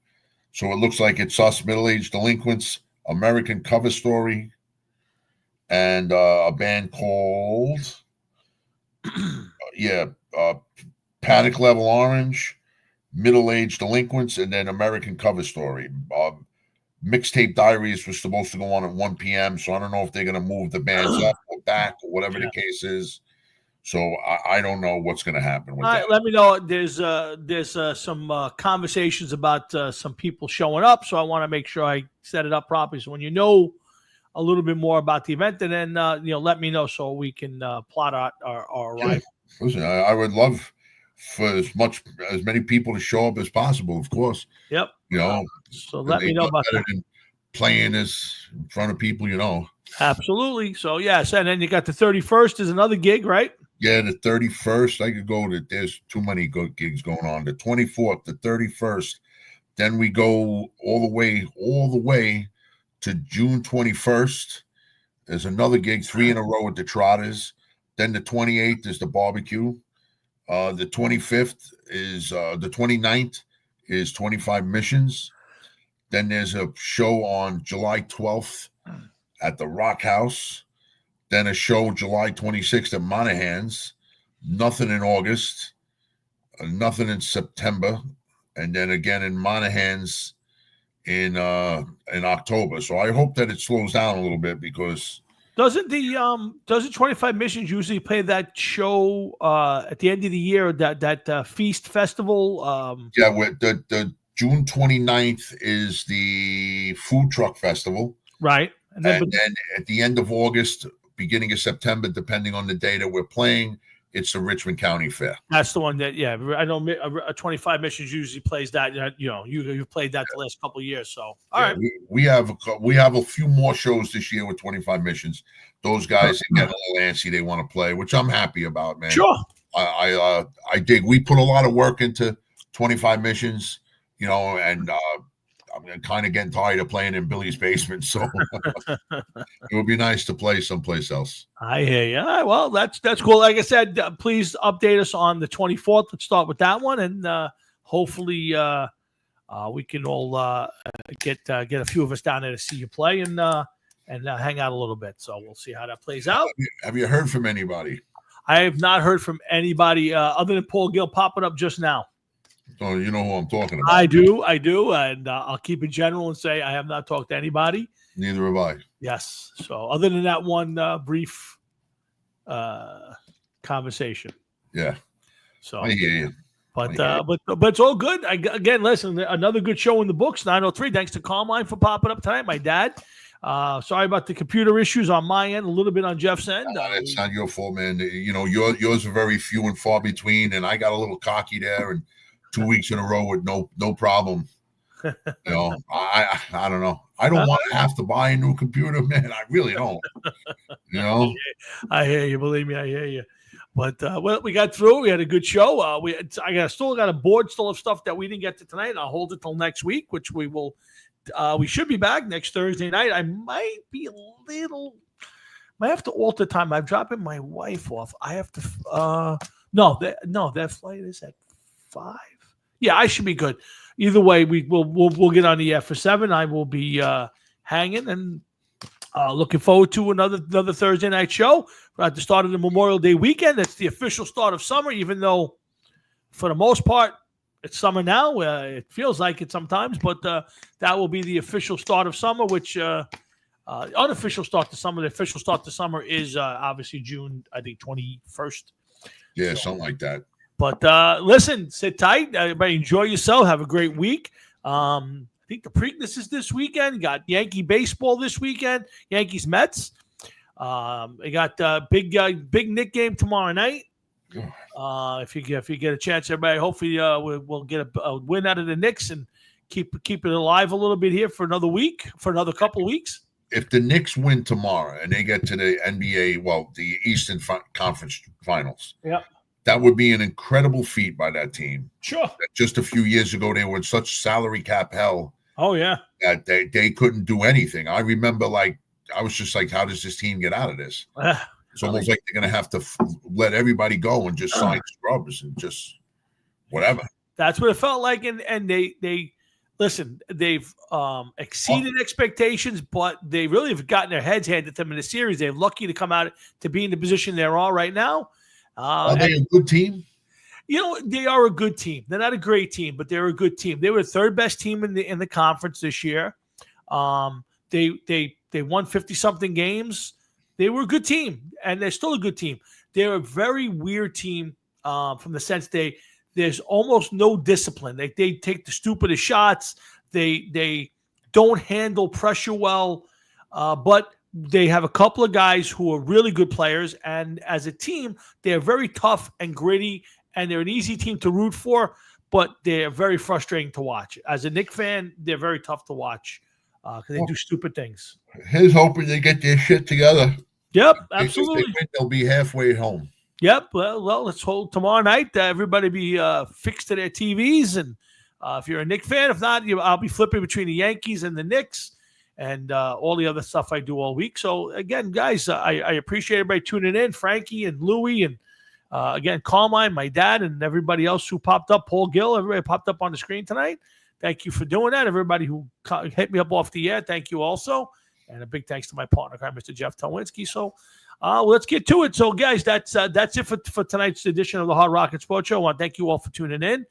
so it looks like it's us, Middle-Aged Delinquents, American Cover Story, and a band called Panic Level Orange, Middle-Aged Delinquents, and then American Cover Story. Mixtape Diaries was supposed to go on at 1 p.m., so I don't know if they're going to move the bands up or back or whatever the case is. So I don't know what's going to happen with All right, that. let me know. There's some conversations about some people showing up, so I want to make sure I set it up properly. So when you know a little bit more about the event, and then let me know so we can plot out our arrival. Listen, I would love for as many people to show up as possible, of course. Yep. So let me know about that. Than playing this in front of people, Absolutely. So yes, and then you got the 31st is another gig, right? Yeah, the 31st. I could go to. There's too many good gigs going on. The 24th, the 31st. Then we go all the way to June 21st. There's another gig, 3 in a row at the Trotters. Then the 28th is the barbecue. The 25th is the 29th is 25 Missions. Then there's a show on July 12th at the Rock House. Then a show July 26th at Monahan's. Nothing in August. Nothing in September. And then again in Monahan's in October. So I hope that it slows down a little bit because doesn't 25 Missions usually play that show at the end of the year, that feast festival? The June 29th is the food truck festival. Right. And then at the end of August, beginning of September, depending on the day that we're playing, it's the Richmond County Fair. That's the one that, I know 25 Missions usually plays that. You've played that the last couple of years. So, all right. We have a few more shows this year with 25 Missions. Those guys are getting a little antsy. They want to play, which I'm happy about, man. Sure. I dig. We put a lot of work into 25 Missions, and I'm kind of getting tired of playing in Billy's basement. So it would be nice to play someplace else. I hear you. All right, well, that's cool. Like I said, please update us on the 24th. Let's start with that one, and hopefully we can all get a few of us down there to see you play and hang out a little bit. So we'll see how that plays out. Have you heard from anybody? I have not heard from anybody other than Paul Gill popping up just now. Oh, you know who I'm talking about. I do, and I'll keep it general and say I have not talked to anybody. Neither have I. Yes. So other than that one brief conversation. Yeah. So I hear you. But it's all good. Again, listen, another good show in the books. 903. Thanks to Carmine for popping up tonight. My dad. Sorry about the computer issues on my end, a little bit on Jeff's end. It's not your fault, man. Yours are very few and far between, and I got a little cocky there, and 2 weeks in a row with no problem. You know, I don't know. I don't want to have to buy a new computer, man. I really don't. You know, I hear you. Believe me, I hear you. But well, we got through. We had a good show. Still got a board still of stuff that we didn't get to tonight. I'll hold it till next week, which we will. We should be back next Thursday night. I might be might have to alter time. I'm dropping my wife off. I have to. That flight is at 5. Yeah, I should be good. Either way, we'll get on the air for 7. I will be hanging and looking forward to another Thursday night show at the start of the Memorial Day weekend. It's the official start of summer, even though for the most part it's summer now. It feels like it sometimes, but that will be the official start of summer, which unofficial start to summer. The official start to summer is obviously June, I think 21st. yeah, something like that. But listen, sit tight. Everybody enjoy yourself. Have a great week. I think the Preakness is this weekend. You got Yankee baseball this weekend. Yankees Mets. You got big Nick game tomorrow night. If you get a chance, everybody. Hopefully we'll get a win out of the Knicks and keep it alive a little bit here for another week, for another couple of weeks. If the Knicks win tomorrow and they get to the NBA, the Eastern Conference Finals, yeah, that would be an incredible feat by that team. Sure. Just a few years ago, they were in such salary cap hell. Oh yeah. That they couldn't do anything. I remember, I was just like, how does this team get out of this? It's almost like they're going to have to let everybody go and just sign scrubs and just whatever. That's what it felt like, and they listen. They've exceeded expectations, but they really have gotten their heads handed to them in the series. They're lucky to come out to be in the position they're all right now. Are they a good team? You know, they are a good team. They're not a great team, but they're a good team. They were the third best team in the conference this year. They won 50-something games. They were a good team, and they're still a good team. They're a very weird team from the sense there's almost no discipline. They take the stupidest shots. They don't handle pressure well, but they have a couple of guys who are really good players, and as a team, they're very tough and gritty, and they're an easy team to root for, but they're very frustrating to watch. As a Knicks fan, they're very tough to watch because they do stupid things. Here's hoping they get their shit together. Yep, If absolutely. they win, they'll be halfway home. Yep. Well, let's hold tomorrow night. Everybody be fixed to their TVs, and if you're a Knicks fan, if not, I'll be flipping between the Yankees and the Knicks, and all the other stuff I do all week. So again, guys, I appreciate everybody tuning in. Frankie and Louie, and again, Carmine, my dad, and everybody else who popped up. Paul Gill, everybody popped up on the screen tonight. Thank you for doing that. Everybody who hit me up off the air, thank you also. And a big thanks to my partner, Mr. Jeff Towinski. So let's get to it. So, guys, that's it for tonight's edition of the Hard Rocket Sports Show. I want to thank you all for tuning in,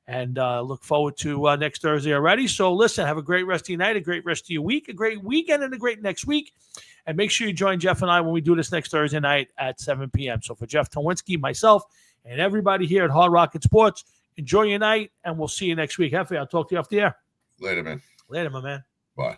and look forward to next Thursday already. So, listen, have a great rest of your night, a great rest of your week, a great weekend, and a great next week. And make sure you join Jeff and I when we do this next Thursday night at 7 p.m. So, for Jeff Towinski, myself, and everybody here at Hard Rocket Sports, enjoy your night, and we'll see you next week. Hefe, I'll talk to you off the air. Later, man. Later, my man. Bye.